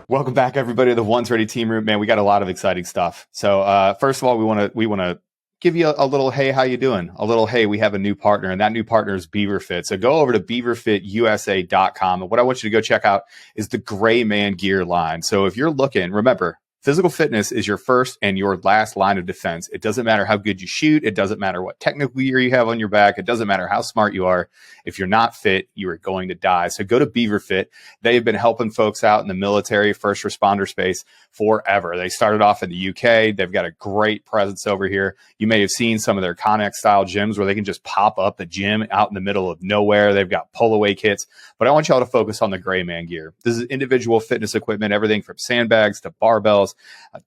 Welcome back, everybody, to the One's Ready Team Room. Man, we got a lot of exciting stuff. So, first of all, we want to give you a little, hey, how you doing? A little, hey, we have a new partner, and that new partner is BeaverFit. So go over to beaverfitusa.com, and what I want you to go check out is the Gray Man gear line. So if you're looking, remember, physical fitness is your first and your last line of defense. It doesn't matter how good you shoot. It doesn't matter what technical gear you have on your back. It doesn't matter how smart you are. If you're not fit, you are going to die. So go to BeaverFit. They have been helping folks out in the military, first responder space forever. They started off in the UK. They've got a great presence over here. You may have seen some of their Connex style gyms where they can just pop up a gym out in the middle of nowhere. They've got pull-away kits. But I want y'all to focus on the Gray Man gear. This is individual fitness equipment, everything from sandbags to barbells,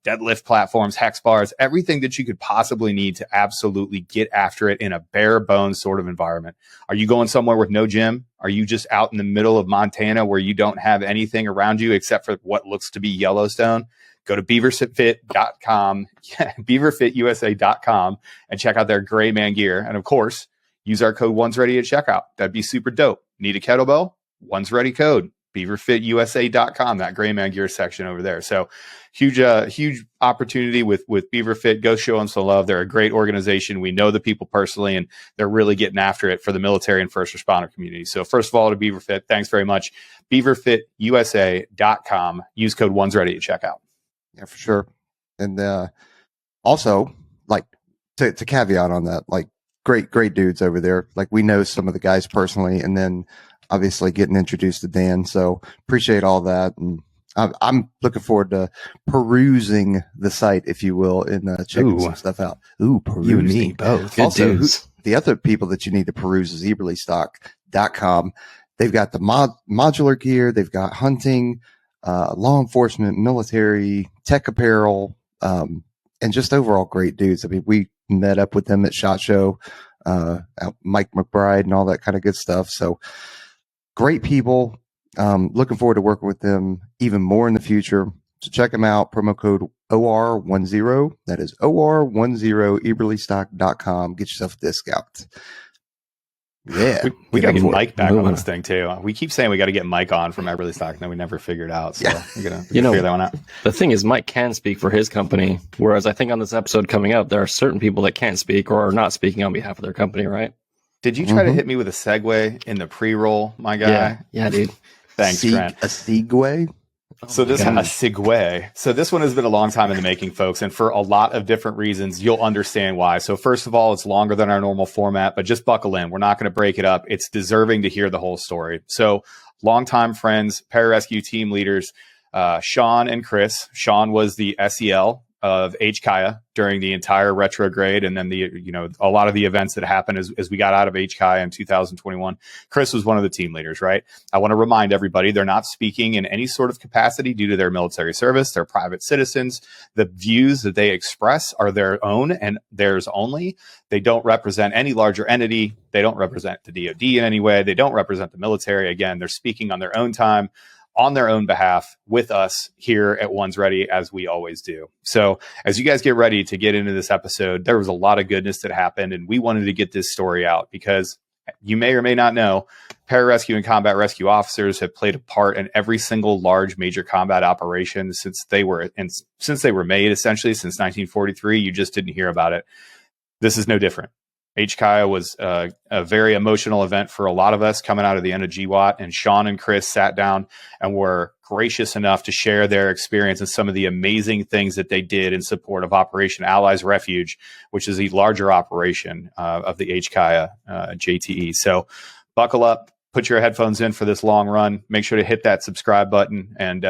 deadlift platforms, hex bars, everything that you could possibly need to absolutely get after it in a bare bones sort of environment. Are you going somewhere with no gym? Are you just out in the middle of Montana where you don't have anything around you except for what looks to be Yellowstone? Go to beaverfit.com, beaverfitusa.com, and check out their Gray Man gear. And of course, use our code One's Ready at checkout. That'd be super dope. Need a kettlebell? One's Ready code. beaverfitusa.com, that Gray Man gear section over there. So huge opportunity with BeaverFit. Go show them some love. They're a great organization. We know the people personally, and they're really getting after it for the military and first responder community. So first of all, to BeaverFit, thanks very much. beaverfitusa.com. Use code One's Ready at checkout. Yeah, for sure. And also, like, to caveat on that, like, great dudes over there. Like, we know some of the guys personally, and then obviously getting introduced to Dan. So appreciate all that. And I'm looking forward to perusing the site, if you will, and checking some stuff out. Perusing. You and me both. Good also, the other people that you need to peruse is eberlestock.com. They've got the modular gear. They've got hunting, law enforcement, military, tech apparel, and just overall great dudes. I mean, we met up with them at SHOT Show, Mike McBride and all that kind of good stuff. So great people. Looking forward to working with them even more in the future. So check them out. Promo code OR10. That is OR10, eberlestock.com. Get yourself a discount. Yeah. We got to get Mike back on this thing too. We keep saying we got to get Mike on from Eberly Stock, and then we never figured out. So we're going to figure that one out. The thing is, Mike can speak for his company, whereas I think on this episode coming up, there are certain people that can't speak or are not speaking on behalf of their company, right? Did you try to hit me with a segue in the pre-roll, my guy? Yeah, dude. Thanks, Trent. A segue? So this one, a segue. So this one has been a long time in the making, folks, and for a lot of different reasons, you'll understand why. So first of all, it's longer than our normal format, but just buckle in. We're not going to break it up. It's deserving to hear the whole story. So longtime friends, pararescue team leaders, Sean and Chris. Sean was the SEL of HKIA during the entire retrograde, and then a lot of the events that happened as we got out of HKIA in 2021. Chris was one of the team leaders, right? I want to remind everybody they're not speaking in any sort of capacity due to their military service. They're private citizens. The views that they express are their own and theirs only. They don't represent any larger entity. They don't represent the DoD in any way. They don't represent the military. Again, they're speaking on their own time, on their own behalf, with us here at One's Ready, as we always do. So as you guys get ready to get into this episode, there was a lot of goodness that happened, and we wanted to get this story out because you may or may not know, pararescue and combat rescue officers have played a part in every single large major combat operation since they were made, essentially since 1943. You just didn't hear about it. This is no different. HKIA was a very emotional event for a lot of us coming out of the end of GWAT, and Sean and Chris sat down and were gracious enough to share their experience and some of the amazing things that they did in support of Operation Allies Refuge, which is the larger operation of the HKIA JTE. So buckle up, put your headphones in for this long run. Make sure to hit that subscribe button, and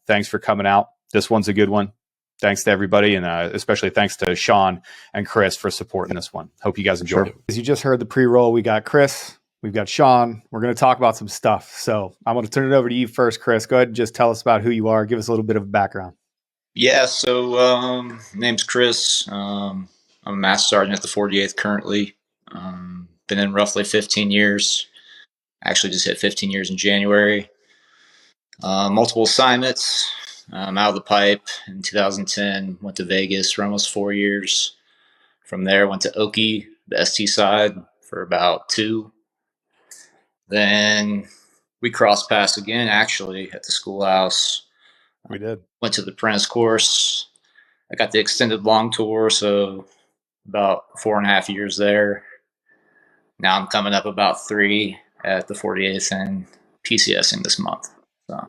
thanks for coming out. This one's a good one. Thanks to everybody, and especially thanks to Sean and Chris for supporting this one. Hope you guys enjoyed it. As you just heard the pre-roll, we got Chris, we've got Sean. We're going to talk about some stuff. So I'm going to turn it over to you first, Chris. Go ahead and just tell us about who you are. Give us a little bit of background. Yeah, so name's Chris. I'm a Master Sergeant at the 48th currently. Been in roughly 15 years. Actually just hit 15 years in January. Multiple assignments. Out of the pipe in 2010, went to Vegas for almost 4 years. From there, went to Oki, the ST side, for about 2. Then we crossed paths again, actually, at the schoolhouse. We did. Went to the apprentice course. I got the extended long tour, so about 4.5 years there. Now I'm coming up about 3 at the 48th and PCSing this month. So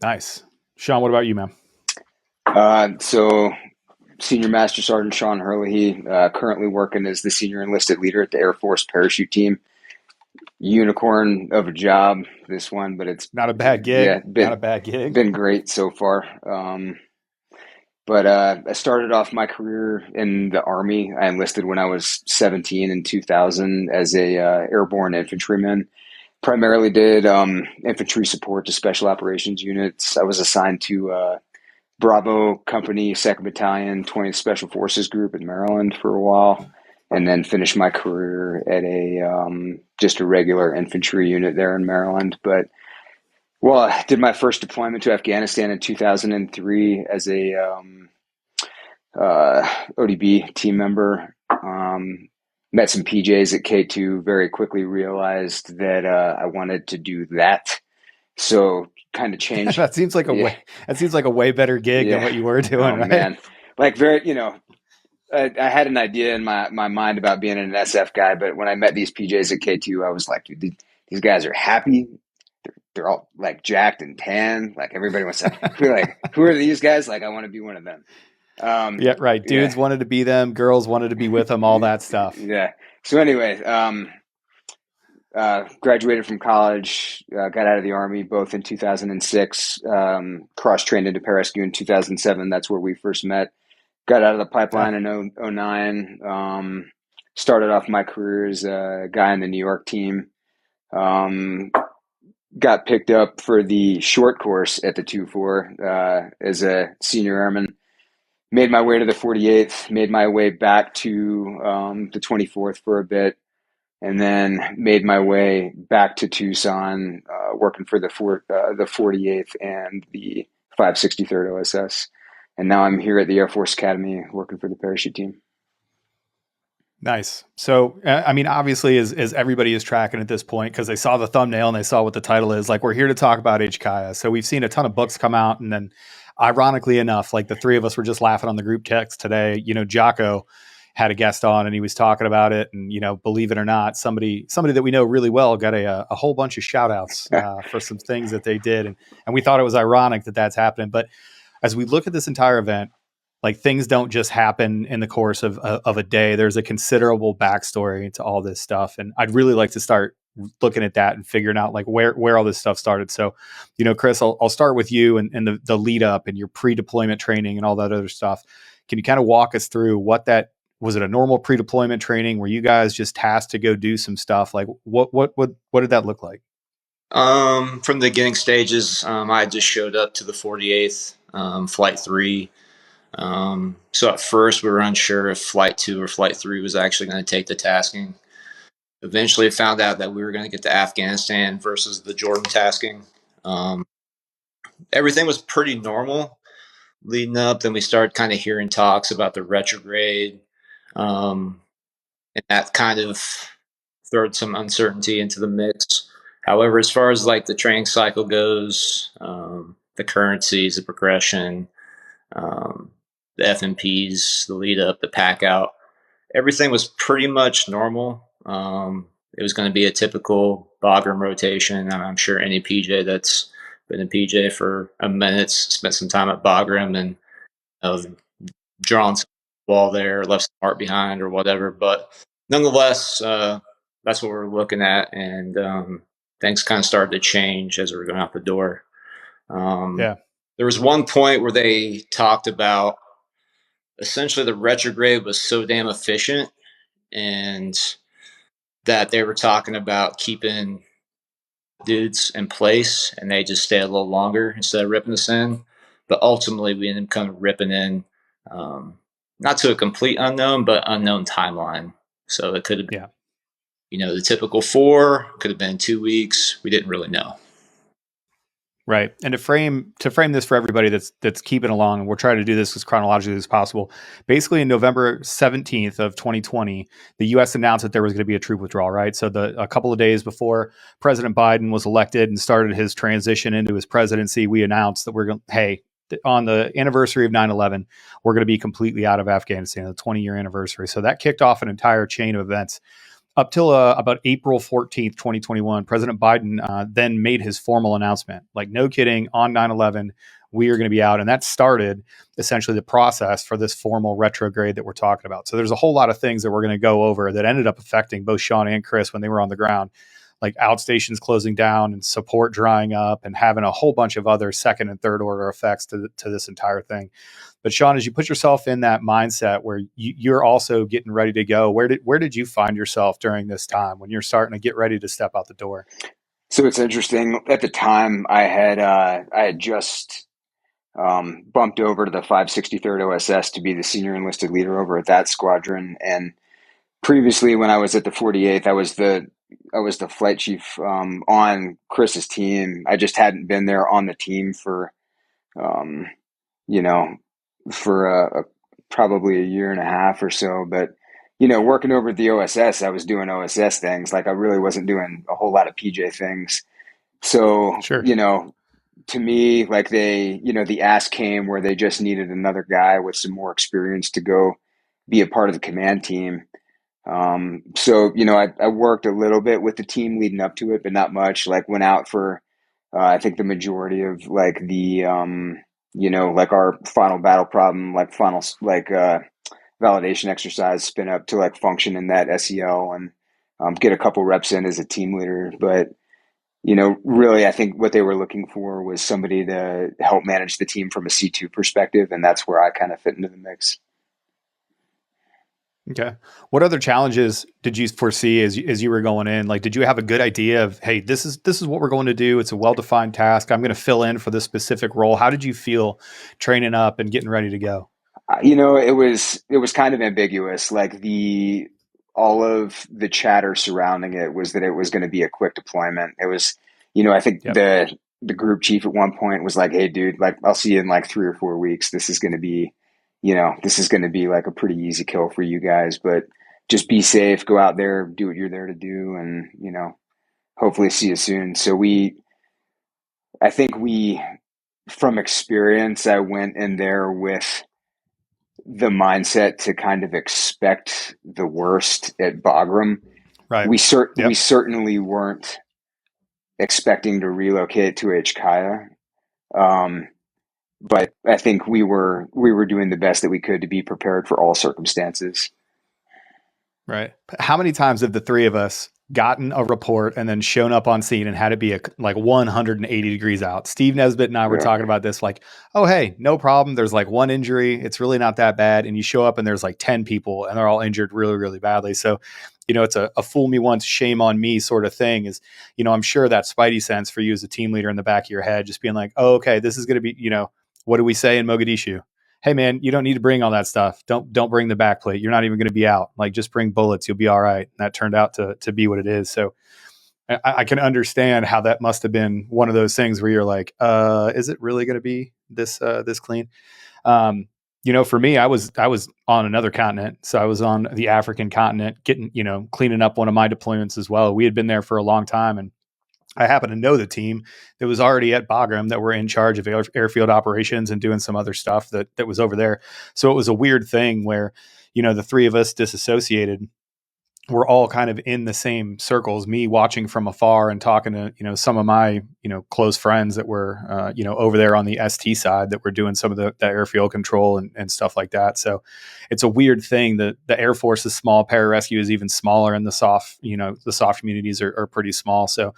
Nice. Sean, what about you, man? So Senior Master Sergeant Sean Hurley, currently working as the senior enlisted leader at the Air Force parachute team. Unicorn of a job, this one, but it's Not a bad gig. Yeah, not a bad gig. Been great so far. But I started off my career in the Army. I enlisted when I was 17 in 2000 as a airborne infantryman. Primarily did infantry support to special operations units. I was assigned to Bravo Company, 2nd Battalion, 20th Special Forces Group in Maryland for a while, and then finished my career at a just a regular infantry unit there in Maryland. But I did my first deployment to Afghanistan in 2003 as a ODB team member. Met some PJs at K2, very quickly realized that I wanted to do that. So kind of changed. That seems like a way better gig than what you were doing, right? Man. Like I had an idea in my mind about being an SF guy, but when I met these PJs at K2, I was like, dude, these guys are happy. They're all like jacked and tan. Like everybody wants to be like, who are these guys? Like, I want to be one of them. Yeah, right. Dudes wanted to be them. Girls wanted to be with them, all that stuff. Yeah. So anyway, graduated from college, got out of the Army both in 2006, cross-trained into pararescue in 2007. That's where we first met. Got out of the pipeline in 2009. Started off my career as a guy in the New York team. Got picked up for the short course at the 2-4 as a senior airman. Made my way to the 48th, made my way back to the 24th for a bit, and then made my way back to Tucson, working for the 48th and the 563rd OSS. And now I'm here at the Air Force Academy working for the parachute team. Nice. So, I mean, obviously, as everybody is tracking at this point, because they saw the thumbnail and they saw what the title is, like, we're here to talk about HKIA. So we've seen a ton of books come out. And then, ironically enough, like the three of us were just laughing on the group text today. Jocko had a guest on and he was talking about it. And, believe it or not, somebody that we know really well got a whole bunch of shout outs for some things that they did. And we thought it was ironic that that's happening. But as we look at this entire event, like, things don't just happen in the course of a day. There's a considerable backstory to all this stuff. And I'd really like to start looking at that and figuring out like where all this stuff started. So, Chris, I'll start with you and the lead up and your pre-deployment training and all that other stuff. Can you kind of walk us through what that was? It a normal pre-deployment training? Were you guys just tasked to go do some stuff? Like what did that look like? From the beginning stages, I just showed up to the 48th, flight 3. So at first we were unsure if flight 2 or flight 3 was actually going to take the tasking. Eventually found out that we were going to get to Afghanistan versus the Jordan tasking. Everything was pretty normal leading up. Then we started kind of hearing talks about the retrograde. And that kind of threw some uncertainty into the mix. However, as far as like the training cycle goes, the currencies, the progression, the FMPs, the lead up, the pack out, everything was pretty much normal. It was going to be a typical Bagram rotation. I'm sure any PJ that's been a PJ for a minute spent some time at Bagram and drawn some ball there, left some mark behind or whatever. But nonetheless, that's what we're looking at. And things kind of started to change as we were going out the door. There was one point where they talked about essentially the retrograde was so damn efficient and that they were talking about keeping dudes in place and they just stay a little longer instead of ripping us in. But ultimately we ended up kind of ripping in, not to a complete unknown, but unknown timeline. So it could have been, the typical 4, could have been 2 weeks. We didn't really know. Right. And to frame this for everybody that's keeping along, and we're trying to do this as chronologically as possible. Basically, in November 17th of 2020, the U.S. announced that there was going to be a troop withdrawal, right? So a couple of days before President Biden was elected and started his transition into his presidency, we announced that we're going, hey, on the anniversary of 9/11, we're going to be completely out of Afghanistan, the 20-year anniversary. So that kicked off an entire chain of events. Up till about April 14th, 2021, President Biden then made his formal announcement. Like, no kidding, on 9/11, we are going to be out. And that started essentially the process for this formal retrograde that we're talking about. So there's a whole lot of things that we're going to go over that ended up affecting both Sean and Chris when they were on the ground, like outstations closing down and support drying up and having a whole bunch of other second and third order effects to this entire thing. But Sean, as you put yourself in that mindset where you're also getting ready to go, where did you find yourself during this time when you're starting to get ready to step out the door? So it's interesting. At the time, I had just bumped over to the 563rd OSS to be the senior enlisted leader over at that squadron. And previously, when I was at the 48th, I was the flight chief on Chris's team. I just hadn't been there on the team for probably a year and a half or so. But, working over at the OSS, I was doing OSS things. Like, I really wasn't doing a whole lot of PJ things. So, Sure. To me, like, the ask came where they just needed another guy with some more experience to go be a part of the command team. So, I worked a little bit with the team leading up to it, but not much. Like, went out for, I think the majority of like the, like our final battle problem, like final, like, validation exercise, spin up to like function in that SEL and get a couple reps in as a team leader. But, really, I think what they were looking for was somebody to help manage the team from a C2 perspective. And that's where I kind of fit into the mix. Okay. What other challenges did you foresee as you were going in? Like, did you have a good idea of, hey, this is what we're going to do? It's a well-defined task. I'm going to fill in for this specific role. How did you feel training up and getting ready to go? It was kind of ambiguous. Like, all of the chatter surrounding it was that it was going to be a quick deployment. It was, I think the group chief at one point was like, hey, dude, like, I'll see you in like 3 or 4 weeks. This is going to be like a pretty easy kill for you guys, but just be safe, go out there, do what you're there to do, and, hopefully see you soon. So I think from experience, I went in there with the mindset to kind of expect the worst at Bagram. Right. We certainly weren't expecting to relocate to HKIA. But I think we were doing the best that we could to be prepared for all circumstances. Right. How many times have the three of us gotten a report and then shown up on scene and had it be like 180 degrees out? Steve Nesbitt and I were talking about this, like, oh, hey, no problem. There's like one injury. It's really not that bad. And you show up and there's like 10 people and they're all injured really, really badly. So, it's a fool me once, shame on me sort of thing. Is, I'm sure that spidey sense for you as a team leader in the back of your head, just being like, oh, okay, this is going to be, what do we say in Mogadishu? Hey man, you don't need to bring all that stuff. Don't bring the backplate. You're not even going to be out. Like, just bring bullets. You'll be all right. And that turned out to be what it is. So I can understand how that must have been one of those things where you're like, is it really going to be this clean? For me, I was on another continent. So I was on the African continent, getting, cleaning up one of my deployments as well. We had been there for a long time, and I happen to know the team that was already at Bagram that were in charge of airfield operations and doing some other stuff that was over there. So it was a weird thing where, the three of us disassociated. We're all kind of in the same circles, me watching from afar and talking to, some of my, close friends that were, over there on the ST side that were doing some of the airfield control and stuff like that. So it's a weird thing that the Air Force is small, pararescue is even smaller, and the soft communities are pretty small. So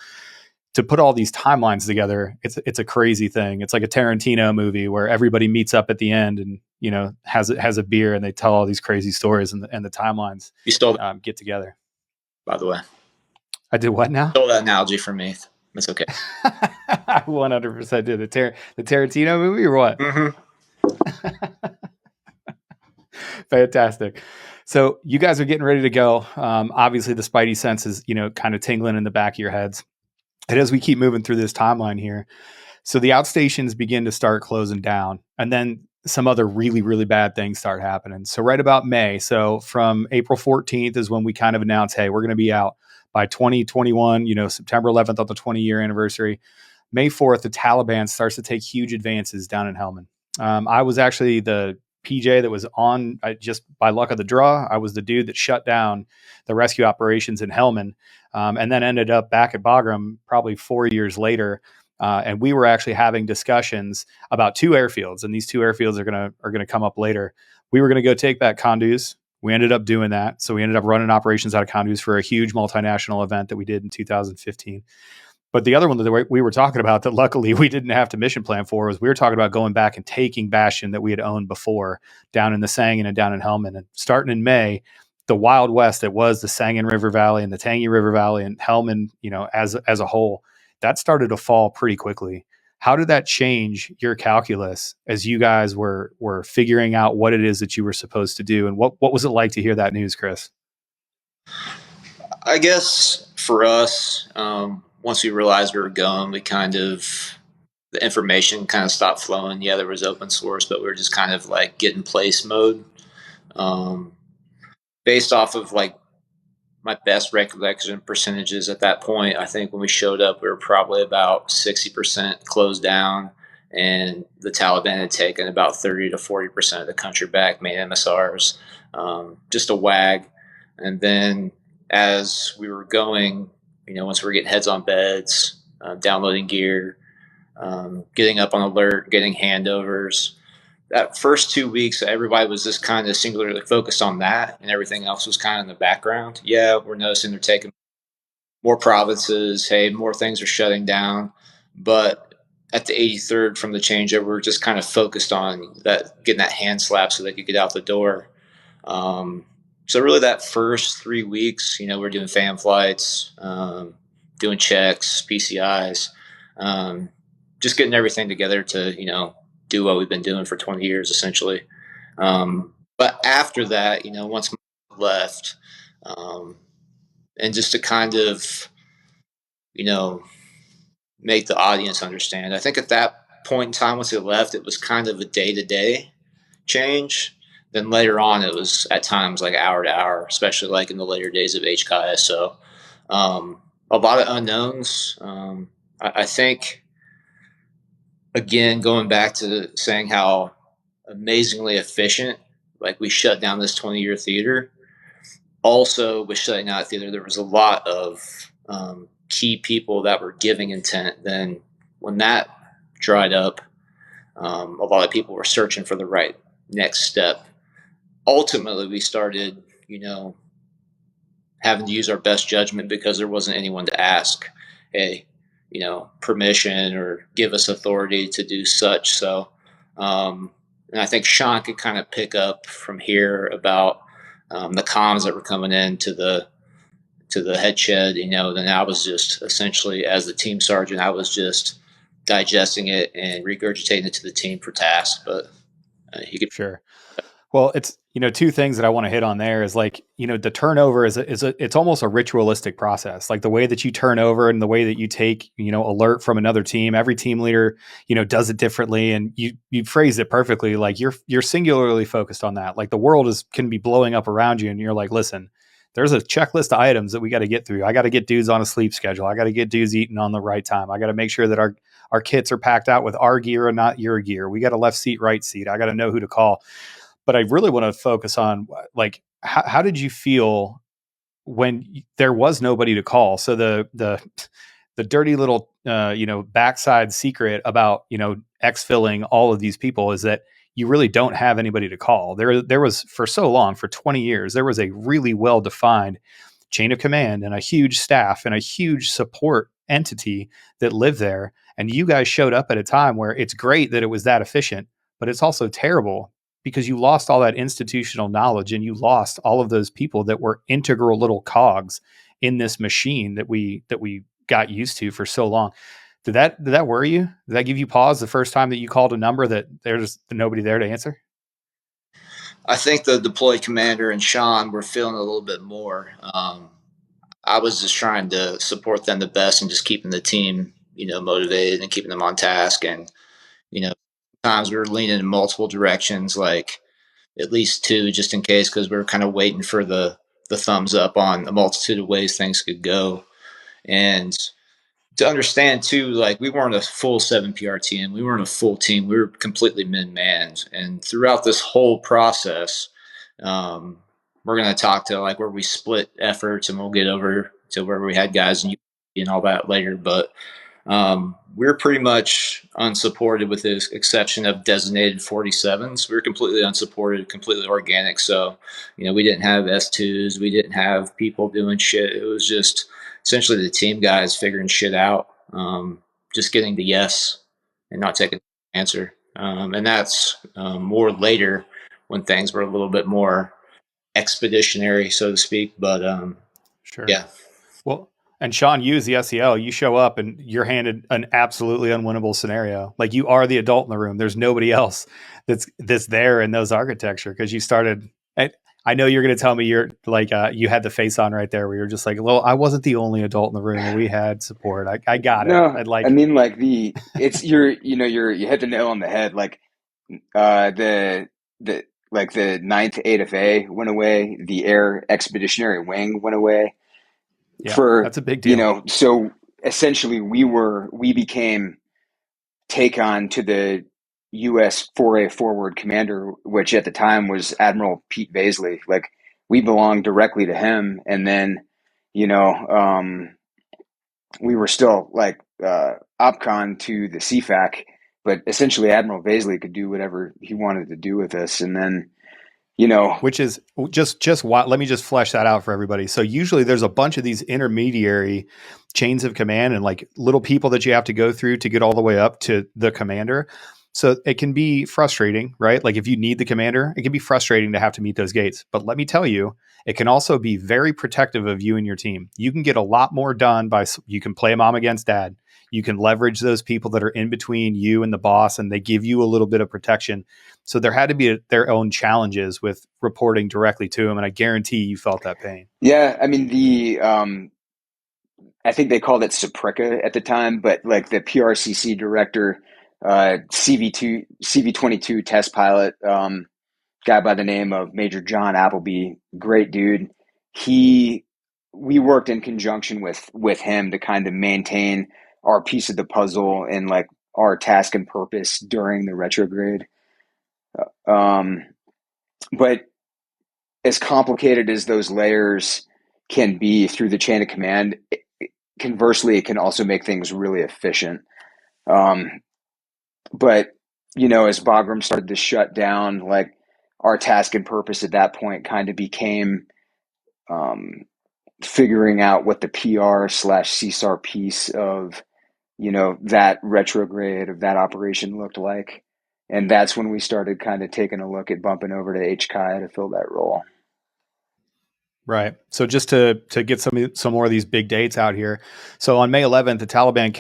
to put all these timelines together, it's a crazy thing. It's like a Tarantino movie where everybody meets up at the end and, has a beer and they tell all these crazy stories and the timelines You stole get together. by the way. I did what now? Stole that analogy from me. It's okay. I 100% did the Tarantino movie or what? Mm-hmm. Fantastic. So you guys are getting ready to go. Obviously the spidey sense is, kind of tingling in the back of your heads. And as we keep moving through this timeline here, So the outstations begin to start closing down, and then some other really, really bad things start happening. So right about May, so from April 14th is when we kind of announced, hey, we're going to be out by 2021, September 11th on the 20-year anniversary. May 4th, the Taliban starts to take huge advances down in Helmand. I was actually the PJ that was on, just by luck of the draw, I was the dude that shut down the rescue operations in Helmand, and then ended up back at Bagram probably 4 years later. And we were actually having discussions about 2 airfields, and these 2 airfields are gonna come up later. We were going to go take back Kunduz. We ended up doing that. So we ended up running operations out of Kunduz for a huge multinational event that we did in 2015. But the other one that we were talking about that luckily we didn't have to mission plan for was we were talking about going back and taking Bastion that we had owned before down in the Sangin and down in Helmand. And starting in May, the Wild West that was the Sangin River Valley and the Tangi River Valley and Helmand, as a whole, that started to fall pretty quickly. How did that change your calculus as you guys were figuring out what it is that you were supposed to do? And what was it like to hear that news, Chris? I guess for us, once we realized we were going, the information kind of stopped flowing. Yeah, there was open source, but we were just kind of like get in place mode. Based off of like my best recollection percentages at that point, I think when we showed up, we were probably about 60% closed down, and the Taliban had taken about 30 to 40% of the country back, main MSRs, just a wag. And then as we were going, once we were getting heads on beds, downloading gear, getting up on alert, getting handovers, that first 2 weeks, everybody was just kind of singularly focused on that, and everything else was kind of in the background. Yeah, we're noticing they're taking more provinces. Hey, more things are shutting down. But at the 83rd from the changeover, we're just kind of focused on that, getting that hand slap so they could get out the door. So really that first 3 weeks, we're doing fan flights, doing checks, PCIs, just getting everything together to, do what we've been doing for 20 years, essentially. But after that, once I left, and just to kind of, make the audience understand, I think at that point in time, once he left, it was kind of a day-to-day change. Then later on, it was at times like hour to hour, especially like in the later days of HKIA. So a lot of unknowns. I think, again, going back to saying how amazingly efficient, like we shut down this 20-year theater. Also, with shutting down theater, there was a lot of key people that were giving intent. Then when that dried up, a lot of people were searching for the right next step. Ultimately, we started, having to use our best judgment because there wasn't anyone to ask, hey, permission or give us authority to do such. So, and I think Sean could kind of pick up from here about the comms that were coming in to the head shed. Then I was just essentially, as the team sergeant, I was just digesting it and regurgitating it to the team for tasks. But he could. Sure. Well, it's, 2 things that I want to hit on there is like, the turnover it's almost a ritualistic process. Like the way that you turn over and the way that you take, alert from another team, every team leader, does it differently. And you phrased it perfectly. Like you're singularly focused on that. Like the world can be blowing up around you. And you're like, listen, there's a checklist of items that we got to get through. I got to get dudes on a sleep schedule. I got to get dudes eating on the right time. I got to make sure that our kits are packed out with our gear and not your gear. We got a left seat, right seat. I got to know who to call. But I really want to focus on like, how did you feel when there was nobody to call? So the dirty little, backside secret about, exfilling all of these people is that you really don't have anybody to call. There was, for so long, for 20 years, there was a really well-defined chain of command and a huge staff and a huge support entity that lived there. And you guys showed up at a time where it's great that it was that efficient, but it's also terrible because you lost all that institutional knowledge and you lost all of those people that were integral little cogs in this machine that we got used to for so long. Did that worry you? Did that give you pause the first time that you called a number that there's nobody there to answer? I think the deployed commander and Sean were feeling a little bit more. I was just trying to support them the best and just keeping the team, motivated and keeping them on task. And, sometimes we were leaning in multiple directions, like at least two, just in case, because we were kind of waiting for the thumbs up on a multitude of ways things could go. And to understand too, like, we weren't a full 7PR team. We weren't a full team. We were completely min-manned. And throughout this whole process, we're going to talk to like where we split efforts, and we'll get over to where we had guys and all that later. But we're pretty much unsupported with the exception of designated 47s. We were completely unsupported, completely organic. So, we didn't have S2s. We didn't have people doing shit. It was just essentially the team guys figuring shit out, just getting the yes and not taking the answer. And that's more later when things were a little bit more expeditionary, so to speak. But Sure. Yeah. Well, and Sean, you as the SEL, you show up and you're handed an absolutely unwinnable scenario. Like, you are the adult in the room. There's nobody else that's there in those architecture, because you started. I know you're going to tell me you're like you had the face on right there where you're just like, well, I wasn't the only adult in the room, and we had support. I got it. No, I'd like. I mean, like you hit the nail on the head. Like the like the 9th AFA went away. The Air Expeditionary Wing went away. Yeah, that's a big deal. So essentially we became take on to the U.S. 4A Forward Commander, which at the time was Admiral Pete Baisley. Like, we belonged directly to him, and then we were still like OPCON to the CFAC, but essentially Admiral Baisley could do whatever he wanted to do with us. And then, which is just why, let me just flesh that out for everybody. So usually there's a bunch of these intermediary chains of command and like little people that you have to go through to get all the way up to the commander. So it can be frustrating, right? Like, if you need the commander, it can be frustrating to have to meet those gates. But let me tell you, it can also be very protective of you and your team. You can get a lot more done you can play mom against dad. You can leverage those people that are in between you and the boss, and they give you a little bit of protection. So there had to be their own challenges with reporting directly to them. And I guarantee you felt that pain. Yeah. I mean, I think they called it SAPRICA at the time, but like the PRCC director, CV22 test pilot, guy by the name of Major John Appleby, great dude. We worked in conjunction with him to kind of maintain our piece of the puzzle and like our task and purpose during the retrograde. But as complicated as those layers can be through the chain of command, conversely, it can also make things really efficient. But as Bagram started to shut down, like, our task and purpose at that point kind of became figuring out what the PR/CSAR piece of that retrograde of that operation looked like. And that's when we started kind of taking a look at bumping over to HKIA to fill that role. Right. So just to get some more of these big dates out here. So on May 11th, the Taliban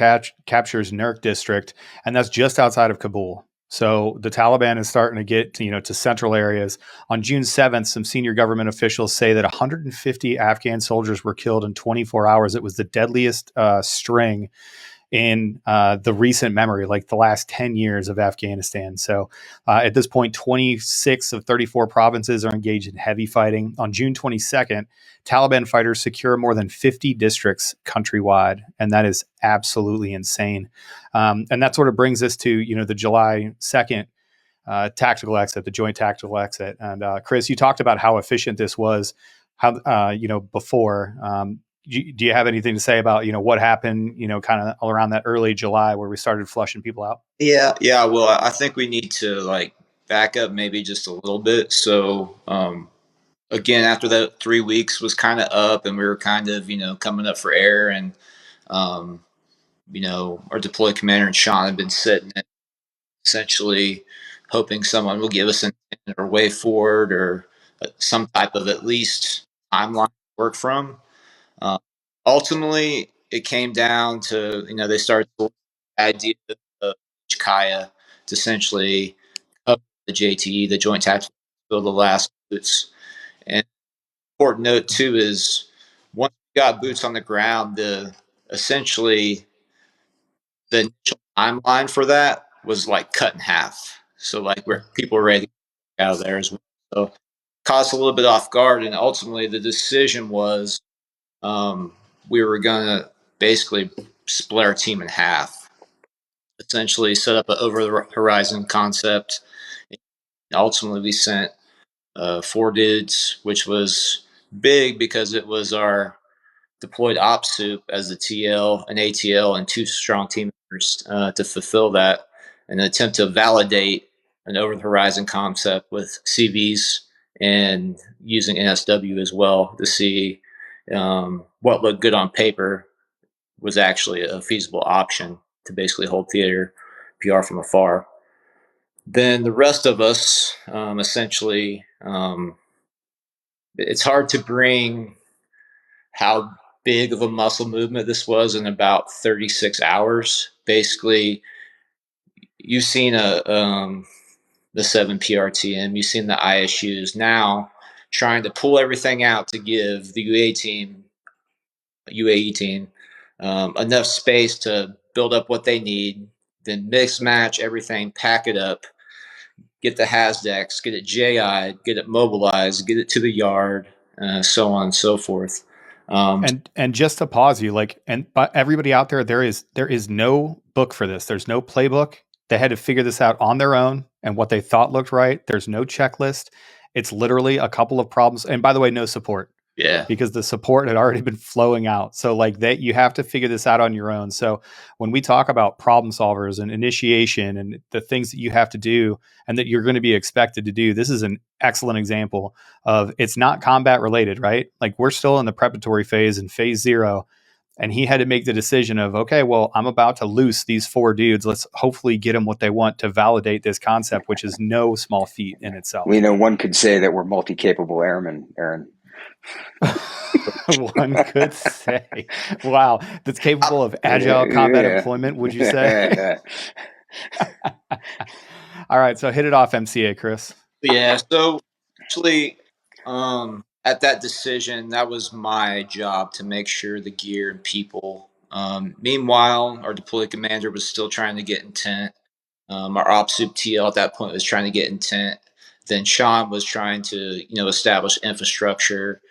captures Nurk district, and that's just outside of Kabul. So the Taliban is starting to get to central areas. On June 7th, some senior government officials say that 150 Afghan soldiers were killed in 24 hours. It was the deadliest string in the recent memory, like the last 10 years of Afghanistan. So at this point, 26 of 34 provinces are engaged in heavy fighting. On June 22nd, Taliban fighters secure more than 50 districts countrywide, and that is absolutely insane. And that sort of brings us to, the July 2nd tactical exit, the joint tactical exit. And Chris, you talked about how efficient this was, how, before. Do you have anything to say about, what happened, kind of around that early July where we started flushing people out? Yeah. Well, I think we need to like back up maybe just a little bit. So, again, after that 3 weeks was kind of up, and we were kind of, coming up for air, and, our deployed commander and Sean had been sitting and essentially hoping someone will give us a way forward, or some type of at least timeline to work from. Ultimately, it came down to, they started the idea of HKIA to essentially cover the JTE, the Joint Tactical, build the last boots. And important note too is once we got boots on the ground, essentially the initial timeline for that was like cut in half. So like where people were ready to get out of there as well. So caught us a little bit off guard, and ultimately the decision was we were going to basically split our team in half, essentially set up an over the horizon concept. Ultimately, we sent 4 dudes, which was big because it was our deployed op soup as the TL, an ATL, and 2 strong team members to fulfill that, in an attempt to validate an over the horizon concept with CVs and using NSW as well to see what looked good on paper was actually a feasible option to basically hold theater PR from afar. Then the rest of us, essentially, it's hard to bring how big of a muscle movement this was in about 36 hours. Basically, you've seen the 7 PRTM, you've seen the ISUs. Now, trying to pull everything out to give the UAE team enough space to build up what they need, then mix match everything, pack it up, get the HASDEX, get it JI'd, get it mobilized, get it to the yard, so on and so forth. And just to pause you, but everybody out there, there is no book for this. There's no playbook. They had to figure this out on their own and what they thought looked right. There's no checklist. It's literally a couple of problems. And by the way, no support. Yeah. Because the support had already been flowing out. So you have to figure this out on your own. So when we talk about problem solvers and initiation and the things that you have to do and that you're going to be expected to do, this is an excellent example of it's not combat related, right? Like we're still in the preparatory phase and phase 0. And he had to make the decision of, okay, well, I'm about to loose these 4 dudes. Let's hopefully get them what they want to validate this concept, which is no small feat in itself. One could say that we're multi-capable airmen, Aaron. One could say, wow, that's capable of agile combat employment, would you say? All right, so hit it off, MCA, Chris. Yeah, so actually, at that decision, that was my job to make sure the gear and people. Meanwhile, our deployed commander was still trying to get intent. Our ops soup TL at that point was trying to get intent. Then Sean was trying to, establish infrastructure,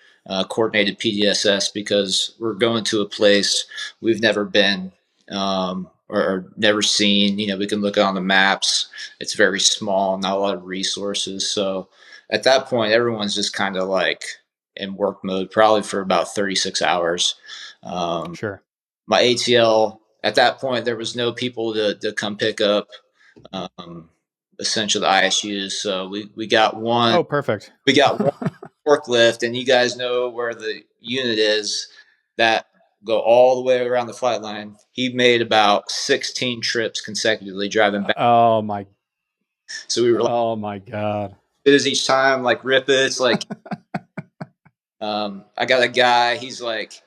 coordinated PDSS, because we're going to a place we've never been or never seen. We can look on the maps. It's very small, not a lot of resources. So at that point, everyone's just kind of like in work mode, probably for about 36 hours. Sure. My ATL, at that point, there was no people to come pick up essentially the ISUs. So we got one. Oh, perfect. We got one forklift, and you guys know where the unit is that go all the way around the flight line. He made about 16 trips consecutively driving back. Oh my. So we were like, oh my God. It is each time, like rip it. It's like, I got a guy, he's like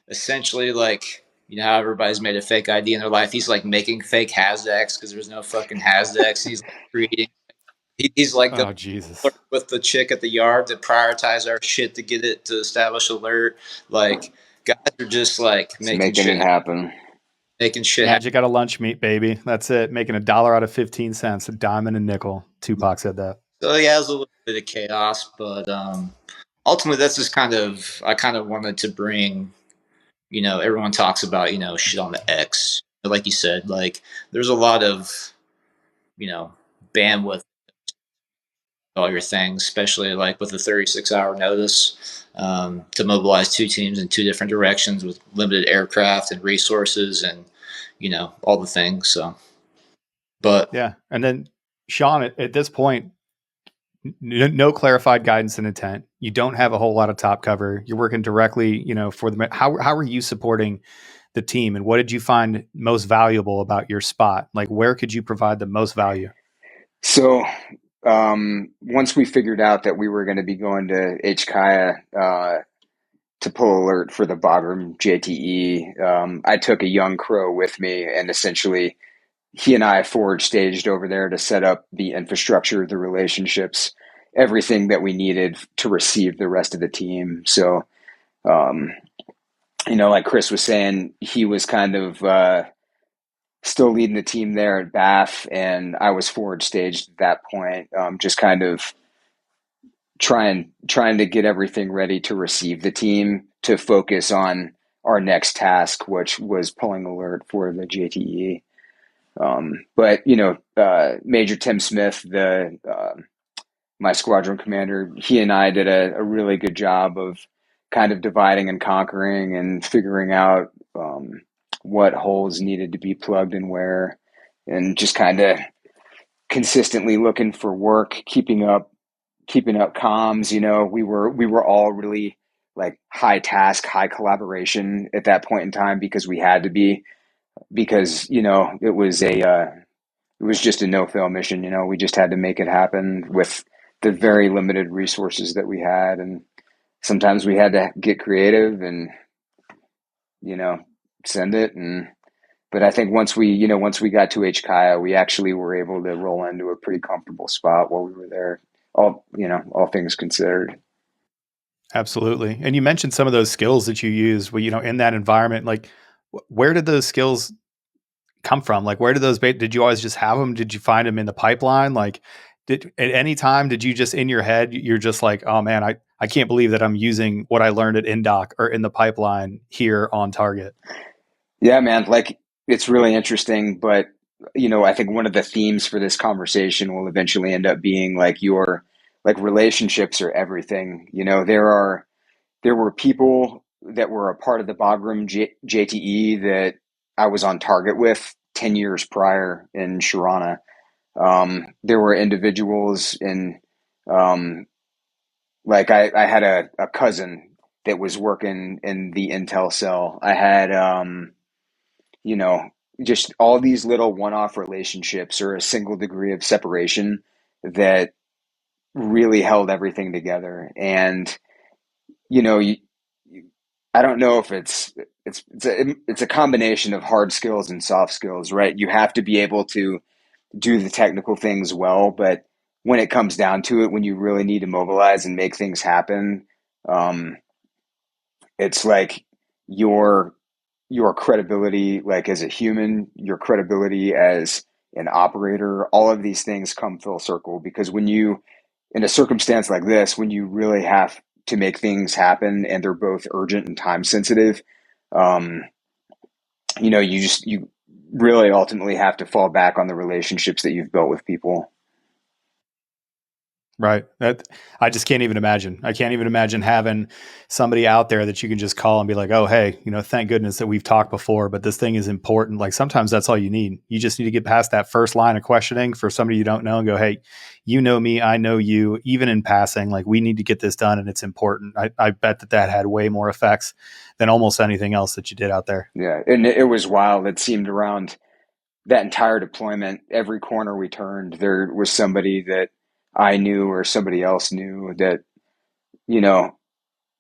essentially like, how everybody's made a fake ID in their life. He's like making fake HASDEX because there's no fucking HASDEX. He's like creating. He's like oh Jesus with the chick at the yard to prioritize our shit to get it to establish alert. Like guys are just like making shit it happen. Making shit magic out of lunch meat, baby. That's it. Making $1 out of 15 cents, a dime and a nickel. Tupac said that. So yeah, it was a little bit of chaos, but ultimately that's just I kind of wanted to bring. Everyone talks about, shit on the X. Like you said, like there's a lot of, bandwidth, all your things, especially like with a 36-hour notice to mobilize 2 teams in 2 different directions with limited aircraft and resources and, all the things. So, but yeah. And then Sean, at this point, no clarified guidance and intent. You don't have a whole lot of top cover. You're working directly, for the, how are you supporting the team, and what did you find most valuable about your spot? Like, where could you provide the most value? So, once we figured out that we were going to be going to HKIA, to pull alert for the Bagram JTE, I took a young crow with me, and essentially he and I forward staged over there to set up the infrastructure, the relationships, everything that we needed to receive the rest of the team. So, like Chris was saying, he was kind of still leading the team there at Bath, and I was forward staged at that point, just kind of trying to get everything ready to receive the team to focus on our next task, which was pulling alert for the JTE. But Major Tim Smith, the my squadron commander, he and I did a really good job of kind of dividing and conquering and figuring out what holes needed to be plugged and where, and just kind of consistently looking for work, keeping up comms. We were all really like high task, high collaboration at that point in time, because we had to be, because it was just a no fail mission. We just had to make it happen with the very limited resources that we had, and sometimes we had to get creative and send it. But I think once we got to HKIA, we actually were able to roll into a pretty comfortable spot while we were there, all things considered. Absolutely. And you mentioned some of those skills that you use, in that environment. Like, where did those skills come from? Like, where did did you always just have them? Did you find them in the pipeline? Like, at any time, did you just in your head, you're just like, oh man, I can't believe that I'm using what I learned at INDOC or in the pipeline here on target? Yeah, man. Like, it's really interesting, but I think one of the themes for this conversation will eventually end up being like relationships are everything. There were people that were a part of the Bagram JTE that I was on target with 10 years prior in Sharana. There were individuals in, like I had a cousin that was working in the intel cell. I had, just all these little one-off relationships or a single degree of separation that really held everything together. And, I don't know if it's a combination of hard skills and soft skills, right? You have to be able to do the technical things well, but when it comes down to it, when you really need to mobilize and make things happen, it's like your credibility, like as a human, your credibility as an operator, all of these things come full circle, because when you, in a circumstance like this, when you really have to make things happen and they're both urgent and time sensitive, you really ultimately have to fall back on the relationships that you've built with people. Right. That I just can't even imagine. I can't even imagine having somebody out there that you can just call and be like, oh, hey, thank goodness that we've talked before, but this thing is important. Like, sometimes that's all you need. You just need to get past that first line of questioning for somebody you don't know and go, hey, you know me, I know you, even in passing, like, we need to get this done and it's important. I bet that had way more effects than almost anything else that you did out there. Yeah. And it was wild. It seemed around that entire deployment, every corner we turned, there was somebody that I knew or somebody else knew that,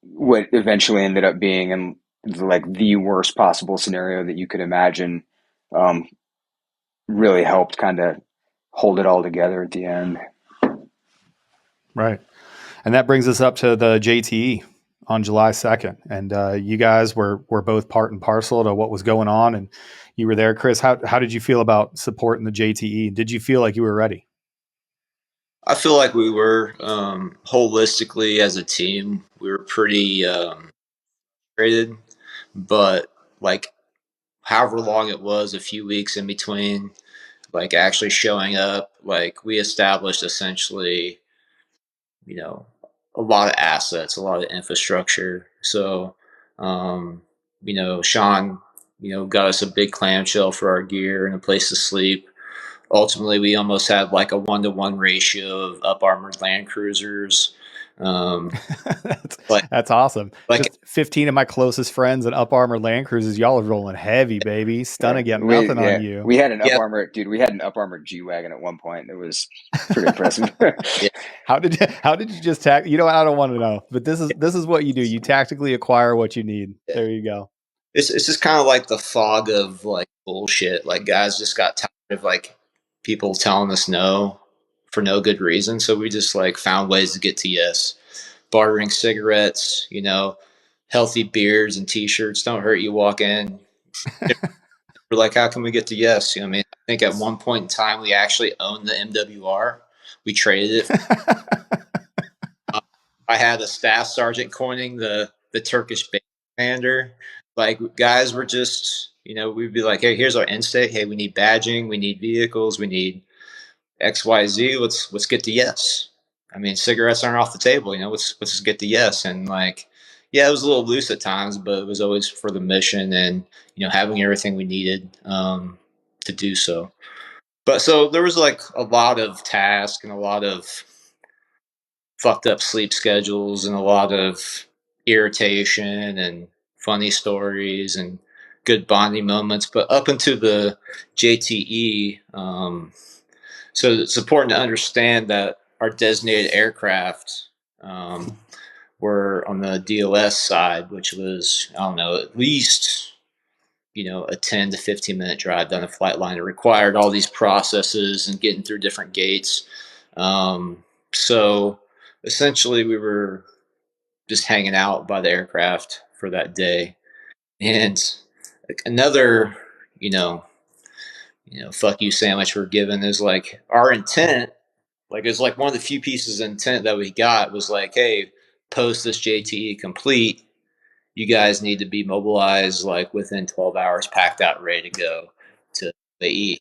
what eventually ended up being in like the worst possible scenario that you could imagine, really helped kind of hold it all together at the end. Right. And that brings us up to the JTE on July 2nd. And you guys were both part and parcel to what was going on. And you were there. Chris, how did you feel about supporting the JTE? Did you feel like you were ready? I feel like we were, holistically as a team, we were pretty frustrated, but like however long it was, a few weeks in between, like actually showing up, like we established essentially, a lot of assets, a lot of infrastructure. So, Sean, got us a big clamshell for our gear and a place to sleep. Ultimately, we almost had like a 1-to-1 ratio of up armored land cruisers. That's awesome. Like, just 15 of my closest friends and up armored land cruisers. Y'all are rolling heavy, baby. Stunning, got nothing on you. We had an up armored, dude. We had an up armored G-Wagon at one point. It was pretty impressive. Yeah. How did you just I don't want to know, but this is what you do. You tactically acquire what you need. Yeah. There you go. It's just kind of like the fog of like bullshit. Like, guys just got tired of like people telling us no for no good reason. So we just like found ways to get to yes. Bartering cigarettes, healthy beers and t-shirts don't hurt you walk in. we're like, how can we get to yes? I mean, I think at one point in time we actually owned the MWR. We traded it. I had a staff sergeant coining the Turkish base commander. Like, guys were just, we'd be like, hey, here's our end state. Hey, we need badging, we need vehicles, we need XYZ. Let's get to yes. I mean, cigarettes aren't off the table. Let's just get to yes. And like, yeah, it was a little loose at times, but it was always for the mission and having everything we needed to do so. But so there was like a lot of tasks and a lot of fucked up sleep schedules and a lot of irritation and funny stories and good bonding moments. But up into the JTE, so it's important to understand that our designated aircraft were on the DOS side, which was, I don't know, at least, a 10 to 15 minute drive down a flight line. It required all these processes and getting through different gates. So essentially we were just hanging out by the aircraft for that day. And another, fuck you sandwich we're given is like our intent. Like, it's like one of the few pieces of intent that we got was like, hey, post this JTE complete, you guys need to be mobilized like within 12 hours, packed out, ready to go to the E.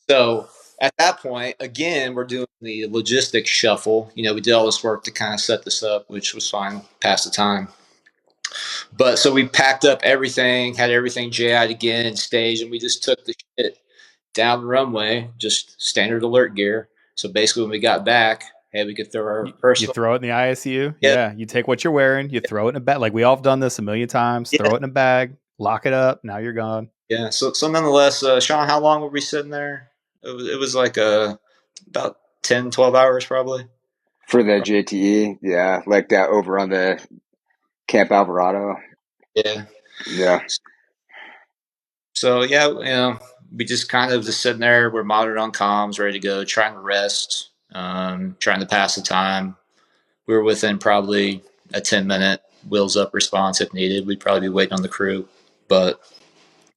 So at that point, again, we're doing the logistics shuffle. We did all this work to kind of set this up, which was fine, past the time. But so we packed up everything, had everything JI'd again and staged, and we just took the shit down the runway, just standard alert gear. So basically, when we got back, hey, we could throw our personal. You throw it in the ISU. Yeah. You take what you're wearing, you throw it in a bag. Like, we all have done this a million times. Throw it in a bag, lock it up. Now you're gone. Yeah. So nonetheless, Sean, how long were we sitting there? It was like about 10, 12 hours probably. For the JTE, yeah, like that over on the Camp Alvarado. Yeah. So yeah, we just kind of just sitting there. We're monitored on comms, ready to go, trying to rest, trying to pass the time. We were within probably a 10-minute wheels up response if needed. We'd probably be waiting on the crew, but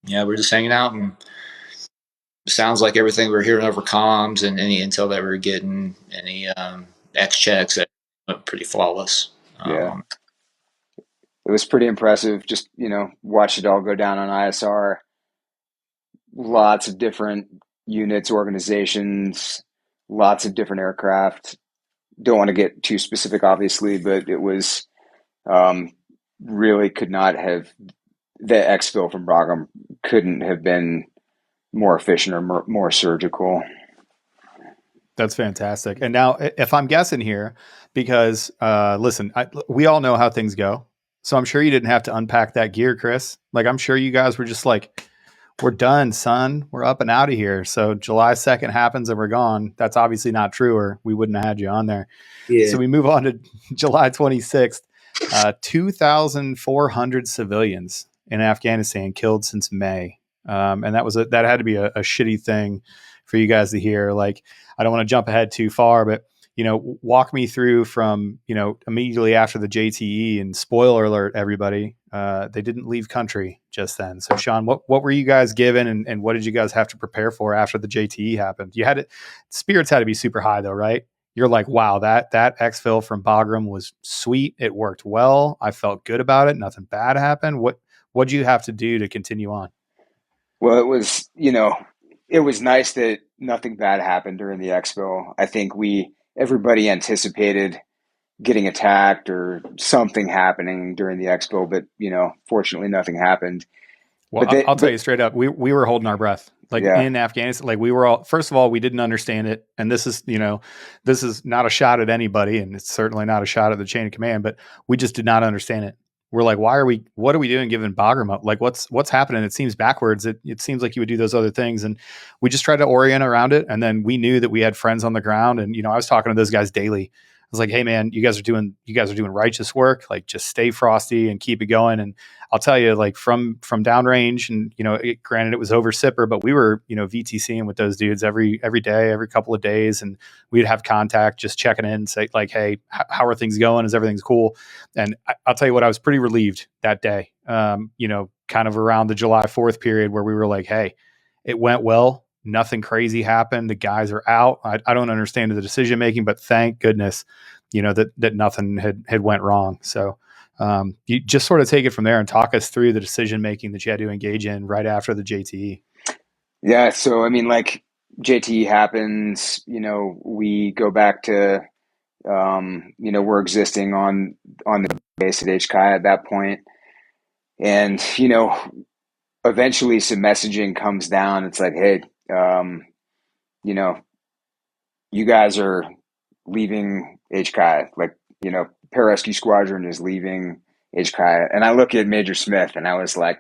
yeah, we're just hanging out, and it sounds like everything we were hearing over comms and any intel that we were getting, any X checks, that went pretty flawless. Yeah. It was pretty impressive. Just, watch it all go down on ISR. Lots of different units, organizations, lots of different aircraft. Don't want to get too specific, obviously, but it was really could not have, the exfil from Bagram couldn't have been more efficient or more surgical. That's fantastic. And now, if I'm guessing here, because listen, we all know how things go. So I'm sure you didn't have to unpack that gear, Chris. Like, I'm sure you guys were just like, we're done, son. We're up and out of here. So July 2nd happens and we're gone. That's obviously not true, or we wouldn't have had you on there. Yeah. So we move on to July 26th. 2,400 civilians in Afghanistan killed since May. And that had to be a shitty thing for you guys to hear. Like, I don't want to jump ahead too far, but walk me through from, immediately after the JTE, and spoiler alert, everybody, they didn't leave country just then. So Sean, what were you guys given, and what did you guys have to prepare for after the JTE happened? Spirits had to be super high though, right? You're like, wow, that exfil from Bagram was sweet. It worked well. I felt good about it. Nothing bad happened. What'd you have to do to continue on? Well, it was, it was nice that nothing bad happened during the exfil. I think everybody anticipated getting attacked or something happening during the expo, but fortunately nothing happened. Well, I'll tell you straight up, we were holding our breath. Like, in Afghanistan, like, we were all, first of all, we didn't understand it. And this is not a shot at anybody, and it's certainly not a shot at the chain of command, but we just did not understand it. We're like, what are we doing giving Bagram up? Like, what's happening? It seems backwards. It seems like you would do those other things. And we just tried to orient around it. And then we knew that we had friends on the ground, and, I was talking to those guys daily. I was like, hey man, you guys are doing righteous work. Like, just stay frosty and keep it going. And I'll tell you, like, from downrange, and, granted it was over SIPR, but we were, VTCing with those dudes every day, every couple of days. And we'd have contact, just checking in, say like, hey, how are things going? Is everything's cool? And I'll tell you what, I was pretty relieved that day. kind of around the July 4th period where we were like, hey, it went well. Nothing crazy happened. The guys are out. I don't understand the decision making, but thank goodness, that nothing had went wrong. So you just sort of take it from there and talk us through the decision making that you had to engage in right after the JTE. Yeah. So, I mean, like JTE happens, we go back to, we're existing on the base at HKIA at that point. And, eventually some messaging comes down. It's like, hey, you guys are leaving HKIA. Like, Pararescue Squadron is leaving HKIA. And I look at Major Smith and I was like,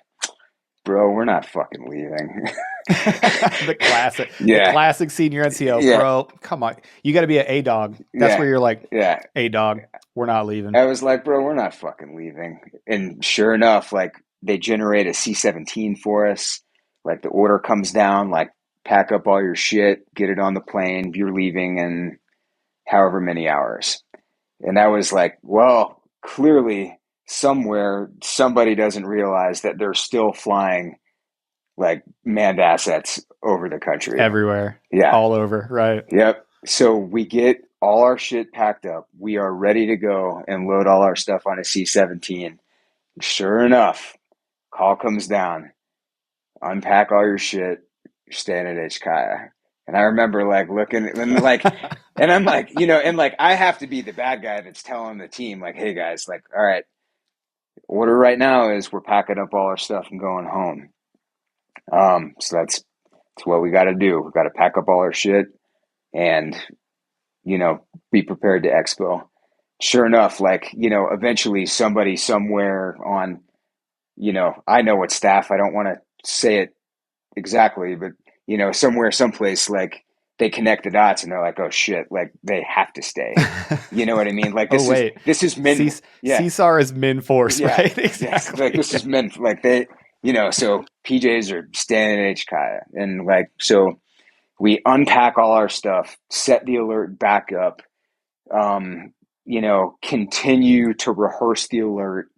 bro, we're not fucking leaving. The classic senior NCO, bro. Come on. You got to be an A-dog. That's where you're like, A-dog, we're not leaving. I was like, bro, we're not fucking leaving. And sure enough, like, they generate a C-17 for us. Like, the order comes down, like, pack up all your shit, get it on the plane. You're leaving in however many hours. And I was like, well, clearly somewhere somebody doesn't realize that they're still flying like manned assets over the country. Everywhere. Yeah. All over. Right. Yep. So we get all our shit packed up. We are ready to go and load all our stuff on a C-17. Sure enough, call comes down. Unpack all your shit. You're staying at HKIA. And I remember like looking and like, and I'm like, and like I have to be the bad guy that's telling the team like, hey guys, like, all right, order right now is we're packing up all our stuff and going home. So that's what we got to do. We got to pack up all our shit and, be prepared to expo. Sure enough, like, eventually somebody somewhere on, I know what staff, I don't want to say it exactly, but, somewhere, someplace, like, they connect the dots and they're like, oh shit, like they have to stay. You know what I mean? Like this is min. CSAR is min force, right? Exactly. Yes. Like this is min. Like they, so PJs are staying at HKIA, and like so, we unpack all our stuff, set the alert back up, continue to rehearse the alert,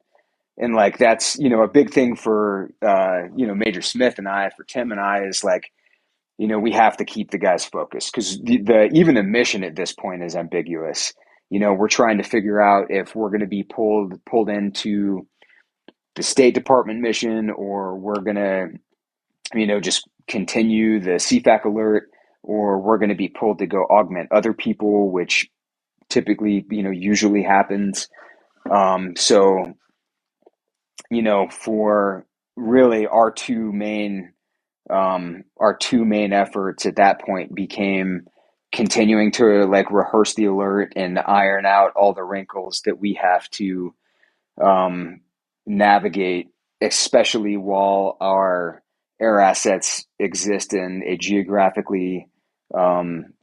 and like that's a big thing for Major Smith and I, for Tim and I, is like. We have to keep the guys focused because even the mission at this point is ambiguous. We're trying to figure out if we're going to be pulled into the State Department mission, or we're going to, just continue the CFAC alert, or we're going to be pulled to go augment other people, which typically, usually happens. So, for really our two main efforts at that point became continuing to like rehearse the alert and iron out all the wrinkles that we have to navigate, especially while our air assets exist in a geographically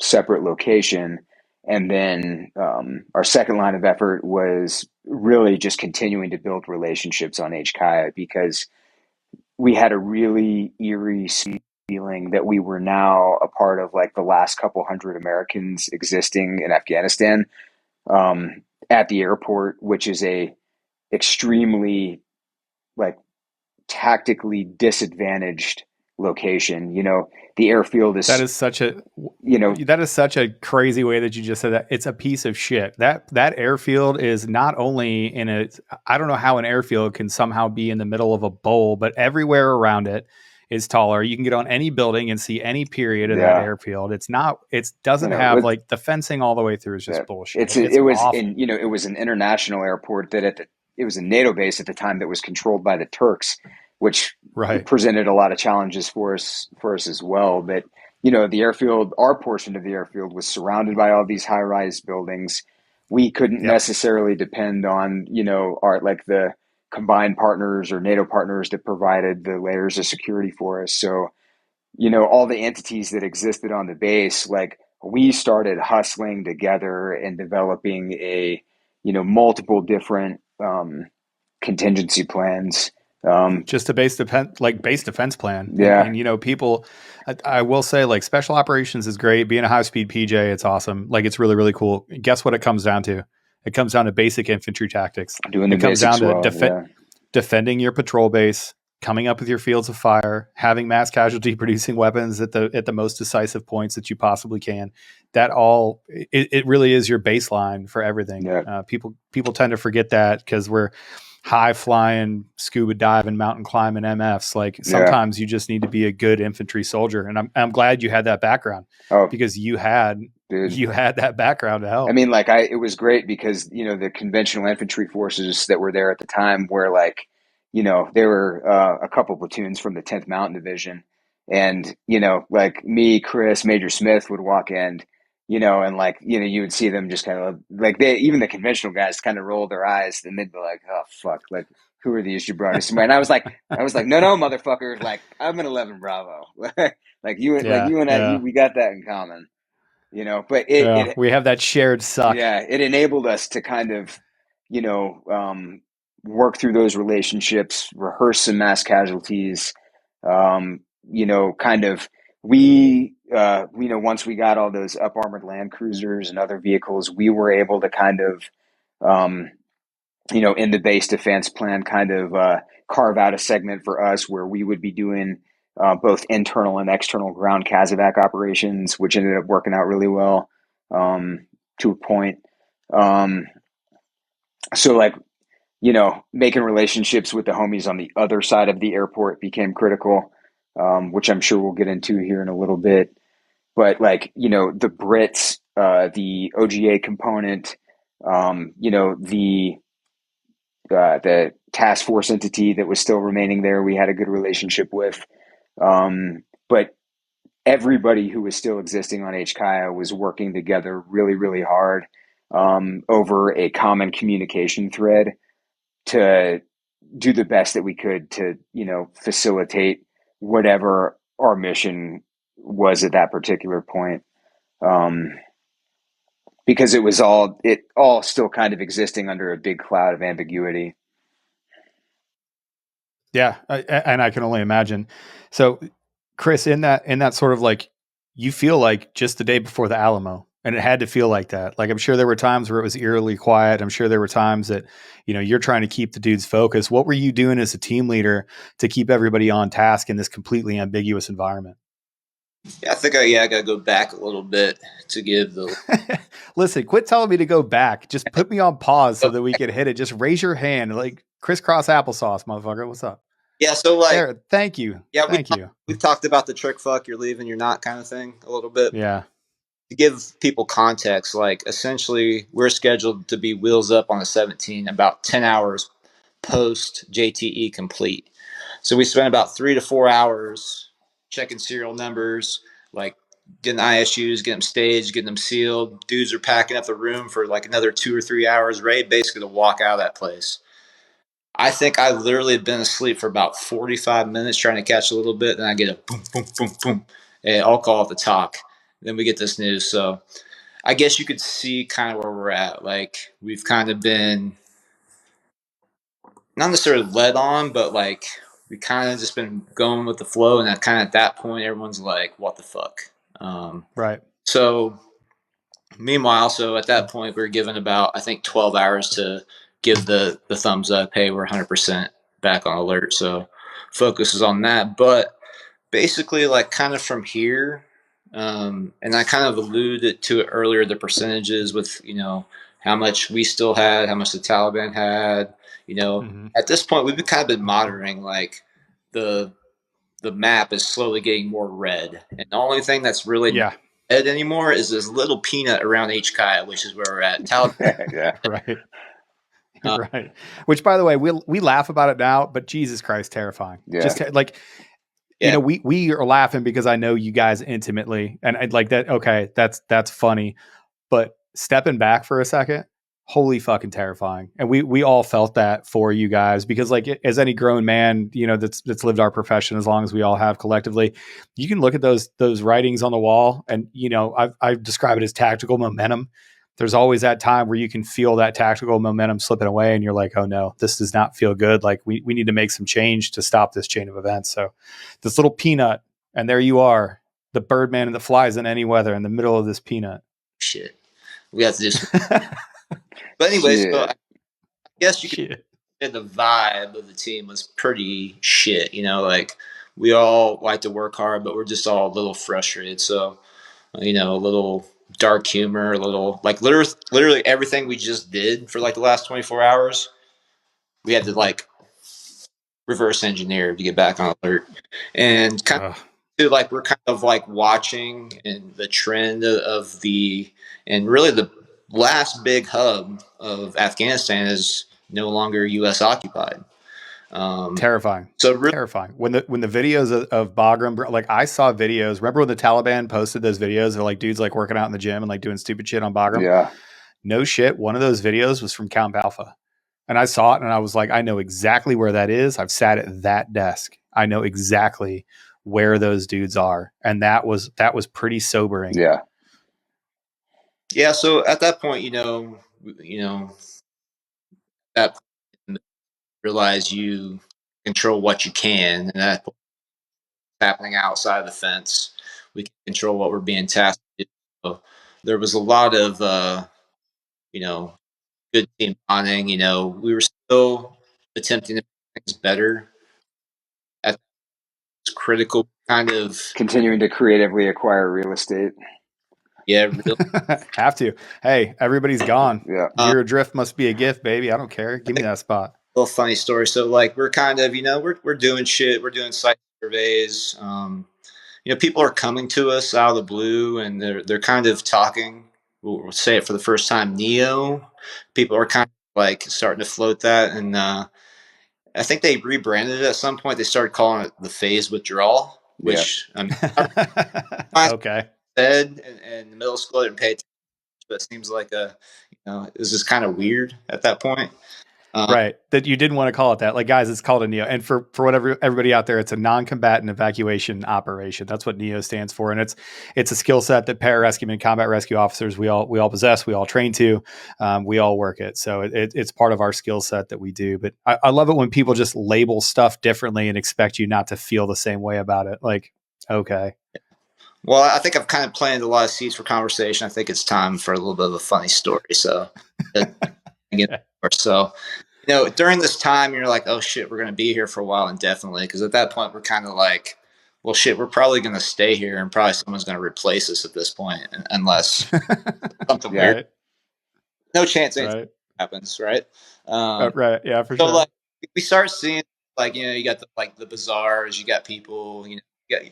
separate location. And then our second line of effort was really just continuing to build relationships on HKIA, because we had a really eerie feeling that we were now a part of like the last couple hundred Americans existing in Afghanistan at the airport, which is a extremely like tactically disadvantaged location. The airfield is that is such a crazy way that you just said that. It's a piece of shit. That airfield is not only I don't know how an airfield can somehow be in the middle of a bowl, but everywhere around it is taller. You can get on any building and see any period of that airfield. It doesn't have like the fencing all the way through is just bullshit. It was an international airport that it was a NATO base at the time that was controlled by the Turks, which presented a lot of challenges for us as well. But, the airfield, our portion of the airfield was surrounded by all these high rise buildings. We couldn't necessarily depend on, our, like the combined partners or NATO partners that provided the layers of security for us. So, all the entities that existed on the base, like we started hustling together and developing a, multiple different contingency plans. Just a base defense plan. Yeah. And people, I will say like special operations is great. Being a high speed PJ, it's awesome. Like it's really, really cool. Guess what it comes down to? It comes down to basic infantry tactics. Doing the it comes basics down to defending your patrol base, coming up with your fields of fire, having mass casualty producing weapons at the most decisive points that you possibly can. That all, it really is your baseline for everything. Yeah. People tend to forget that because we're high flying, scuba diving, mountain climbing MFs. Like sometimes you just need to be a good infantry soldier. And I'm glad you had that background because you had that background to help. I mean, like it was great because, you know, the conventional infantry forces that were there at the time were like, you know, there were a couple platoons from the 10th Mountain Division, and, you know, like me, Chris, Major Smith would walk in, you know, and like, you know, you would see them just kind of like even the conventional guys kind of roll their eyes and they'd be like, oh, fuck, like, who are these jabronis? And I was like, no, motherfucker, like I'm an 11 Bravo. Like you and I, we got that in common, you know, but we have that shared suck. Yeah. It enabled us to kind of, you know, work through those relationships, rehearse some mass casualties, you know, kind of you know, once we got all those up armored land cruisers and other vehicles, we were able to kind of, you know, in the base defense plan, kind of carve out a segment for us where we would be doing both internal and external ground CASEVAC operations, which ended up working out really well to a point. So like, you know, making relationships with the homies on the other side of the airport became critical, which I'm sure we'll get into here in a little bit. But like, you know, the Brits, the OGA component, you know, the task force entity that was still remaining there, we had a good relationship with. But everybody who was still existing on HKIA was working together really, really hard over a common communication thread to do the best that we could to, you know, facilitate whatever our mission was at that particular point. Because it all still kind of existing under a big cloud of ambiguity. Yeah. And I can only imagine. So Chris, in that sort of like, you feel like just the day before the Alamo, and it had to feel like that. Like, I'm sure there were times where it was eerily quiet. I'm sure there were times that, you know, you're trying to keep the dudes focused. What were you doing as a team leader to keep everybody on task in this completely ambiguous environment? Yeah, I think I got to go back a little bit to give the. Listen, quit telling me to go back. Just put me on pause so that we can hit it. Just raise your hand, like crisscross applesauce, motherfucker. What's up? Yeah, so like, there, thank you. Yeah, we've talked about the trick fuck, you're leaving, you're not kind of thing a little bit. Yeah. To give people context, like essentially we're scheduled to be wheels up on the 17, about 10 hours post JTE complete. So we spent about 3 to 4 hours checking serial numbers, like getting ISUs, getting them staged, getting them sealed. Dudes are packing up the room for like another 2 or 3 hours, ready basically to walk out of that place. I think I literally had been asleep for about 45 minutes trying to catch a little bit. Then I get a boom, boom, boom, boom. And I'll call it the talk. Then we get this news. So I guess you could see kind of where we're at. Like we've kind of been not necessarily led on, but like we kind of just been going with the flow. And at that point, everyone's like, what the fuck? Right. So meanwhile, so at that point, we were given about, I think, 12 hours to give the thumbs up. Hey, we're 100% back on alert. So focus is on that. But basically, like kind of from here, and I kind of alluded to it earlier, the percentages with, you know, how much we still had, how much the Taliban had, you know, at this point, we've kind of been monitoring like the map is slowly getting more red. And the only thing that's really red anymore is this little peanut around HKIA, which is where we're at. Taliban. Yeah. Right. Right. Which, by the way, we laugh about it now, but Jesus Christ, terrifying. Yeah. Just like, you know, we are laughing because I know you guys intimately, and I'd like that. Okay, that's funny, but stepping back for a second, holy fucking terrifying. And we all felt that for you guys because, like, as any grown man, you know, that's lived our profession as long as we all have collectively, you can look at those writings on the wall, and you know, I describe it as tactical momentum. There's always that time where you can feel that tactical momentum slipping away and you're like, oh no, this does not feel good. Like we need to make some change to stop this chain of events. So this little peanut, and there you are, the Birdman that flies in any weather in the middle of this peanut. Shit. We have to do some. But anyways, so I guess you could the vibe of the team was pretty shit. You know, like we all like to work hard, but we're just all a little frustrated. So, you know, a little dark humor, a little like literally everything we just did for like the last 24 hours, we had to like reverse engineer to get back on alert. And kind of like we're kind of like watching and the trend of the and really the last big hub of Afghanistan is no longer U.S. occupied. Terrifying. So really, terrifying. When the videos of Bagram, like I saw videos. Remember when the Taliban posted those videos of like dudes like working out in the gym and like doing stupid shit on Bagram? Yeah. No shit. One of those videos was from Camp Alpha. And I saw it and I was like, I know exactly where that is. I've sat at that desk. I know exactly where those dudes are. And that was pretty sobering. Yeah. Yeah. So at that point, that realize you control what you can, and that's happening outside of the fence. We can control what we're being tasked to do. So there was a lot of, good team bonding. We were still attempting to make things better at this critical kind of Continuing to creatively acquire real estate. yeah, real. Have to. Hey, everybody's gone. Yeah. Zero drift must be a gift, baby. I don't care. Give me that spot. Little funny story. So like we're kind of, we're doing shit. We're doing site surveys. People are coming to us out of the blue, and they're kind of talking. We'll say it for the first time. Neo. People are kind of like starting to float that, and I think they rebranded it at some point. They started calling it the phase withdrawal, which I okay. said in the middle school I didn't pay attention, but it seems like it was just kind of weird at that point. Right. That you didn't want to call it that. Like, guys, it's called a NEO. And for whatever everybody out there, it's a non-combatant evacuation operation. That's what NEO stands for. And it's a skill set that pararescue and combat rescue officers, we all possess, we all train to, we all work it. So it's part of our skill set that we do. But I love it when people just label stuff differently and expect you not to feel the same way about it. Like, okay. Well, I think I've kind of planted a lot of seeds for conversation. I think it's time for a little bit of a funny story. So, during this time, you're like, oh shit, we're going to be here for a while indefinitely. Because at that point, we're kind of like, well, shit, we're probably going to stay here, and probably someone's going to replace us at this point, unless something weird. No chance anything happens, right? Right. Yeah, for so sure. Like we start seeing, like, you got the bazaars, you got people, you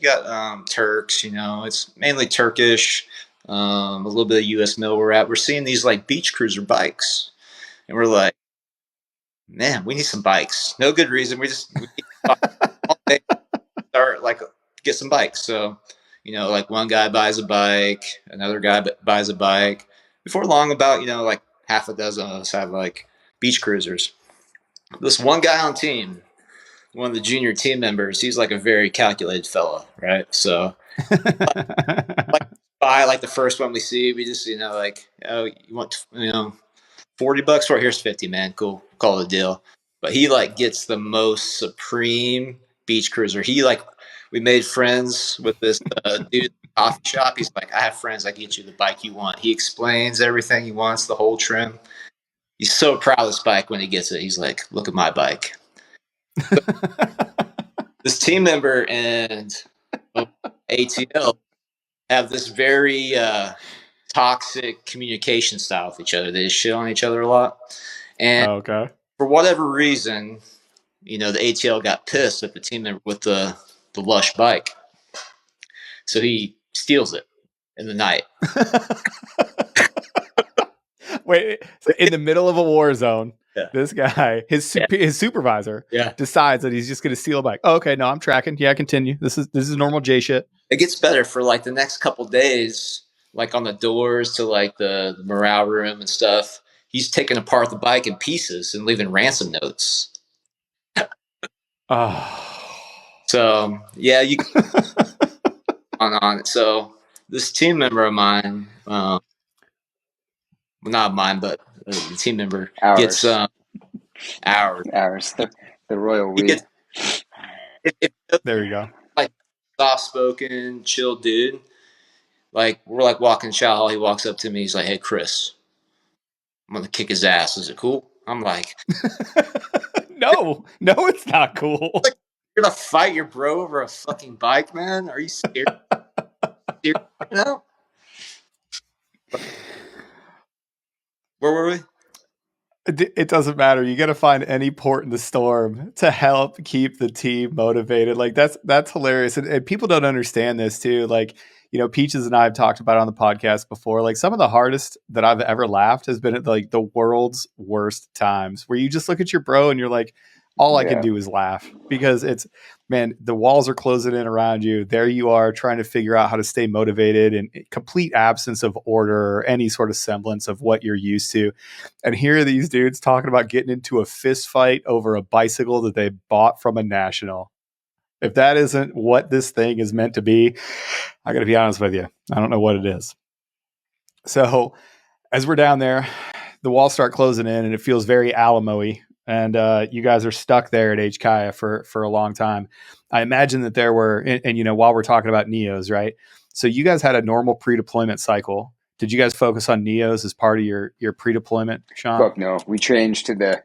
got Turks, it's mainly Turkish, a little bit of U.S. mill we're at. We're seeing these like beach cruiser bikes, and we're like, man, we need some bikes. No good reason. We start like get some bikes. So, like one guy buys a bike, another guy buys a bike. Before long, about like half a dozen of us have like beach cruisers. This one guy on team, one of the junior team members, he's like a very calculated fella, right? So, buy like the first one we see, we just like, oh, you want $40 for it? Here's 50, man. Cool, call it a deal. But he like gets the most supreme beach cruiser. We made friends with this dude at the coffee shop. He's like, I have friends. I can get you the bike you want. He explains everything he wants, the whole trim. He's so proud of this bike when he gets it. He's like, look at my bike. This team member and ATL have this very toxic communication style with each other. They just shit on each other a lot. And for whatever reason, the ATL got pissed at the team member with the lush bike. So he steals it in the night. Wait, so in the middle of a war zone, this guy, his supervisor, decides that he's just going to steal a bike. Oh, okay, no, I'm tracking. Yeah, continue. This is normal J shit. It gets better for like the next couple days, like on the doors to like the morale room and stuff. He's taking apart the bike in pieces and leaving ransom notes. So yeah, you on it. So this team member of mine, well, not mine, but the team member gets ours. The royal we. There you go. Like soft-spoken, chill dude. Like we're like walking chow hall. He walks up to me. He's like, "Hey, Chris, I'm gonna kick his ass. Is it cool?" I'm like, no, it's not cool. you're gonna fight your bro over a fucking bike, man? Are you serious? Serious right now? Where were we? It doesn't matter. You got to find any port in the storm to help keep the team motivated. Like that's hilarious. And people don't understand this too. Like, you know, Peaches and I have talked about it on the podcast before. Like some of the hardest that I've ever laughed has been at like the world's worst times where you just look at your bro and you're like, all I can do is laugh because it's, man, the walls are closing in around you. There you are trying to figure out how to stay motivated in complete absence of order or any sort of semblance of what you're used to. And here are these dudes talking about getting into a fist fight over a bicycle that they bought from a national. If that isn't what this thing is meant to be, I got to be honest with you. I don't know what it is. So as we're down there, the walls start closing in and it feels very Alamo-y. And you guys are stuck there at HKIA for a long time. I imagine that there were, and you know, while we're talking about NEOs, right? So you guys had a normal pre-deployment cycle. Did you guys focus on NEOs as part of your pre-deployment, Sean? Fuck no. We changed to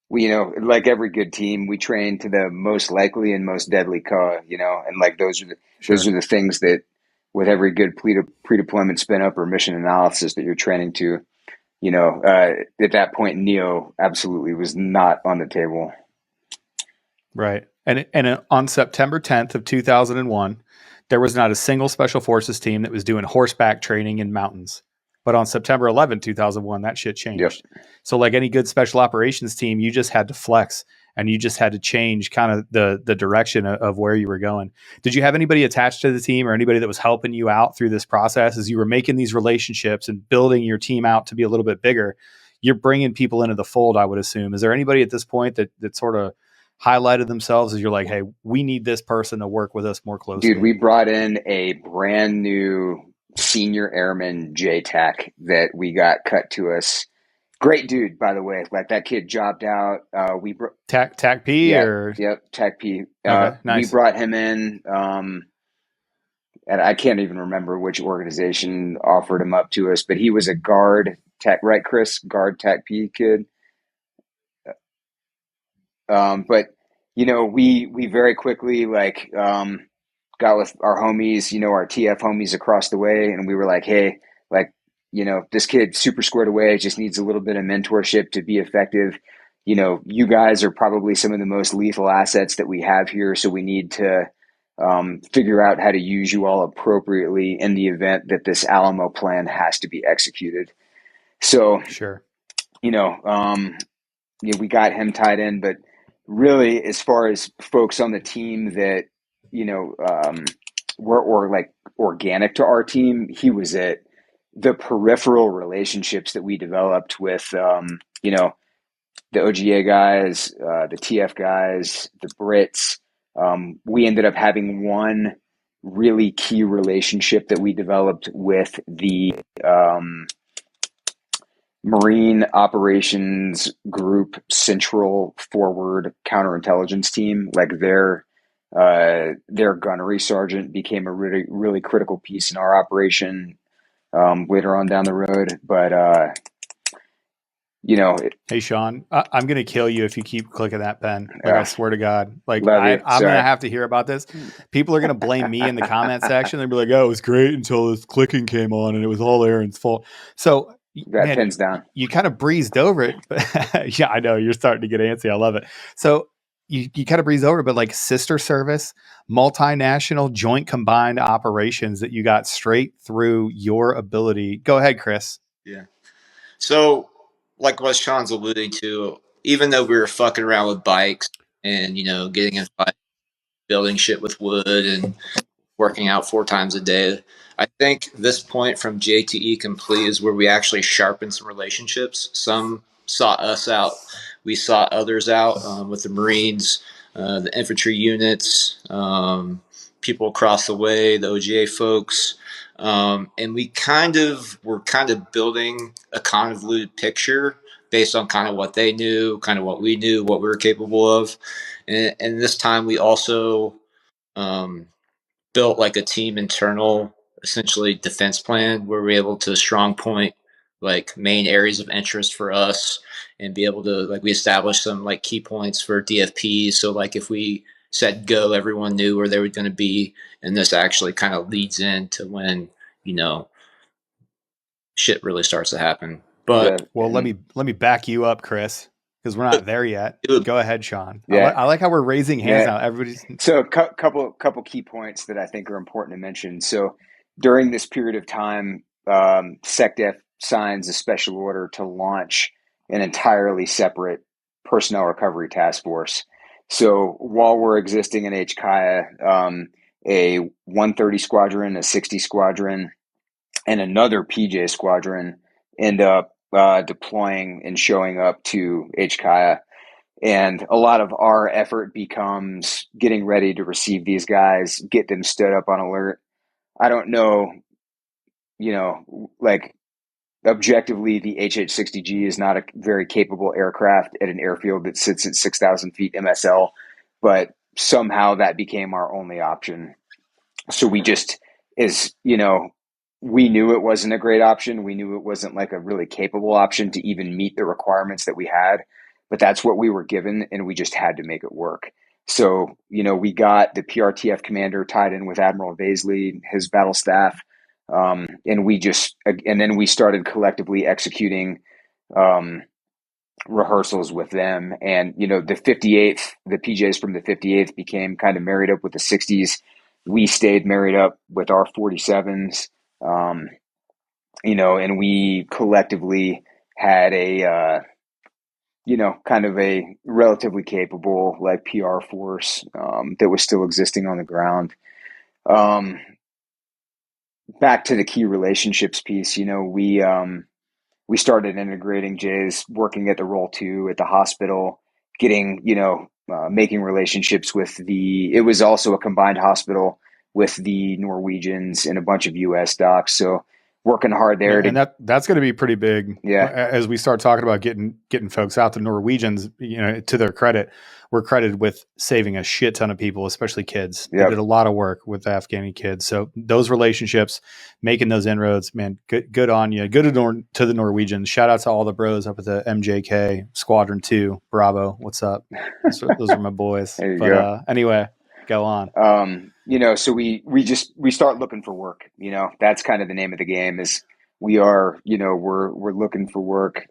you know, like every good team, we train to the most likely and most deadly COA, you know, and like those are the things that with every good pre-deployment spin up or mission analysis that you're training to, you know, at that point, NEO absolutely was not on the table. Right. And on September 10th of 2001, there was not a single special forces team that was doing horseback training in mountains. But on September 11th, 2001, that shit changed. Yep. So like any good special operations team, you just had to flex and you just had to change kind of the direction of where you were going. Did you have anybody attached to the team or anybody that was helping you out through this process as you were making these relationships and building your team out to be a little bit bigger? You're bringing people into the fold, I would assume. Is there anybody at this point that sort of highlighted themselves as you're like, hey, we need this person to work with us more closely? Dude, we brought in a brand new senior airman JTAC that we got cut to us. Great dude, by the way. Like that kid jobbed out. TAC P TAC P. Okay, nice. We brought him in, and I can't even remember which organization offered him up to us, but he was a guard TAC, right, Chris? Guard TAC P kid. But you know, we very quickly got with our homies, you know, our TF homies across the way, and we were like, hey, like, you know, this kid super squared away, just needs a little bit of mentorship to be effective. You know, you guys are probably some of the most lethal assets that we have here, so we need to figure out how to use you all appropriately in the event that this Alamo plan has to be executed. So, sure, you know, we got him tied in, but really, as far as folks on the team that, you know, were like organic to our team, he was it. The peripheral relationships that we developed with, you know, the OGA guys, the TF guys, the Brits, we ended up having one really key relationship that we developed with the Marine Operations Group Central Forward Counterintelligence Team. Like their gunnery sergeant became a really, really critical piece in our operation later on down the road. But you know, hey Sean, I'm gonna kill you if you keep clicking that pen. Like I swear to God, like I'm gonna have to hear about this. People are gonna blame me in the comment section. They'll be like, "Oh, it was great until this clicking came on, and it was all Aaron's fault." So that pins down. You kind of breezed over it. But yeah, I know you're starting to get antsy. I love it. So you kind of breeze over, but like sister service, multinational, joint combined operations that you got straight through your ability. Go ahead, Chris. Yeah. So like what Sean's alluding to, even though we were fucking around with bikes and, you know, getting in fight, building shit with wood and working out 4 times a day, I think this point from JTE complete is where we actually sharpened some relationships. Some sought us out. We sought others out with the Marines, the infantry units, people across the way, the OGA folks. And we were building a convoluted picture based on kind of what they knew, kind of what we knew, what we were capable of. And this time we also built like a team internal, essentially defense plan where we're able to strong point like main areas of interest for us and be able to, like, we established some like key points for DFPs. So like if we said go, everyone knew where they were going to be. And this actually kind of leads into when, you know, shit really starts to happen. But Well, let me back you up, Chris, because we're not there yet. Go ahead, Sean. Yeah. I like how we're raising hands Yeah. now. Everybody's So a couple key points that I think are important to mention. So during this period of time, SecDef signs a special order to launch an entirely separate personnel recovery task force. So while we're existing in HKIA, a 130 squadron, a 60 squadron, and another PJ squadron end up deploying and showing up to HKIA. And a lot of our effort becomes getting ready to receive these guys, get them stood up on alert. I don't know, like objectively, the HH-60G is not a very capable aircraft at an airfield that sits at 6,000 feet MSL, but somehow that became our only option. So we just, we knew it wasn't a great option. We knew it wasn't like a really capable option to even meet the requirements that we had, but that's what we were given, and we just had to make it work. So, we got the PRTF commander tied in with Admiral Vaisley, his battle staff, and then we started collectively executing rehearsals with them. And, the 58th, the PJs from the 58th became kind of married up with the 60s. We stayed married up with our 47s, and we collectively had a, kind of a relatively capable like PR force that was still existing on the ground. Back to the key relationships piece, we started integrating Jay's working at the Roll 2 at the hospital, getting, making relationships with it was also a combined hospital with the Norwegians and a bunch of US docs. So working hard there. And that's going to be pretty big. Yeah. As we start talking about getting folks out, the Norwegians, to their credit, we're credited with saving a shit ton of people, especially kids. Yep. They did a lot of work with the Afghani kids. So those relationships, making those inroads, man, good on you. Good to the Norwegians. Shout out to all the bros up at the MJK Squadron 2. Bravo. What's up? Those are my boys. There you go. Anyway, go on. So we start looking for work. That's kind of the name of the game. Is we're looking for work.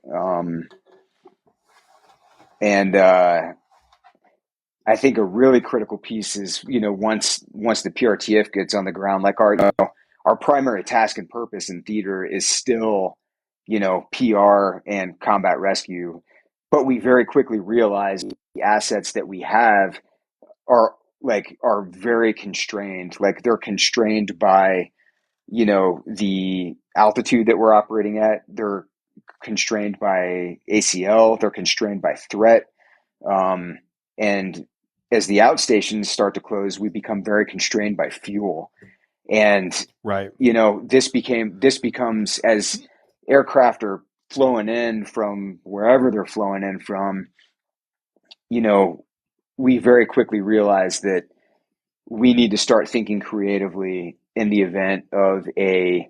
I think a really critical piece is, once the PRTF gets on the ground, like our primary task and purpose in theater is still, PR and combat rescue, but we very quickly realize the assets that we have are very constrained. Like they're constrained by, the altitude that we're operating at. They're constrained by ACL. They're constrained by threat. And as the outstations start to close, we become very constrained by fuel. And, right. This becomes, as aircraft are flowing in from wherever they're flowing in from, we very quickly realize that we need to start thinking creatively in the event of a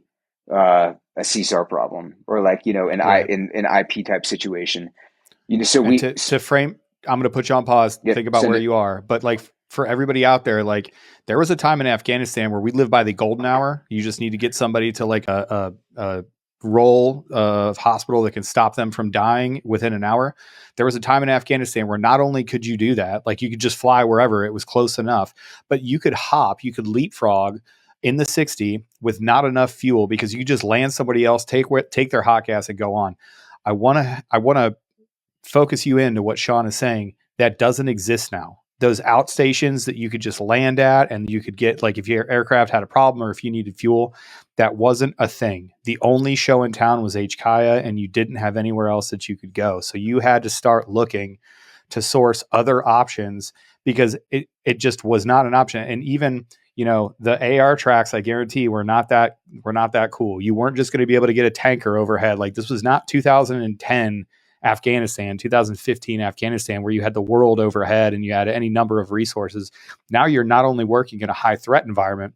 CSAR problem or an IP type situation. So to frame, I'm going to put you on pause. Think about where you are, but for everybody out there, there was a time in Afghanistan where we lived by the golden hour. You just need to get somebody to a role of hospital that can stop them from dying within an hour. There was a time in Afghanistan where not only could you do that, you could just fly wherever, it was close enough, but you could leapfrog in the 60 with not enough fuel because you could just land somebody else, take their hot gas and go on. I want to focus you into what Sean is saying. That doesn't exist now. Those outstations that you could just land at and you could get, if your aircraft had a problem or if you needed fuel, that wasn't a thing. The only show in town was HKIA and you didn't have anywhere else that you could go. So you had to start looking to source other options because it just was not an option. And even, the AR tracks, I guarantee were not that cool. You weren't just going to be able to get a tanker overhead. This was not 2010 Afghanistan, 2015 Afghanistan, where you had the world overhead and you had any number of resources. Now you're not only working in a high threat environment,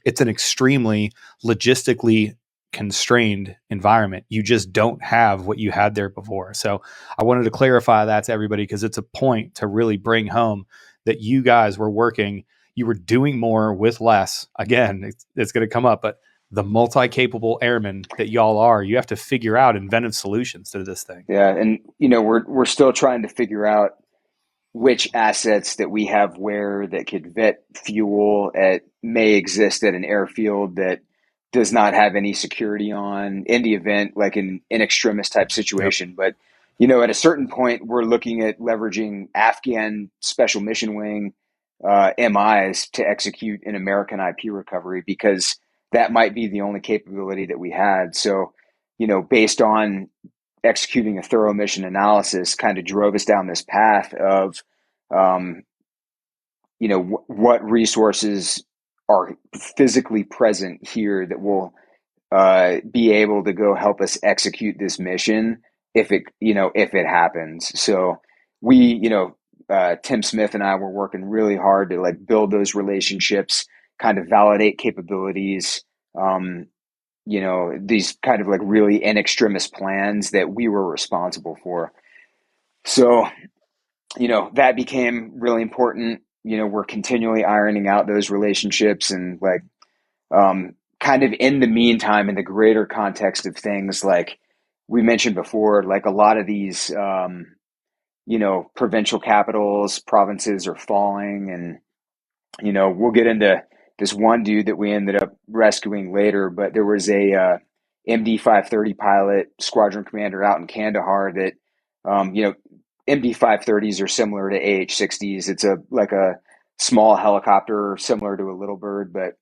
it's an extremely logistically constrained environment. You just don't have what you had there before. So I wanted to clarify that to everybody, because it's a point to really bring home that you guys were working, you were doing more with less. Again, it's going to come up, but the multi-capable airmen that y'all are, you have to figure out inventive solutions to this thing. Yeah, and we're still trying to figure out which assets that we have where that could vet fuel may exist at an airfield that does not have any security on, in the event, like an extremis type situation. Yep. But at a certain point, we're looking at leveraging Afghan Special Mission Wing MIs to execute an American IP recovery, because that might be the only capability that we had. So, based on executing a thorough mission analysis, kind of drove us down this path of, what resources are physically present here that will be able to go help us execute this mission if it happens. So we, Tim Smith and I were working really hard to like build those relationships, kind of validate capabilities, these kind of like really in extremis plans that we were responsible for. So, that became really important. We're continually ironing out those relationships, and like, kind of in the meantime, in the greater context of things, like we mentioned before, like a lot of these, provincial capitals, provinces are falling, and, we'll get into this one dude that we ended up rescuing later, but there was a MD-530 pilot, squadron commander out in Kandahar that, MD-530s are similar to AH-60s. It's a small helicopter similar to a Little Bird, but,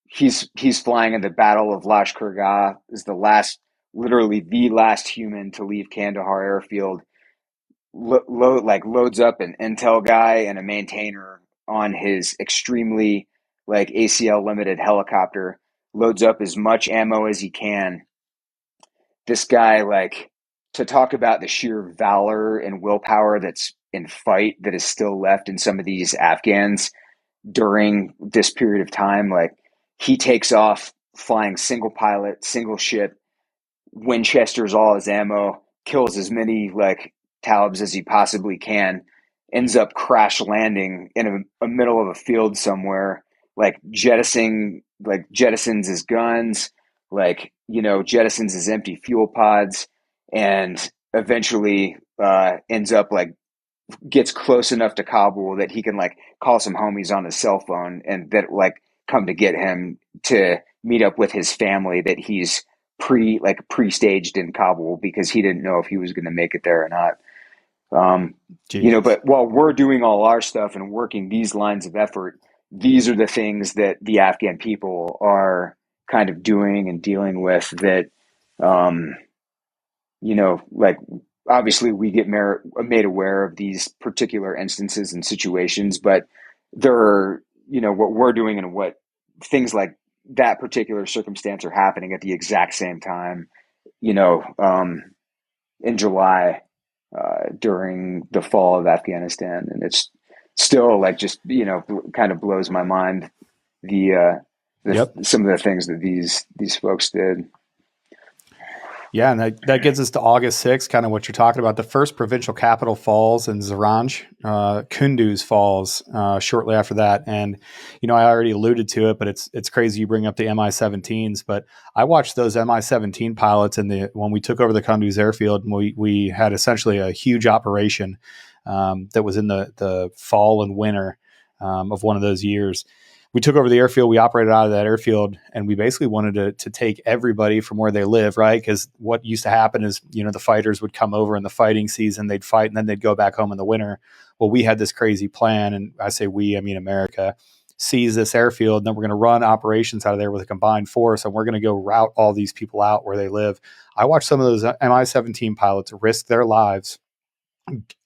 he's flying in the Battle of Lashkar Gah, is literally the last human to leave Kandahar airfield. Loads up an intel guy and a maintainer on his extremely ACL limited helicopter, loads up as much ammo as he can. This guy, to talk about the sheer valor and willpower that's in fight that is still left in some of these Afghans during this period of time, he takes off flying single pilot, single ship, Winchester's all his ammo, kills as many Talibs as he possibly can, ends up crash landing in a middle of a field somewhere, jettisoning jettisons his guns, jettisons his empty fuel pods, and eventually ends up gets close enough to Kabul that he can call some homies on his cell phone, and that come to get him to meet up with his family that he's pre-staged in Kabul, because he didn't know if he was going to make it there or not. But while we're doing all our stuff and working these lines of effort, these are the things that the Afghan people are kind of doing and dealing with that, obviously we get made aware of these particular instances and situations, but there are, what we're doing and what things like that particular circumstance are happening at the exact same time, in July, during the fall of Afghanistan. And it's still kind of blows my mind, some of the things that these folks did. Yeah, and that gets us to August 6th, kind of what you're talking about. The first provincial capital falls in Zaranj. Kunduz falls shortly after that. And, I already alluded to it, but it's crazy you bring up the Mi-17s. But I watched those Mi-17 pilots when we took over the Kunduz airfield, and we had essentially a huge operation that was in the fall and winter of one of those years. We took over the airfield, we operated out of that airfield, and we basically wanted to take everybody from where they live, right? Because what used to happen is, the fighters would come over in the fighting season, they'd fight, and then they'd go back home in the winter. Well, we had this crazy plan, and I say we, I mean America, seize this airfield, and then we're going to run operations out of there with a combined force, and we're going to go route all these people out where they live. I watched some of those Mi-17 pilots risk their lives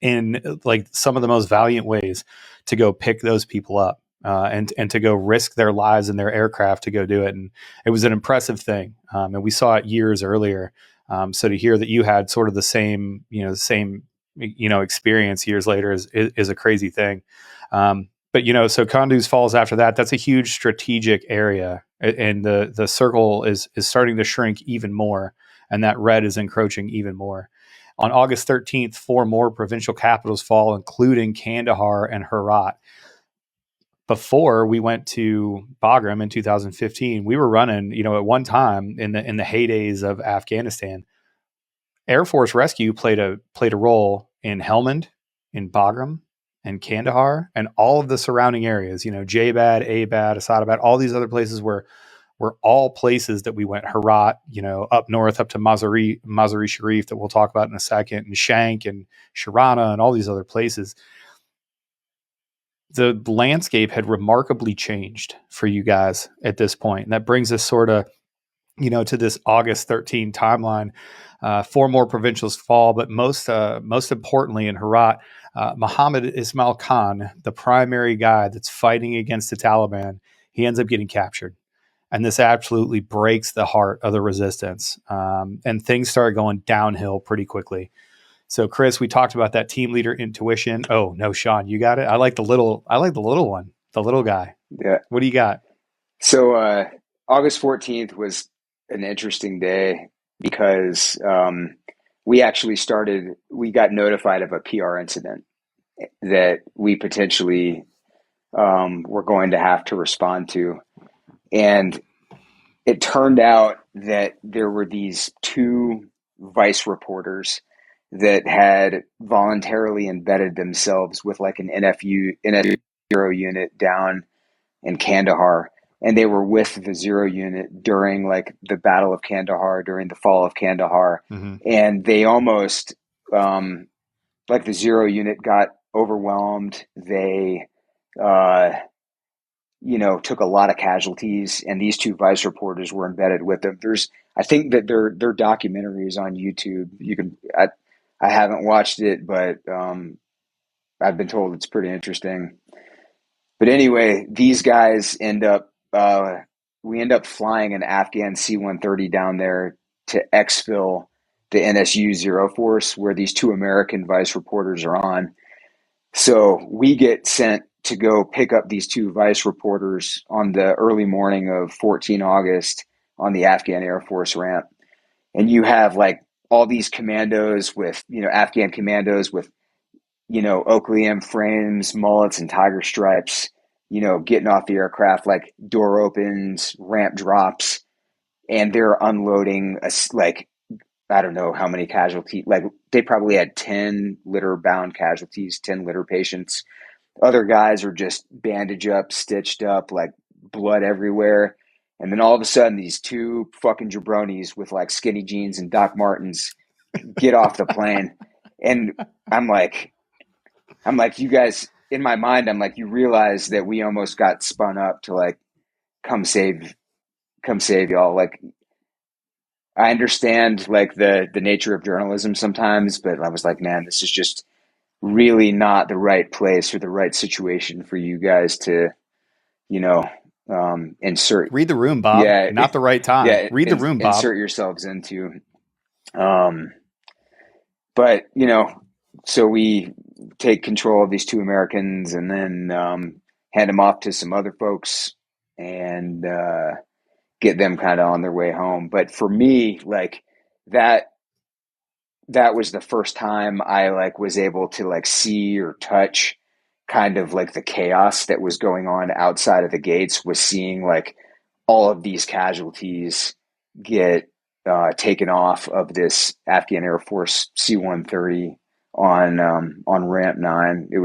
in some of the most valiant ways to go pick those people up. And to go risk their lives in their aircraft to go do it. And it was an impressive thing. And we saw it years earlier. So to hear that you had sort of the same experience years later is a crazy thing. But so Kunduz falls after that. That's a huge strategic area. and the circle is starting to shrink even more, and that red is encroaching even more. On August 13th, 4 more provincial capitals fall, including Kandahar and Herat. Before we went to Bagram in 2015, we were running, at one time in the heydays of Afghanistan, Air Force Rescue played a role in Helmand, in Bagram, and Kandahar, and all of the surrounding areas. Jabad, Abad, Asadabad, all these other places were all places that we went. Herat, up north, up to Mazari Sharif, that we'll talk about in a second, and Shank and Sharana and all these other places. The landscape had remarkably changed for you guys at this point. And that brings us sort of, to this August 13 timeline. 4 more provincials fall, but most importantly in Herat, Mohammed Ismail Khan, the primary guy that's fighting against the Taliban, he ends up getting captured. And this absolutely breaks the heart of the resistance. And things start going downhill pretty quickly. So, Chris, we talked about that team leader intuition. Oh no, Sean, you got it. I like the little one, the little guy. Yeah. What do you got? So August 14th was an interesting day because we got notified of a PR incident that we potentially were going to have to respond to. And it turned out that there were these 2 vice reporters that had voluntarily embedded themselves with like an NFU 0 unit down in Kandahar. And they were with the 0 unit during like the Battle of Kandahar, during the fall of Kandahar. Mm-hmm. And they almost, like the 0 unit got overwhelmed. They, took a lot of casualties, and these 2 vice reporters were embedded with them. I think that their documentaries on YouTube. I haven't watched it, but I've been told it's pretty interesting. But anyway, these guys we end up flying an Afghan C-130 down there to exfil the NSU Zero Force, where these 2 American vice reporters are on. So we get sent to go pick up these 2 vice reporters on the early morning of 14 August on the Afghan Air Force ramp. And you have like all these commandos with, Afghan commandos with, Oakley M frames, mullets, and tiger stripes, getting off the aircraft, like door opens, ramp drops, and they're unloading I don't know how many casualties. Like they probably had 10 litter bound casualties, 10 litter patients. Other guys are just bandaged up, stitched up, like blood everywhere. And then all of a sudden, these 2 fucking jabronis with like skinny jeans and Doc Martens get off the plane. And I'm like, you guys, in my mind, I'm like, you realize that we almost got spun up to like, come save y'all. Like, I understand like the nature of journalism sometimes, but I was like, man, this is just really not the right place or the right situation for you guys to, insert. Read the room, Bob. Yeah, not the right time. Yeah, read the room, Bob. Insert yourselves into. But so we take control of these 2 Americans and then hand them off to some other folks and get them kind of on their way home. But for me, like that was the first time I like was able to like see or touch kind of like the chaos that was going on outside of the gates, was seeing like all of these casualties get taken off of this Afghan Air Force C-130 on ramp 9. It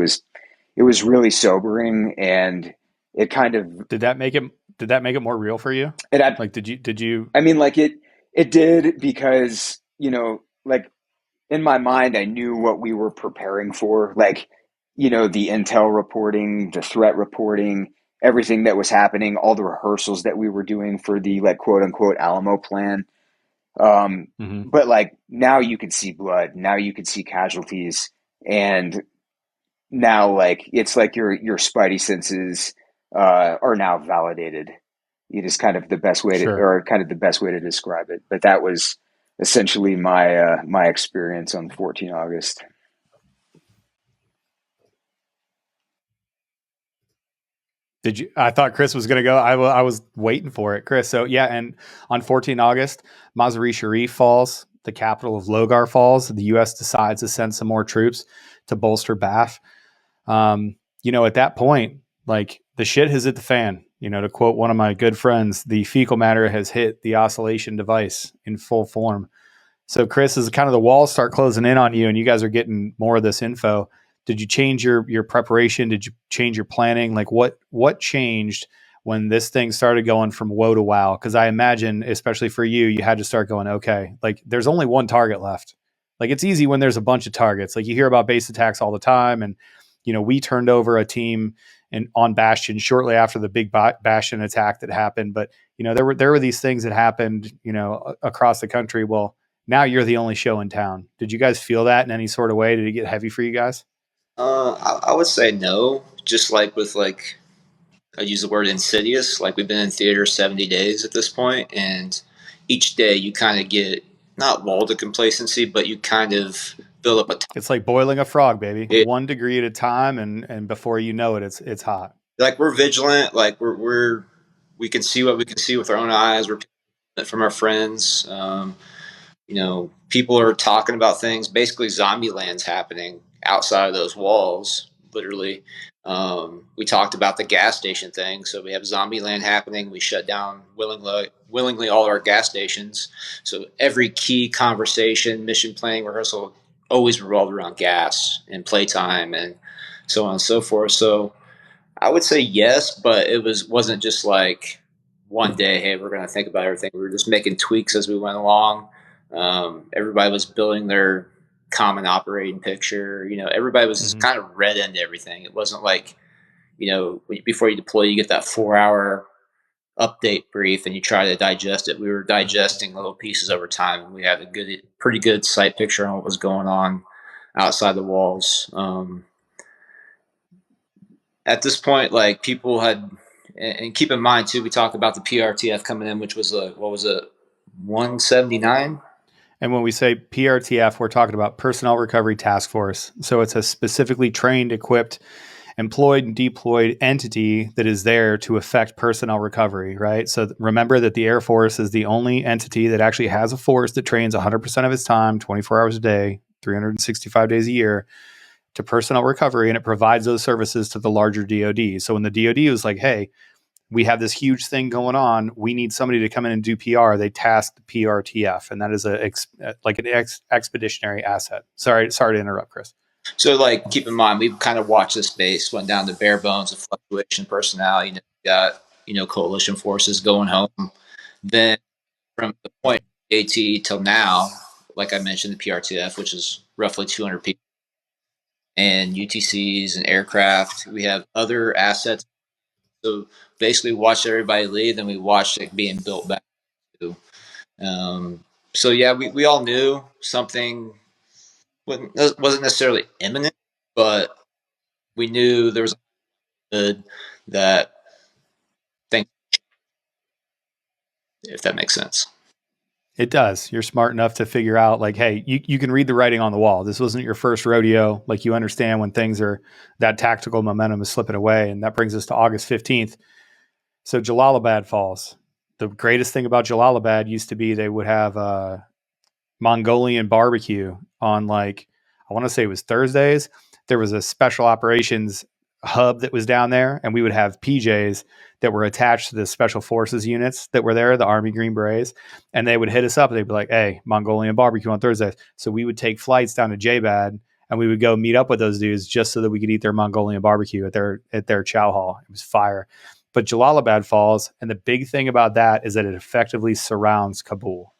was really sobering, and it kind of did that make it more real for you? Did you? I mean, like it did, because like in my mind, I knew what we were preparing for, like the intel reporting, the threat reporting, everything that was happening, all the rehearsals that we were doing for the like quote unquote Alamo plan. But like now you could see blood, now you could see casualties, and now like it's like your spidey senses are now validated. It is kind of the best way to describe it. But that was essentially my experience on 14 August. Did you? I thought Chris was going to go. I was waiting for it, Chris. So yeah, and on 14 August, Mazar-i-Sharif falls, the capital of Logar falls. The U.S. decides to send some more troops to bolster Baf. At that point, like the shit has hit the fan. To quote one of my good friends, the fecal matter has hit the oscillation device in full form. So Chris, as kind of the walls start closing in on you and you guys are getting more of this info, did you change your preparation? Did you change your planning? Like what changed when this thing started going from woe to wow? Because I imagine, especially for you, you had to start going, okay, like there's only one target left. Like it's easy when there's a bunch of targets. Like you hear about base attacks all the time. And, we turned over a team on Bastion shortly after the big Bastion attack that happened. But, there were these things that happened, across the country. Well, now you're the only show in town. Did you guys feel that in any sort of way? Did it get heavy for you guys? I would say no. Just like with I use the word insidious. Like we've been in theater 70 days at this point, and each day you kind of get not lulled to complacency, but you kind of build up a. It's like boiling a frog, baby. It, 1 degree at a time, and before you know it, it's hot. Like we're vigilant. Like we can see what we can see with our own eyes. We're from our friends. People are talking about things. Basically, zombie land's happening outside of those walls, literally. We talked about the gas station thing. So we have zombie land happening. We shut down willingly all our gas stations. So every key conversation, mission planning, rehearsal always revolved around gas and playtime and so on and so forth. So I would say yes, but it wasn't just like one day, hey, we're going to think about everything. We were just making tweaks as we went along. Everybody was building their common operating picture. Everybody was kind of read into everything. It wasn't like, before you deploy, you get that 4-hour update brief and you try to digest it. We were digesting little pieces over time, and we had a pretty good sight picture on what was going on outside the walls. At this point, like people had, and keep in mind too, we talked about the PRTF coming in, which was 179. And when we say PRTF, we're talking about Personnel Recovery Task Force. So it's a specifically trained, equipped, employed, and deployed entity that is there to affect personnel recovery, right? So remember that the Air Force is the only entity that actually has a force that trains 100% of its time, 24 hours a day, 365 days a year to personnel recovery, and it provides those services to the larger DoD. So when the DoD was like, hey, we have this huge thing going on, we need somebody to come in and do PR, they tasked the PRTF, and that is an expeditionary asset. Sorry to interrupt, Chris. So keep in mind, we've kind of watched this space, went down to bare bones of fluctuation personnel. Got coalition forces going home. Then from the point AT till now, like I mentioned, the PRTF, which is roughly 200 people, and UTCs and aircraft. We have other assets. So basically, watched everybody leave, then we watched it being built back to. So yeah, we all knew something wasn't necessarily imminent, but we knew there was that thing, if that makes sense. It does. You're smart enough to figure out like, hey, you can read the writing on the wall. This wasn't your first rodeo. Like you understand when things are, that tactical momentum is slipping away. And that brings us to August 15th. So Jalalabad falls. The greatest thing about Jalalabad used to be they would have a Mongolian barbecue on I want to say it was Thursdays. There was a special operations hub that was down there, and we would have PJs that were attached to the special forces units that were there, the Army Green Berets, and they would hit us up. They'd be like, hey, Mongolian barbecue on Thursdays. So we would take flights down to JBAD, and we would go meet up with those dudes just so that we could eat their Mongolian barbecue at their chow hall. It was fire. But Jalalabad falls, and the big thing about that is that it effectively surrounds Kabul.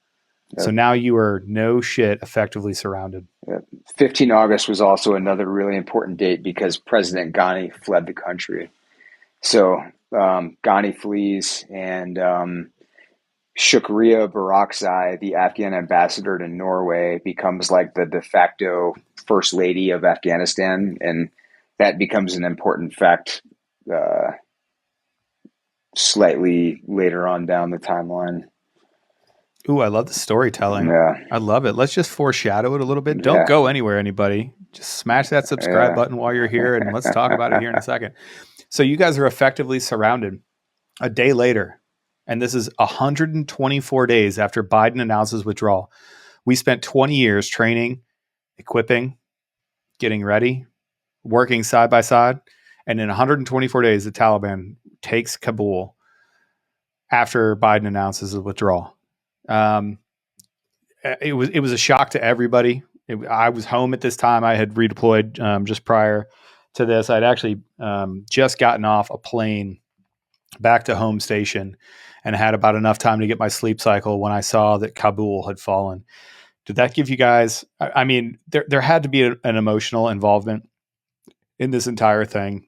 Yep. So now you are no shit effectively surrounded. Yep. 15 August was also another really important date because President Ghani fled the country. So Ghani flees, and Shukriya Barakzai, the Afghan ambassador to Norway, becomes like the de facto first lady of Afghanistan, and that becomes an important fact slightly later on down the timeline. Ooh, I love the storytelling. Yeah. I love it. Let's just foreshadow it a little bit. Don't go anywhere, anybody. Just smash that subscribe button while you're here, and let's talk about it here in a second. So you guys are effectively surrounded a day later. And this is 124 days after Biden announces withdrawal. We spent 20 years training, equipping, getting ready, working side by side. And in 124 days, the Taliban takes Kabul after Biden announces the withdrawal. It was a shock to everybody. I was home at this time. I had redeployed just prior to this. I'd actually just gotten off a plane back to home station and had about enough time to get my sleep cycle when I saw that Kabul had fallen. Did that give you guys, I mean, there had to be an emotional involvement in this entire thing.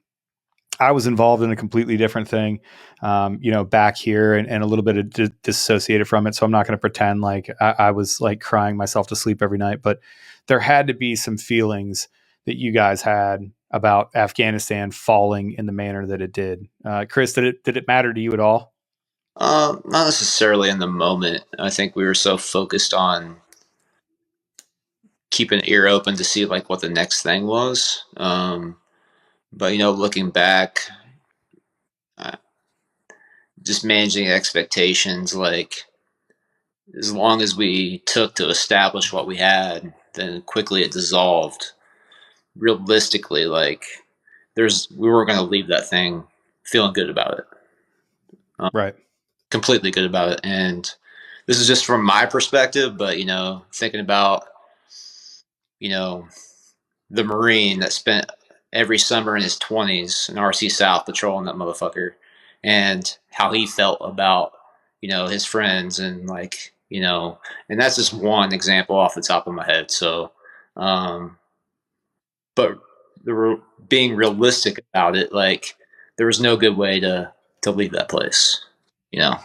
I was involved in a completely different thing, back here and a little bit of dissociated from it. So I'm not going to pretend like I was like crying myself to sleep every night, but there had to be some feelings that you guys had about Afghanistan falling in the manner that it did. Chris, did it matter to you at all? Not necessarily in the moment. I think we were so focused on keeping an ear open to see like what the next thing was. But looking back, just managing expectations, like as long as we took to establish what we had, then quickly it dissolved. Realistically, like we were going to leave that thing feeling good about it. Right. Completely good about it. And this is just from my perspective, but thinking about, the Marine that spent every summer in his 20s in RC South patrolling that motherfucker, and how he felt about, his friends and like, and that's just one example off the top of my head. So, but being realistic about it, like there was no good way to leave that place, Yeah.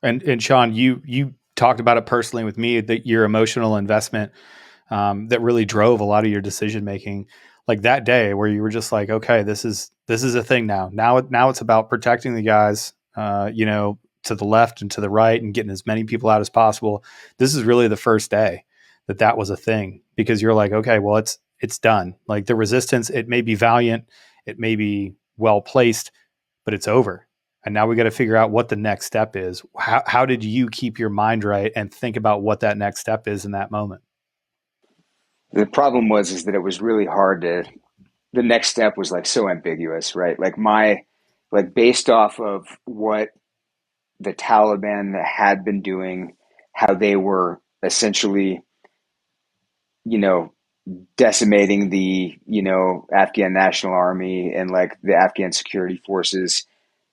And Sean, you talked about it personally with me, that your emotional investment that really drove a lot of your decision making, like that day where you were just like, okay, this is a thing now. Now it's about protecting the guys, to the left and to the right and getting as many people out as possible. This is really the first day that was a thing, because you're like, okay, well, it's done. Like the resistance, it may be valiant, it may be well placed, but it's over. And now we got to figure out what the next step is. How did you keep your mind right and think about what that next step is in that moment? The problem is that it was really hard the next step was like so ambiguous, right? Like based off of what the Taliban had been doing, how they were essentially, decimating the, Afghan National Army and like the Afghan security forces.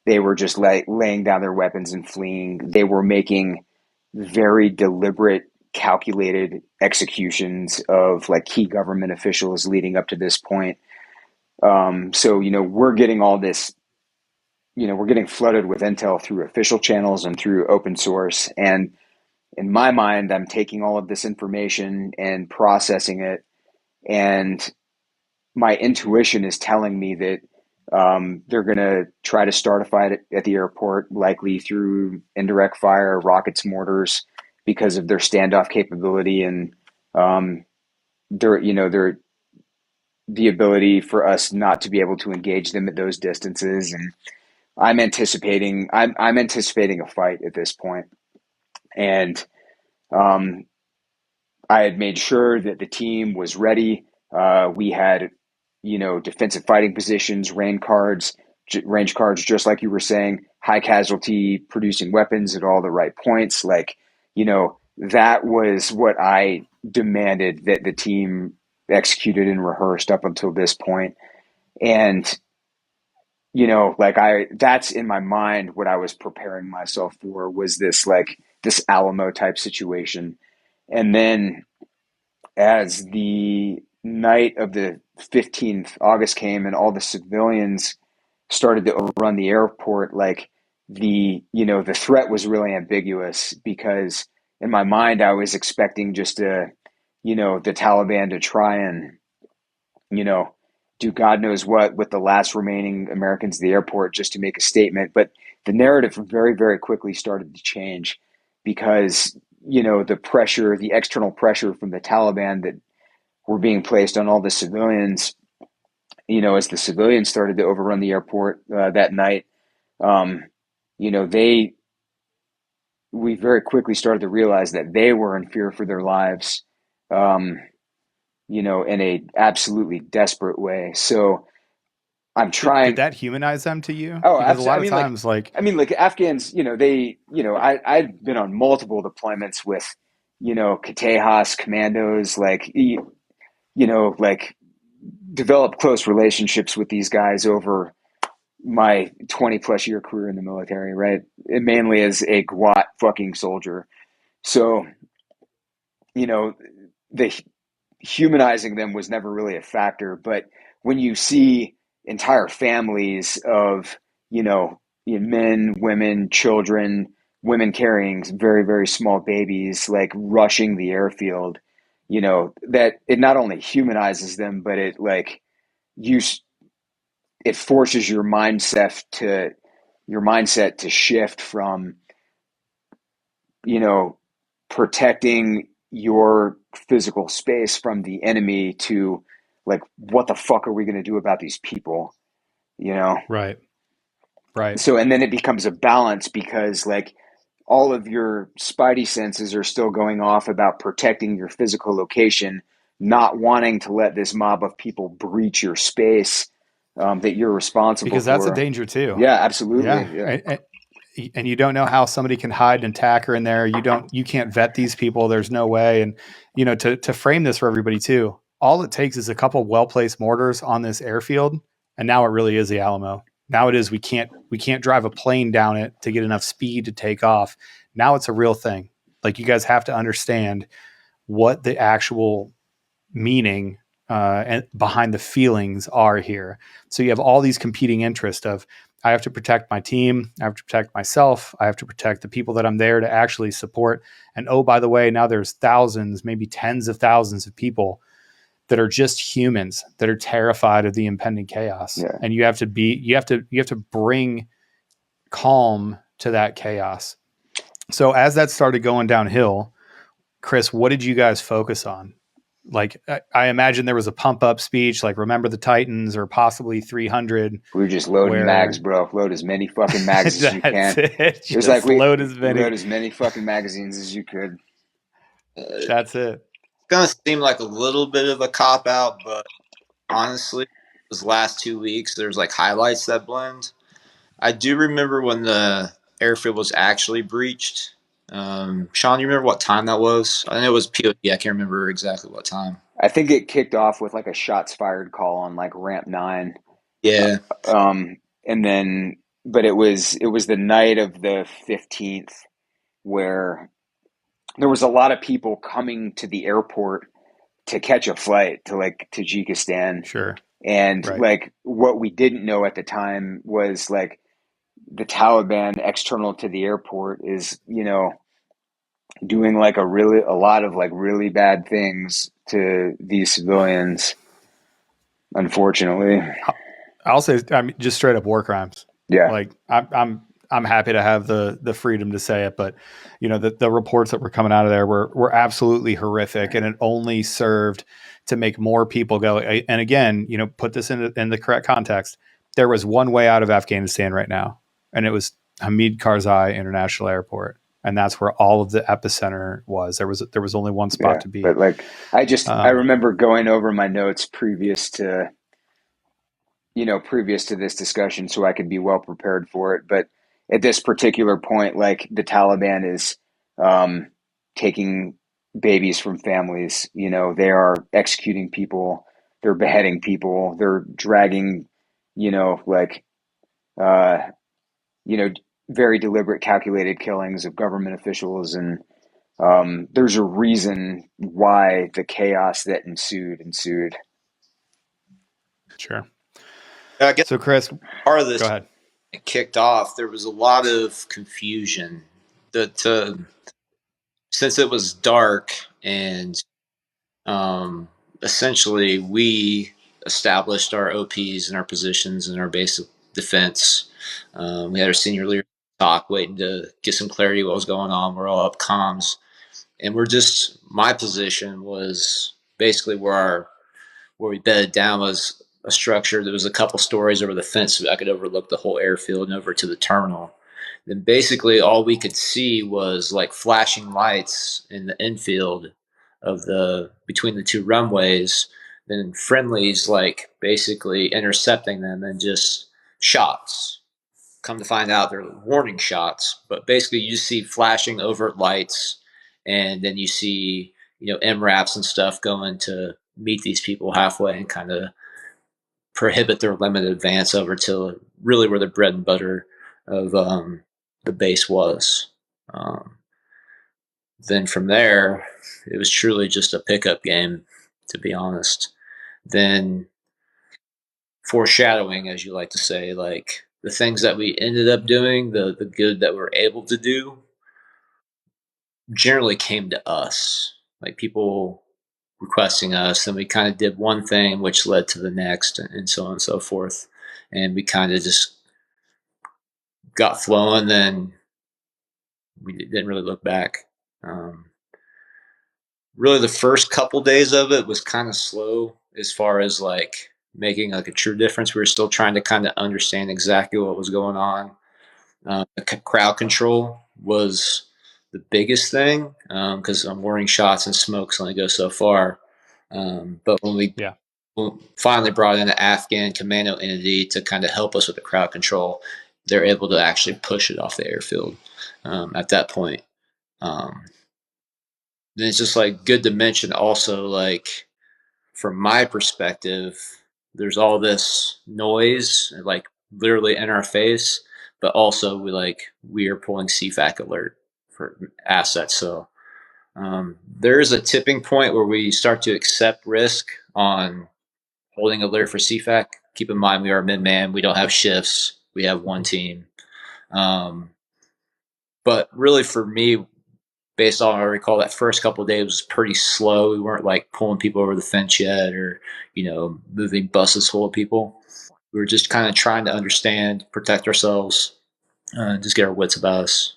They were just like laying down their weapons and fleeing. They were making very deliberate, calculated executions of like key government officials leading up to this point. So, we're getting all this, we're getting flooded with intel through official channels and through open source. And in my mind, I'm taking all of this information and processing it. And my intuition is telling me that they're going to try to start a fight at the airport, likely through indirect fire, rockets, mortars, because of their standoff capability and their the ability for us not to be able to engage them at those distances. And I'm anticipating a fight at this point. And I had made sure that the team was ready. We had, defensive fighting positions, range cards, just like you were saying, high casualty producing weapons at all the right points. Like, that was what I demanded that the team executed and rehearsed up until this point. And, that's in my mind, what I was preparing myself for was this Alamo type situation. And then as the night of the 15th August came and all the civilians started to overrun the airport, like the threat was really ambiguous, because in my mind I was expecting just the Taliban to try and, do God knows what with the last remaining Americans at the airport just to make a statement. But the narrative very, very quickly started to change, because the external pressure from the Taliban that were being placed on all the civilians as the civilians started to overrun the airport that night, we very quickly started to realize that they were in fear for their lives, in a absolutely desperate way. So I'm trying. Did that humanize them to you? Oh, Because a lot absolutely. of times, like Afghans, I've been on multiple deployments with, Katejas commandos, like develop close relationships with these guys over my 20 plus year career in the military, right? And mainly as a GWAT fucking soldier. So, the humanizing them was never really a factor. But when you see entire families of, men, women, children, women carrying very, very small babies, like rushing the airfield, that it not only humanizes them, but it it forces your mindset to shift from, protecting your physical space from the enemy to like, what the fuck are we going to do about these people? right. So, and then it becomes a balance because like all of your spidey senses are still going off about protecting your physical location, not wanting to let this mob of people breach your space that you're responsible Because for. that's a danger too. Yeah, absolutely. Yeah. And you don't know how somebody can hide and tacker in there. You can't vet these people. There's no way. And to frame this for everybody too, all it takes is a couple well-placed mortars on this airfield, and now it really is the Alamo. Now it is we can't drive a plane down it to get enough speed to take off. Now it's a real thing. Like, you guys have to understand what the actual meaning and behind the feelings are here. So you have all these competing interests of, I have to protect my team, I have to protect myself, I have to protect the people that I'm there to actually support. And oh, by the way, now there's thousands, maybe tens of thousands of people that are just humans that are terrified of the impending chaos. Yeah. And you have to bring calm to that chaos. So as that started going downhill, Chris, what did you guys focus on? Like, I imagine there was a pump up speech, like remember the Titans or possibly 300. We were just loading mags, bro. Load as many fucking mags as you can. It was like load as many fucking magazines as you could. That's it. It's gonna seem like a little bit of a cop out, but honestly, those last 2 weeks, there's like highlights that blend. I do remember when the airfield was actually breached. Sean, you remember what time that was? I know it was POD. I can't remember exactly what time. I think it kicked off with like a shots fired call on like ramp 9. Yeah. And then, but it was the night of the 15th where there was a lot of people coming to the airport to catch a flight to like Tajikistan. Sure. And like what we didn't know at the time was like the Taliban external to the airport is, doing like a lot of like really bad things to these civilians, unfortunately. I'll say, I mean, just straight up war crimes. Yeah. Like I'm happy to have the freedom to say it, but the reports that were coming out of there were absolutely horrific, and it only served to make more people go. And again, put this in the correct context. There was one way out of Afghanistan right now, and it was Hamid Karzai International Airport. And that's where all of the epicenter was. There was only one spot to be. But like, I remember going over my notes previous to this discussion so I could be well prepared for it. But at this particular point, like the Taliban is taking babies from families. They are executing people. They're beheading people. They're dragging, very deliberate, calculated killings of government officials. And there's a reason why the chaos that ensued. Sure. I guess so, Chris, part of this go ahead. It kicked off. There was a lot of confusion that since it was dark and essentially we established our OPs and our positions and our basic defense. We had our senior leader talk, waiting to get some clarity what was going on. We're all up comms, and my position was basically where we bedded down was a structure that was a couple stories over the fence so I could overlook the whole airfield and over to the terminal. Then basically all we could see was like flashing lights in the infield of the between the two runways, then friendlies like basically intercepting them and just shots. Come to find out they're warning shots, but basically you see flashing overt lights, and then you see, you know, MRAPs and stuff going to meet these people halfway and kind of prohibit their limited advance over to really where the bread and butter of the base was. Um, then from there, it was truly just a pickup game, to be honest. Then foreshadowing, as you like to say, like the things that we ended up doing, the good that we're able to do, generally came to us. Like people requesting us, and we kind of did one thing which led to the next, and so on and so forth. And we kind of just got flowing, then we didn't really look back. Really the first couple days of it was kind of slow as far as like making like a true difference. We were still trying to kind of understand exactly what was going on. The crowd control was the biggest thing because warning shots and smokes only go so far. But when we finally brought in an Afghan commando entity to kind of help us with the crowd control, they're able to actually push it off the airfield at that point. Then it's just like good to mention also, like from my perspective, there's all this noise like literally in our face, but also we are pulling CFAC alert for assets. So there is a tipping point where we start to accept risk on holding alert for CFAC. Keep in mind we are mid-man. We don't have shifts. We have one team. But really for me, based on what I recall, that first couple of days was pretty slow. We weren't like pulling people over the fence yet or, you know, moving buses full of people. We were just kind of trying to understand, protect ourselves, just get our wits about us.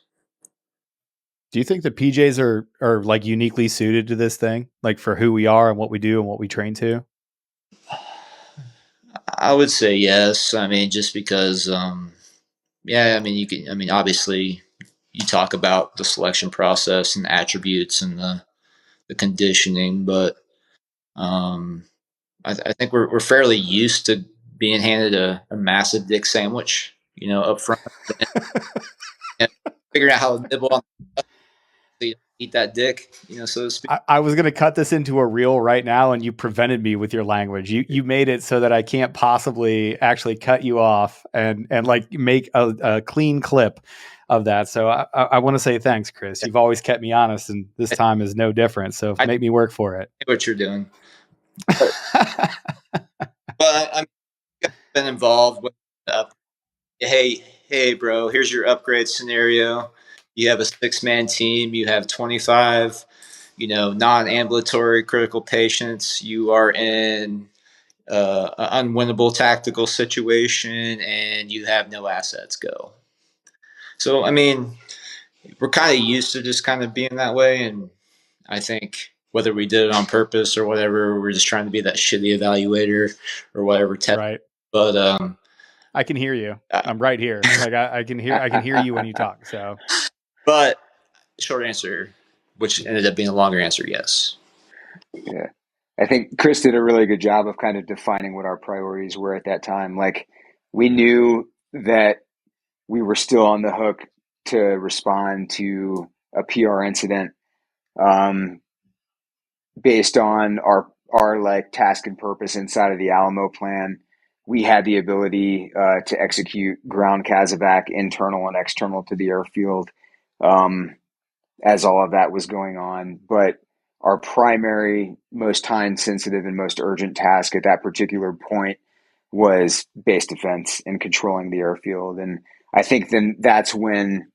Do you think the PJs are like uniquely suited to this thing, like for who we are and what we do and what we train to? I would say yes. I mean, just because, yeah, I mean, obviously you talk about the selection process and attributes and the conditioning, but I think we're fairly used to being handed a massive dick sandwich, you know, up front, and figuring out how to nibble on the eat that dick, you know, so to speak. I was going to cut this into a reel right now, and you prevented me with your language. You made it so that I can't possibly actually cut you off and like make a clean clip of that. So I want to say thanks, Chris. You've always kept me honest, and this time is no different. So make me work for it. I know what you're doing. But I'm been involved with hey bro, here's your upgrade scenario. You have a 6-man team, you have 25, you know, non-ambulatory critical patients. You are in an unwinnable tactical situation and you have no assets. Go. So I mean, we're kind of used to just kind of being that way, and I think whether we did it on purpose or whatever, we're just trying to be that shitty evaluator or whatever. Right. But I can hear you. I'm right here. Like I can hear you when you talk. So, but short answer, which ended up being a longer answer, yes. Yeah. I think Chris did a really good job of kind of defining what our priorities were at that time. Like we knew that we were still on the hook to respond to a PR incident based on our like task and purpose inside of the Alamo plan. We had the ability to execute ground casevac internal and external to the airfield as all of that was going on. But our primary, most time sensitive and most urgent task at that particular point was base defense and controlling the airfield. And I think then that's when,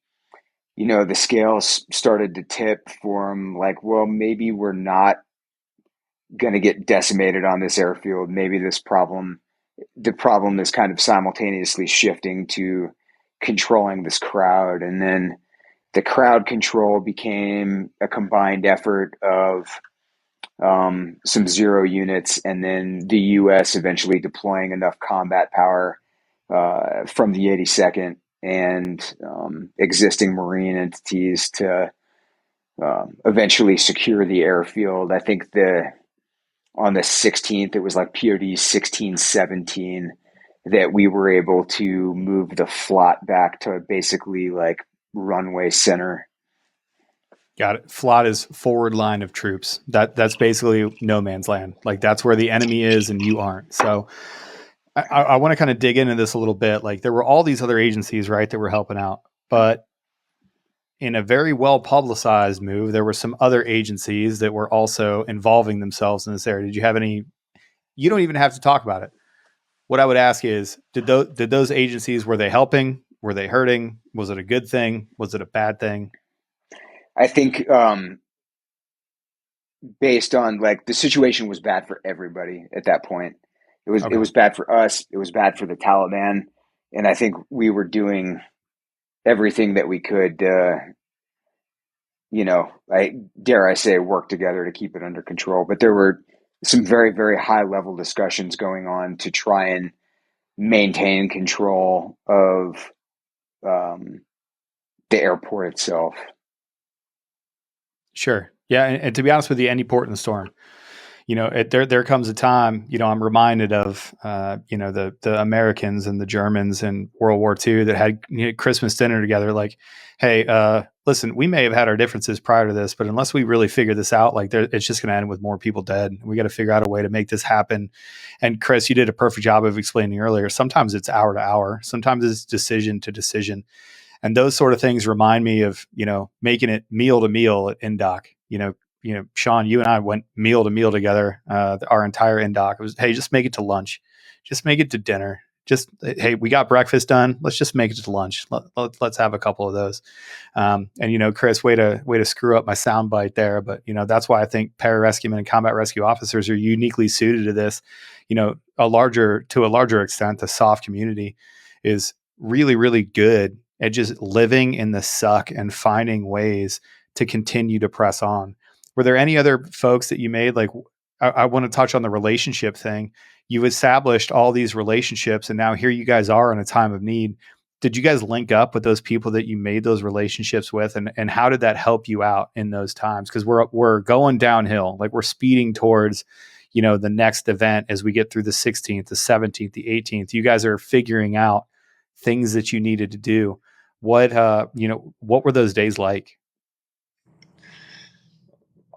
you know, the scales started to tip from like, well, maybe we're not going to get decimated on this airfield. Maybe the problem is kind of simultaneously shifting to controlling this crowd. And then the crowd control became a combined effort of some zero units, and then the U.S. eventually deploying enough combat power from the 82nd and existing Marine entities to eventually secure the airfield. I think on the 16th, it was like POD 1617 that we were able to move the FLOT back to basically like runway center. Got it. FLOT is forward line of troops. That's basically no man's land. Like that's where the enemy is and you aren't. So I want to kind of dig into this a little bit. Like there were all these other agencies, right, that were helping out, but in a very well publicized move, there were some other agencies that were also involving themselves in this area. Did you have any? You don't even have to talk about it. What I would ask is, did those agencies, were they helping? Were they hurting? Was it a good thing? Was it a bad thing? I think based on like the situation was bad for everybody at that point. It was bad for us. It was bad for the Taliban, and I think we were doing everything that we could. I dare say work together to keep it under control. But there were some very, very high level discussions going on to try and maintain control of the airport itself. Sure. Yeah. And to be honest with you, any port in the storm, there comes a time, I'm reminded of, the Americans and the Germans in World War II that had Christmas dinner together. Like, hey, listen, we may have had our differences prior to this, but unless we really figure this out, like it's just going to end with more people dead. We got to figure out a way to make this happen. And Chris, you did a perfect job of explaining earlier. Sometimes it's hour to hour. Sometimes it's decision to decision. And those sort of things remind me of, making it meal to meal at NDOC. Sean, you and I went meal to meal together. Our entire NDOC was, hey, just make it to lunch, just make it to dinner. Just, hey, we got breakfast done. Let's just make it to lunch. Let's have a couple of those. And Chris, way to screw up my soundbite there. But that's why I think pararescuemen and combat rescue officers are uniquely suited to this. To a larger extent, the soft community is really, really good at just living in the suck and finding ways to continue to press on. Were there any other folks that you made? Like, I want to touch on the relationship thing. You've established all these relationships, and now here you guys are in a time of need. Did you guys link up with those people that you made those relationships with, and how did that help you out in those times? Because we're going downhill, like we're speeding towards, the next event as we get through the 16th, the 17th, the 18th. You guys are figuring out things that you needed to do. What were those days like?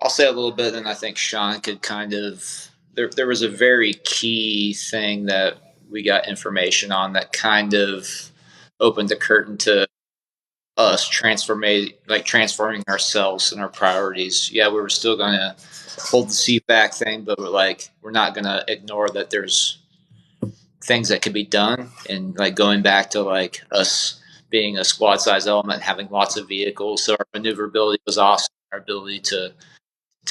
I'll say a little bit, and I think Sean could kind of. There was a very key thing that we got information on that kind of opened the curtain to us transforming ourselves and our priorities. Yeah, we were still going to hold the seat back thing, but we're not going to ignore that there's things that could be done, and like going back to like us being a squad size element, having lots of vehicles, so our maneuverability was awesome, our ability to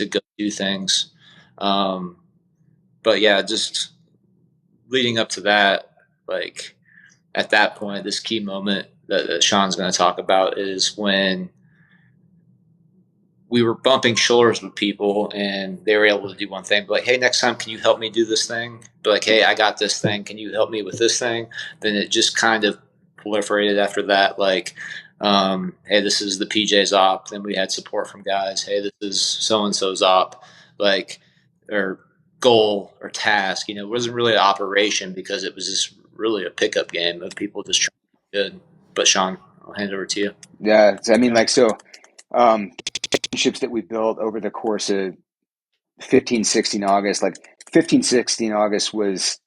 go do things. But yeah, just leading up to that, like at that point, this key moment that Sean's going to talk about is when we were bumping shoulders with people and they were able to do one thing, but like, hey, next time, can you help me do this thing? But like, hey, I got this thing. Can you help me with this thing? Then it just kind of proliferated after that. Like, hey, this is the PJ's op. Then we had support from guys. Hey, this is so-and-so's op. Like, or goal or task, it wasn't really an operation because it was just really a pickup game of people just trying to be good. But Sean, I'll hand it over to you. Yeah. I mean, relationships that we built over the course of 15-16 August, like 15-16 August was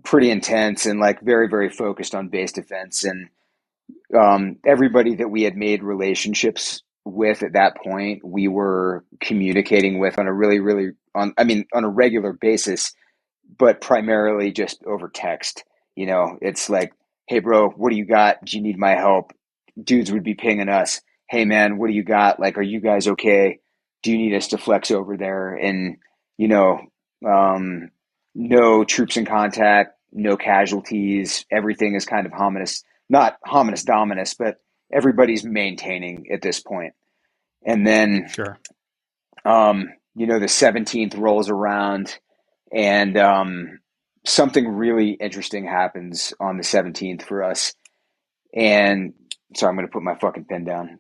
pretty intense and like very, very focused on base defense. And everybody that we had made relationships with at that point, we were communicating with on a on a regular basis, but primarily just over text. It's like, hey, bro, what do you got? Do you need my help? Dudes would be pinging us. Hey, man, what do you got? Like, are you guys okay? Do you need us to flex over there? And, no troops in contact, no casualties. Everything is kind of not hominis dominus, but everybody's maintaining at this point. And then, sure. the 17th rolls around, and something really interesting happens on the 17th for us. And sorry, I'm going to put my fucking pen down.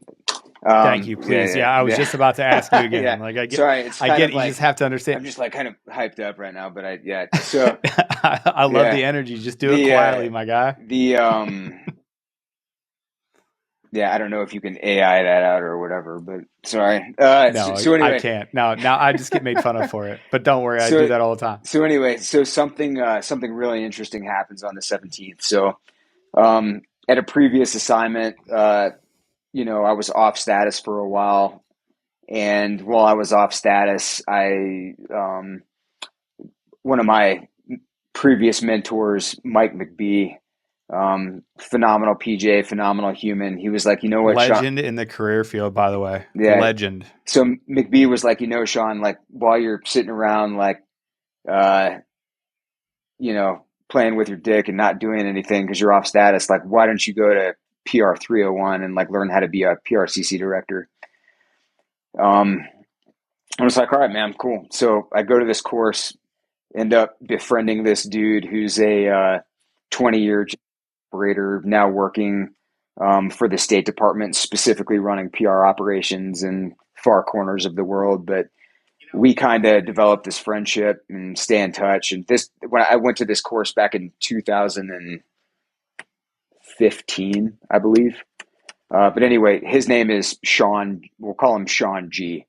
Thank you, please. Yeah, I was just about to ask you again. Yeah. Like, I get, Sorry, it's kind of you like, just have to understand. I'm just like kind of hyped up right now, but so I love the energy. Just do it quietly, my guy. Yeah, I don't know if you can AI that out or whatever, but sorry. No, so anyway, I can't. Now I just get made fun of for it. But don't worry, I do that all the time. So anyway, something really interesting happens on the 17th. So at a previous assignment, I was off status for a while, and while I was off status, one of my previous mentors, Mike McBee, phenomenal PJ, phenomenal human. He was like, you know what, legend Sean? In the career field, by the way. Yeah, legend. So McBee was like, Sean, like while you're sitting around, like, playing with your dick and not doing anything because you're off status, like, why don't you go to PR 301 and like learn how to be a PRCC director? I was like, all right, man, cool. So I go to this course, end up befriending this dude who's a 20-year operator, now working for the State Department, specifically running PR operations in far corners of the world. But we kind of developed this friendship and stay in touch. And when I went to this course back in 2015, I believe. But anyway, his name is Sean. We'll call him Sean G.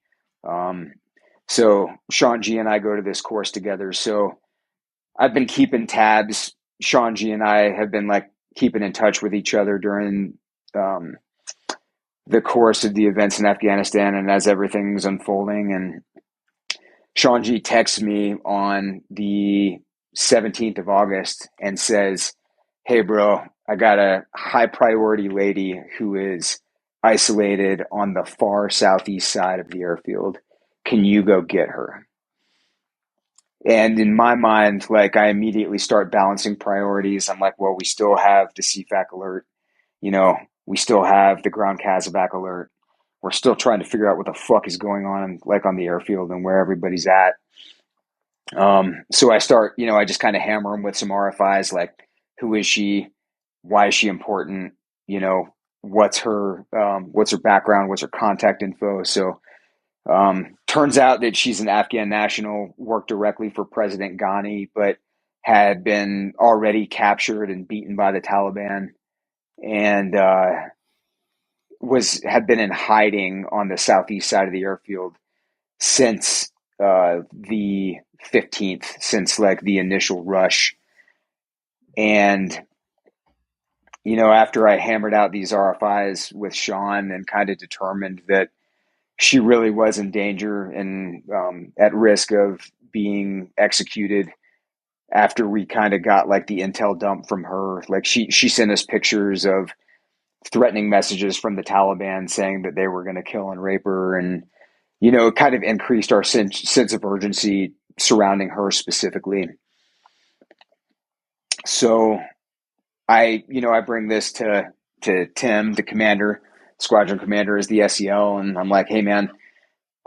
So Sean G and I go to this course together. So I've been keeping tabs. Sean G and I have been like keeping in touch with each other during the course of the events in Afghanistan and as everything's unfolding. And Sean G texts me on the 17th of August and says, hey, bro, I got a high priority lady who is isolated on the far southeast side of the airfield. Can you go get her? And in my mind, like, I immediately start balancing priorities. I'm like, well, we still have the CFAC alert. We still have the ground CASEVAC alert. We're still trying to figure out what the fuck is going on, like on the airfield and where everybody's at. So I start, I just kind of hammer them with some RFIs, like, who is she? Why is she important? What's her background? What's her contact info? So, turns out that she's an Afghan national, worked directly for President Ghani, but had been already captured and beaten by the Taliban, and had been in hiding on the southeast side of the airfield since the 15th, since like the initial rush. And after I hammered out these RFIs with Sean and kind of determined that she really was in danger and at risk of being executed, after we kind of got like the intel dump from her, like she sent us pictures of threatening messages from the Taliban saying that they were going to kill and rape her, and it kind of increased our sense of urgency surrounding her specifically. So I bring this to Tim, the commander, squadron commander, as the SEL, and I'm like, hey man,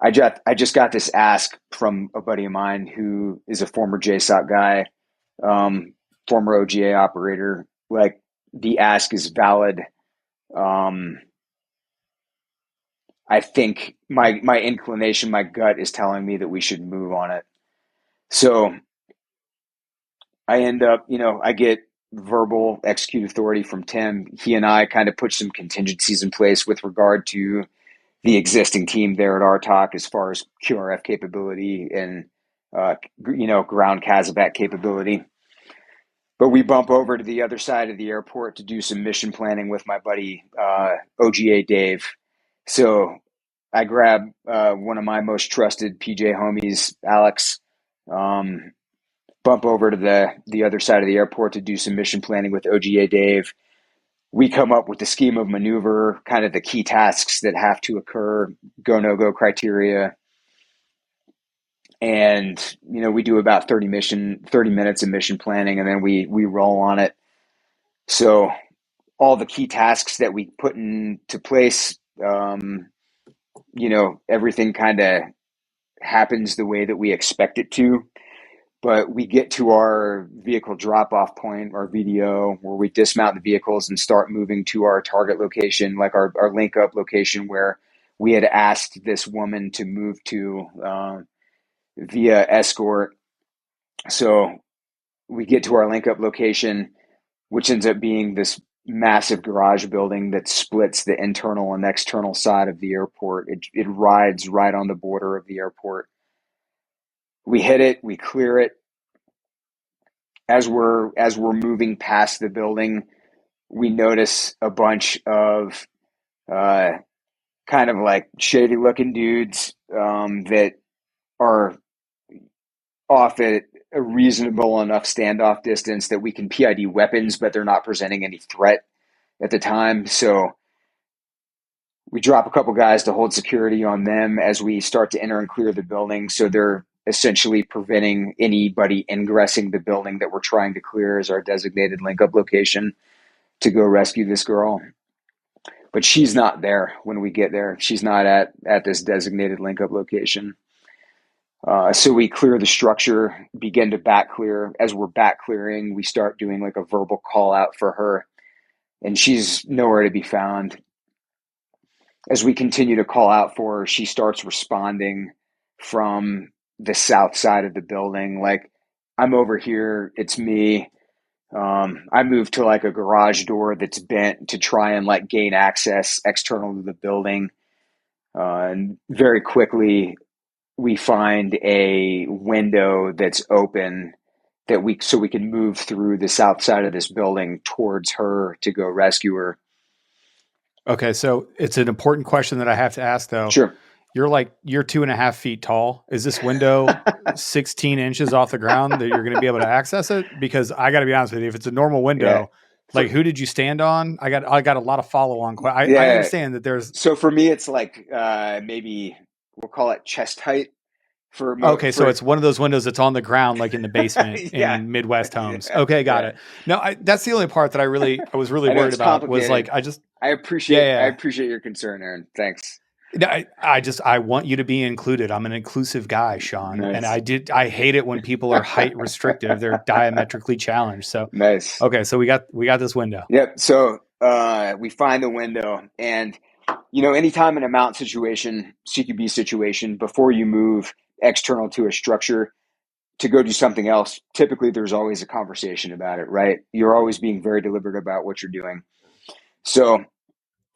I just got this ask from a buddy of mine who is a former JSOC guy, former OGA operator. Like, the ask is valid. I think my inclination, my gut is telling me that we should move on it. So I end up, I get verbal execute authority from Tim. He and I kind of put some contingencies in place with regard to the existing team there at RTOC as far as QRF capability and, ground CASEVAC capability. But we bump over to the other side of the airport to do some mission planning with my buddy, OGA Dave. So I grab one of my most trusted PJ homies, Alex, bump over to the other side of the airport to do some mission planning with OGA Dave. We come up with the scheme of maneuver, kind of the key tasks that have to occur, go, no-go criteria. And, we do about 30 minutes of mission planning, and then we roll on it. So all the key tasks that we put into place, everything kind of happens the way that we expect it to. But we get to our vehicle drop-off point, our VDO, where we dismount the vehicles and start moving to our target location, like our link-up location where we had asked this woman to move to via escort. So we get to our link-up location, which ends up being this massive garage building that splits the internal and external side of the airport. It rides right on the border of the airport. We hit it, we clear it. As we're moving past the building, we notice a bunch of kind of like shady looking dudes that are off at a reasonable enough standoff distance that we can PID weapons, but they're not presenting any threat at the time. So we drop a couple guys to hold security on them as we start to enter and clear the building. So they're essentially preventing anybody ingressing the building that we're trying to clear as our designated link-up location to go rescue this girl. But she's not there when we get there. She's not at this designated link-up location. So we clear the structure, begin to back clear. As we're back clearing, we start doing like a verbal call out for her, and she's nowhere to be found. As we continue to call out for her, she starts responding from the south side of the building. Like, I'm over here, it's me. I moved to like a garage door that's bent to try and like gain access external to the building. And very quickly, we find a window that's open so we can move through the south side of this building towards her to go rescue her. Okay, so it's an important question that I have to ask though. Sure. You're 2.5 feet tall. Is this window 16 inches off the ground that you're going to be able to access it? Because I got to be honest with you, if it's a normal window, like who did you stand on? I got a lot of follow on. I understand that there's. So for me, it's like maybe we'll call it chest height. So it's one of those windows that's on the ground, like in the basement in Midwest homes. Okay, got it. No, that's the only part that I was really worried about was like I appreciate your concern, Aaron. Thanks. I want you to be included. I'm an inclusive guy, Sean. Nice. And I hate it when people are height restrictive. They're diametrically challenged. So nice. Okay. So we got this window. Yep. So, we find the window, and, anytime in a mount situation, CQB situation, before you move external to a structure to go do something else, typically there's always a conversation about it, right? You're always being very deliberate about what you're doing. So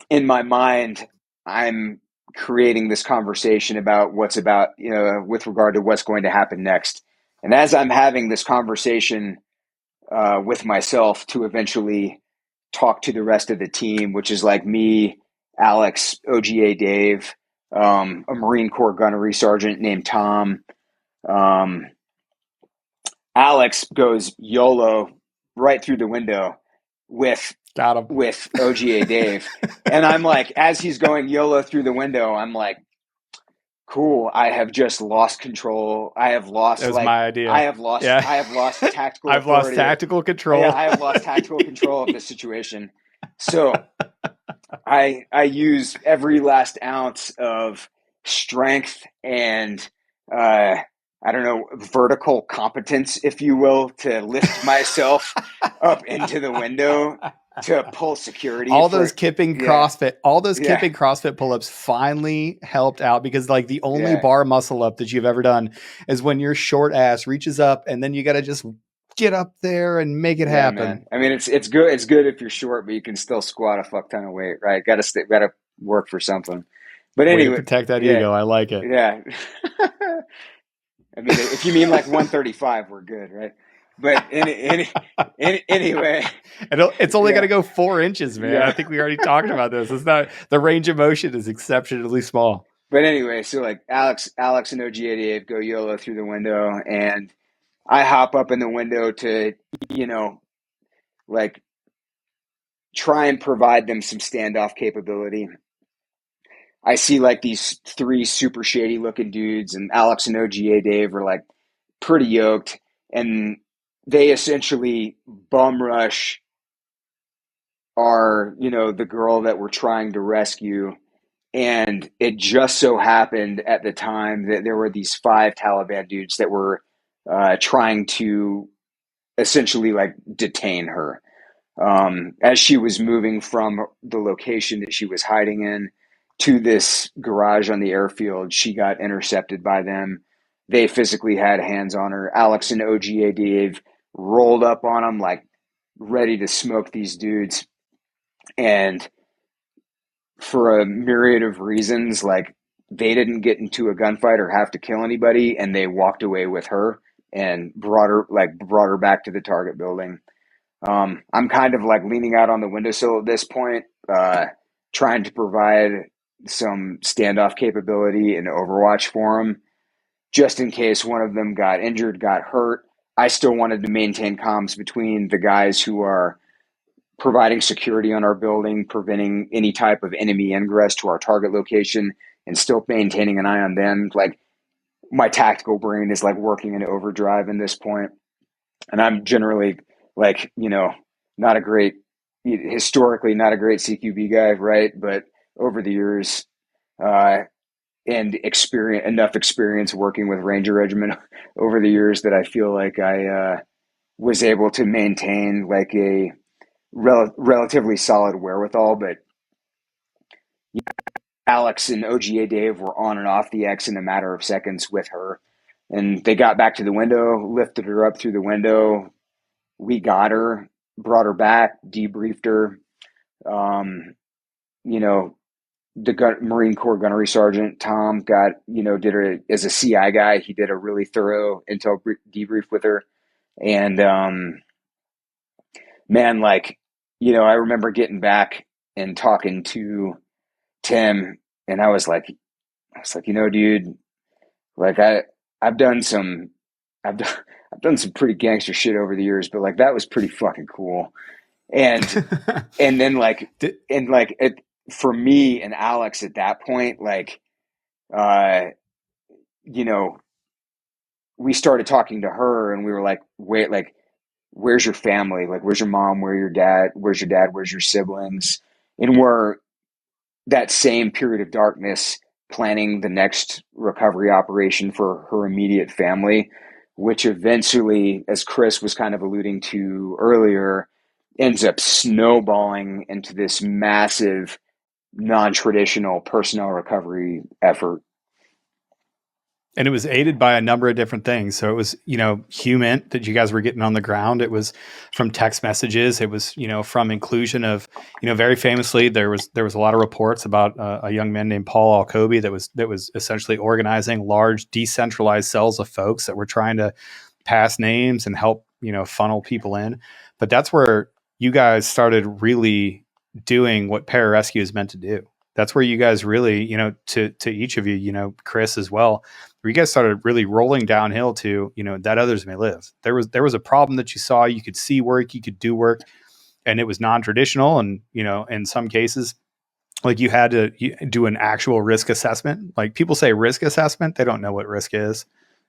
in my mind, I'm creating this conversation about with regard to what's going to happen next. And as I'm having this conversation with myself to eventually talk to the rest of the team, which is like me, Alex, OGA Dave, a Marine Corps gunnery sergeant named Tom. Alex goes YOLO right through the window with OGA Dave. And I'm like, as he's going YOLO through the window, I'm like, cool, I have just lost control. I have lost. That was my idea. I have lost tactical I've authority. Lost tactical control. Yeah, I have lost tactical control of this situation. So I use every last ounce of strength and vertical competence, if you will, to lift myself up into the window to pull security. Those kipping CrossFit pull-ups finally helped out, because like the only bar muscle up that you've ever done is when your short ass reaches up, and then you got to just get up there and make it happen. Man. I mean, it's good. It's good if you're short, but you can still squat a fuck ton of weight, right? Got to work for something. But anyway, protect that ego. I like it. Yeah. I mean, if you mean like 135, we're good, right? But anyway, it's only got to go 4 inches, man. Yeah. I think we already talked about this. It's not, the range of motion is exceptionally small. But anyway, so like Alex and OGA Dave go YOLO through the window, and I hop up in the window to, like try and provide them some standoff capability. I see like these 3 super shady looking dudes, and Alex and OGA Dave are like pretty yoked, and they essentially bum rush the girl that we're trying to rescue. And it just so happened at the time that there were these 5 Taliban dudes that were trying to essentially like detain her. As she was moving from the location that she was hiding in to this garage on the airfield, she got intercepted by them. They physically had hands on her. Alex and OGA Dave rolled up on them like ready to smoke these dudes. And for a myriad of reasons, like they didn't get into a gunfight or have to kill anybody, and they walked away with her and brought her back to the target building. I'm kind of like leaning out on the windowsill at this point, trying to provide some standoff capability in Overwatch for them, just in case one of them got injured, got hurt. I still wanted to maintain comms between the guys who are providing security on our building, preventing any type of enemy ingress to our target location, and still maintaining an eye on them. Like my tactical brain is like working in overdrive in this point. And I'm generally like, not a great, historically not a great CQB guy, right? But over the years, and enough experience working with Ranger Regiment over the years that I feel like I was able to maintain like a relatively solid wherewithal. But Alex and OGA Dave were on and off the X in a matter of seconds with her. And they got back to the window, lifted her up through the window. We got her, brought her back, debriefed her. The Marine Corps gunnery sergeant, Tom, as a CI guy, he did a really thorough intel debrief with her. And, man, like, I remember getting back and talking to Tim, and I was like, dude, like I've done some pretty gangster shit over the years, but like that was pretty fucking cool. And then for me and Alex at that point, like, we started talking to her, and we were like, wait, like, where's your family? Like, where's your mom? Where's your dad? Where's your siblings? And we're that same period of darkness planning the next recovery operation for her immediate family, which eventually, as Chris was kind of alluding to earlier, ends up snowballing into this massive non-traditional personnel recovery effort. And it was aided by a number of different things. So it was, human that you guys were getting on the ground. It was from text messages. It was, from inclusion of, very famously, there was a lot of reports about a young man named Paul Alcoby that was essentially organizing large decentralized cells of folks that were trying to pass names and help, funnel people in. But that's where you guys started really doing what pararescue is meant to do. That's where you guys really, to each of you, Chris as well, where you guys started really rolling downhill to, that others may live. There was a problem that you saw, you could see work, you could do work, and it was non-traditional. And, in some cases, like you had to do an actual risk assessment. Like people say risk assessment, they don't know what risk is.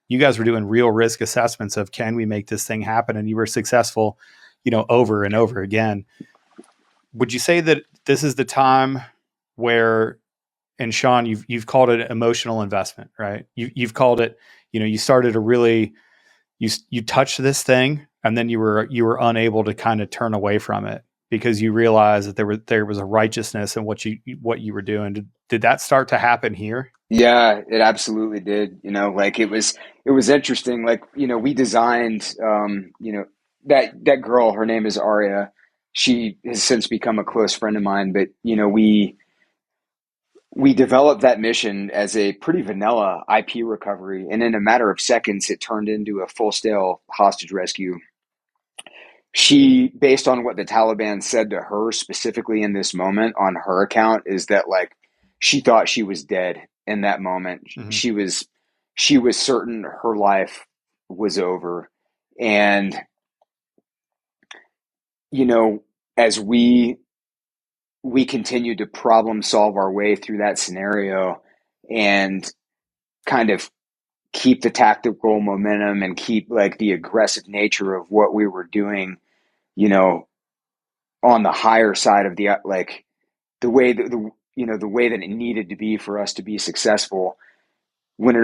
You guys were doing real risk assessments of, can we make this thing happen? And you were successful, over and over again. Would you say that this is the time where, and Sean, you've called it emotional investment, right? You've called it, you started to really, you touched this thing, and then you were unable to kind of turn away from it because you realized that there was a righteousness in what you were doing. Did that start to happen here? Yeah, it absolutely did. Like it was interesting. Like, we designed, that girl, her name is Aria. She has since become a close friend of mine, but, we developed that mission as a pretty vanilla IP recovery, and in a matter of seconds, it turned into a full-scale hostage rescue. She, based on what the Taliban said to her specifically in this moment on her account, is that like she thought she was dead in that moment. Mm-hmm. She was certain her life was over, and as we continued to problem solve our way through that scenario and kind of keep the tactical momentum and keep like the aggressive nature of what we were doing, on the higher side of the, like the way that the way that it needed to be for us to be successful. When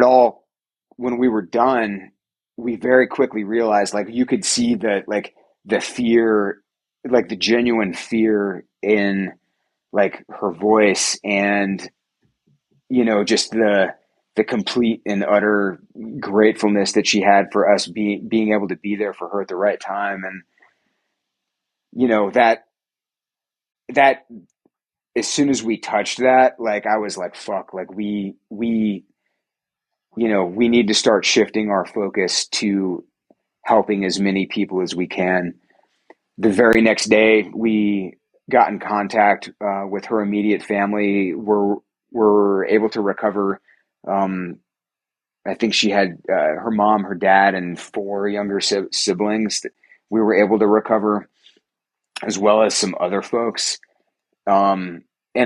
we were done, we very quickly realized, like, you could see that, like, the fear, like the genuine fear in, like, her voice, and just the complete and utter gratefulness that she had for us being able to be there for her at the right time. And that as soon as we touched that, like, I was like, fuck, like, we need to start shifting our focus to helping as many people as we can. The very next day, we got in contact with her immediate family. We're able to recover. I think she had her mom, her dad, and 4 younger siblings that we were able to recover, as well as some other folks. And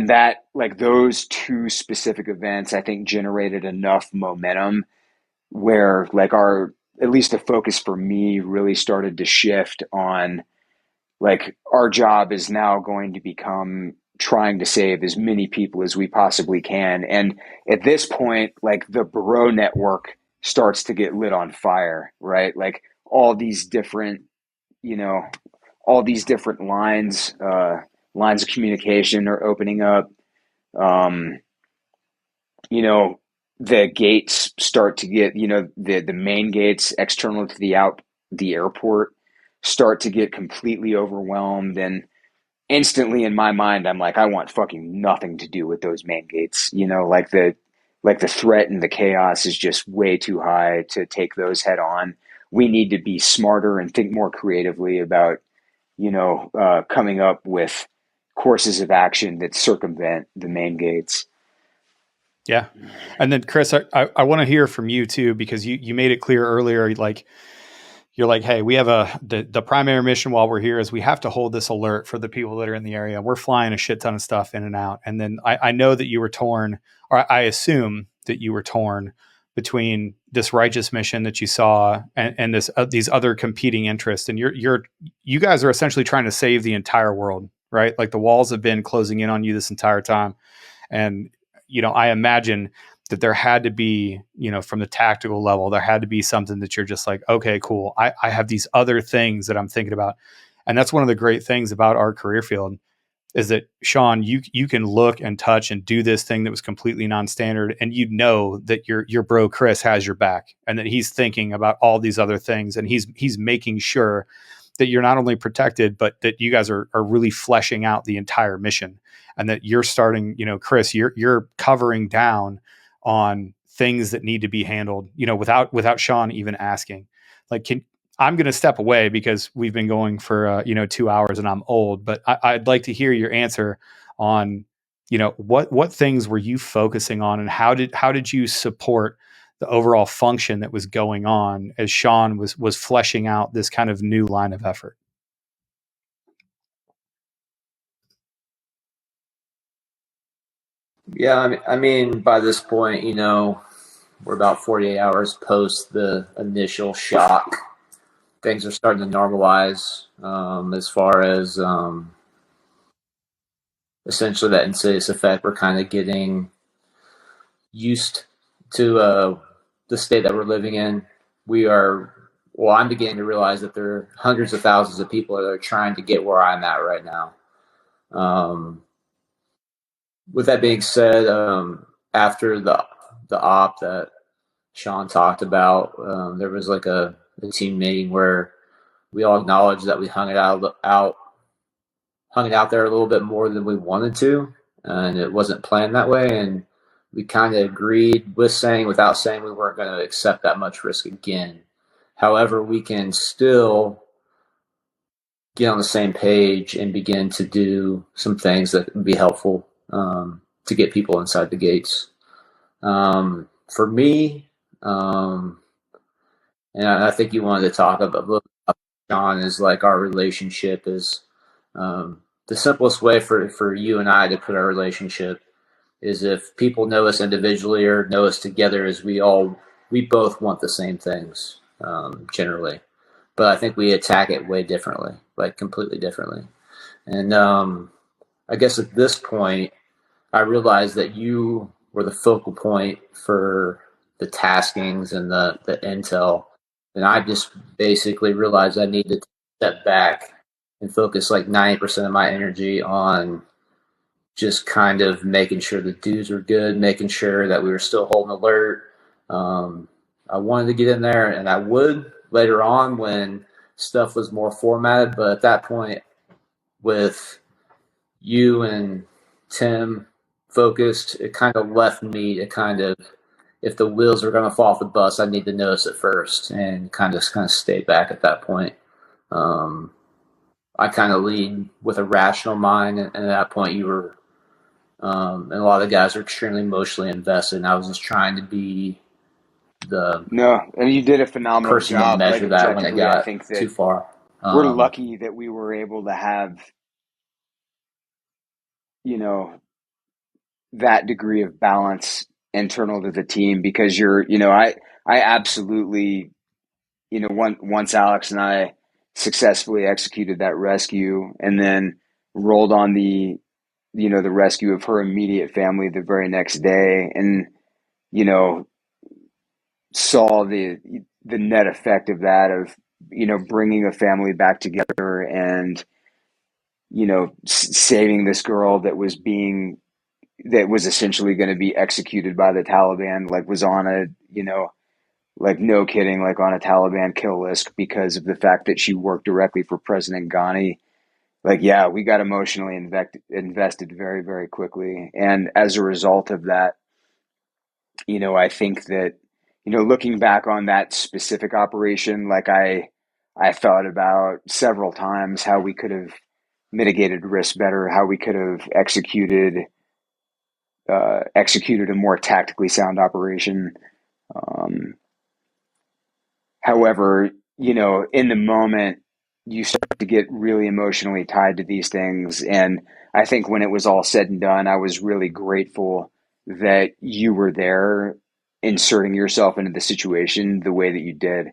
that, like, those 2 specific events, I think, generated enough momentum where, like, at least the focus for me really started to shift on, like, our job is now going to become trying to save as many people as we possibly can. And at this point, like, the bro network starts to get lit on fire, right? Like, all these different lines of communication are opening up. The gates start to get, the main gates external to the airport start to get completely overwhelmed. And instantly in my mind, I'm like, I want fucking nothing to do with those main gates. Like, the threat and the chaos is just way too high to take those head on. We need to be smarter and think more creatively about, coming up with courses of action that circumvent the main gates. Yeah. And then Chris, I want to hear from you too, because you made it clear earlier, like, you're like, hey, we have the primary mission while we're here is we have to hold this alert for the people that are in the area. We're flying a shit ton of stuff in and out. And then I know that you were torn, or I assume that you were torn between this righteous mission that you saw and this these other competing interests. And you guys are essentially trying to save the entire world, right? Like, the walls have been closing in on you this entire time. And, I imagine that there had to be, from the tactical level, there had to be something that you're just like, okay, cool. I have these other things that I'm thinking about. And that's one of the great things about our career field is that, Sean, you can look and touch and do this thing that was completely non-standard. And that your bro, Chris, has your back and that he's thinking about all these other things. And he's making sure that you're not only protected, but that you guys are really fleshing out the entire mission, and that you're starting, Chris, you're covering down on things that need to be handled, without Sean even asking. Like, I'm going to step away because we've been going for 2 hours and I'm old, but I'd like to hear your answer on, what things were you focusing on, and how did you support the overall function that was going on as Sean was fleshing out this kind of new line of effort? Yeah, I mean, by this point, we're about 48 hours post the initial shock. Things are starting to normalize as far as essentially that insidious effect. We're kind of getting used to the state that we're living in. I'm beginning to realize that there are hundreds of thousands of people that are trying to get where I'm at right now. With that being said, after the op that Sean talked about, there was like a team meeting where we all acknowledged that we hung it out there a little bit more than we wanted to, and it wasn't planned that way. And we kind of agreed without saying we weren't going to accept that much risk again. However, we can still get on the same page and begin to do some things that would be helpful to get people inside the gates. For me, and I think you wanted to talk about John, is like our relationship is the simplest way for you and I to put our relationship is if people know us individually or know us together, is we both want the same things generally, but I think we attack it way differently, like completely differently. And I guess at this point, I realized that you were the focal point for the taskings and the intel. And I just basically realized I needed to step back and focus like 90% of my energy on just kind of making sure the dudes were good, making sure that we were still holding alert. I wanted to get in there, and I would later on when stuff was more formatted. But at that point, with you and Tim focused, it kind of left me to kind of, if the wheels were going to fall off the bus, I need to notice it first and kind of stay back at that point. I kind of lead with a rational mind, and at that point you were, and a lot of the guys were extremely emotionally invested, and I was just trying to be the No, and you did a phenomenal person job. to measure that when it objectively, I got think that too far. we're lucky that we were able to have, that degree of balance internal to the team, because I absolutely, once Alex and I successfully executed that rescue and then rolled on the rescue of her immediate family the very next day, and, saw the net effect of that, of, bringing a family back together and, saving this girl that was essentially going to be executed by the Taliban, like was on a, like no kidding, like on a Taliban kill list because of the fact that she worked directly for President Ghani. Like, yeah, we got emotionally invested very, very quickly. And as a result of that, I think that, looking back on that specific operation, like I thought about several times how we could have mitigated risk better, how we could have executed a more tactically sound operation. However, in the moment, you start to get really emotionally tied to these things. And I think when it was all said and done, I was really grateful that you were there, inserting yourself into the situation the way that you did,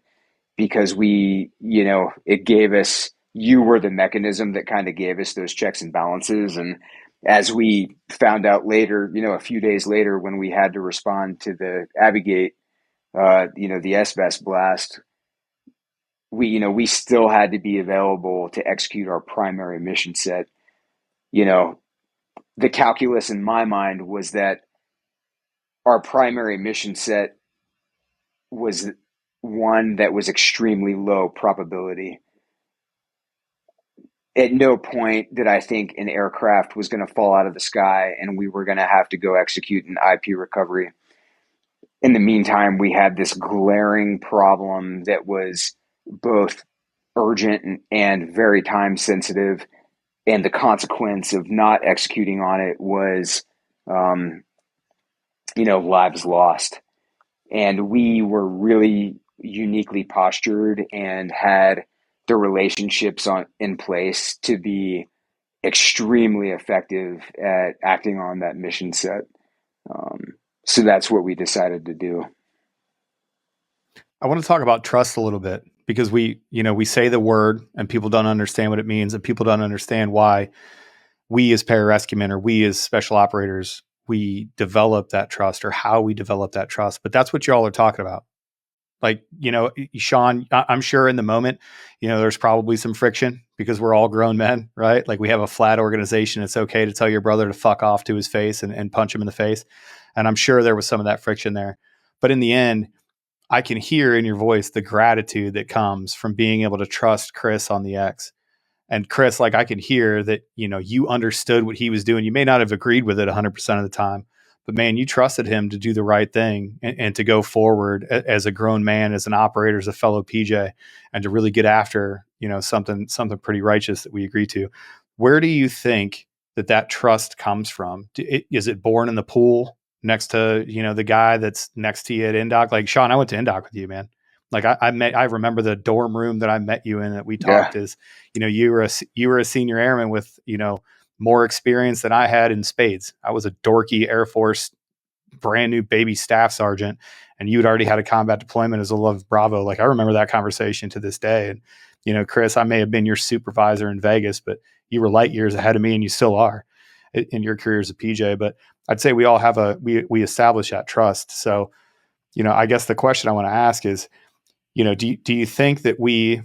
because it gave us, you were the mechanism that kind of gave us those checks and balances. And as we found out later, a few days later, when we had to respond to the Abbey Gate, the SBES blast, we still had to be available to execute our primary mission set. The calculus in my mind was that our primary mission set was one that was extremely low probability. At no point did I think an aircraft was going to fall out of the sky and we were going to have to go execute an IP recovery. In the meantime, we had this glaring problem that was both urgent and very time sensitive. And the consequence of not executing on it was, lives lost. And we were really uniquely postured and had the relationships in place to be extremely effective at acting on that mission set. So that's what we decided to do. I want to talk about trust a little bit, because we say the word and people don't understand what it means, and people don't understand why we as pararescuemen, or we as special operators, we develop that trust, or how we develop that trust. But that's what y'all are talking about. Like, Sean, I'm sure in the moment, there's probably some friction because we're all grown men, right? Like, we have a flat organization. It's okay to tell your brother to fuck off to his face and punch him in the face. And I'm sure there was some of that friction there. But in the end, I can hear in your voice the gratitude that comes from being able to trust Chris on the X. And Chris, like, I could hear that, you understood what he was doing. You may not have agreed with it 100% of the time, but man, you trusted him to do the right thing and to go forward as a grown man, as an operator, as a fellow PJ, and to really get after, something pretty righteous that we agree to. Where do you think that trust comes from? Is it born in the pool next to, the guy that's next to you at Indoc? Like, Sean, I went to Indoc with you, man. Like, I remember the dorm room that I met you in, that we talked as, you were a senior airman with, more experience than I had in spades. I was a dorky Air Force, brand new baby staff sergeant, and you had already had a combat deployment as a Love Bravo. Like, I remember that conversation to this day. And, Chris, I may have been your supervisor in Vegas, but you were light years ahead of me, and you still are. in your career as a PJ, but I'd say we all have we establish that trust. So, I guess the question I want to ask is, do you think that we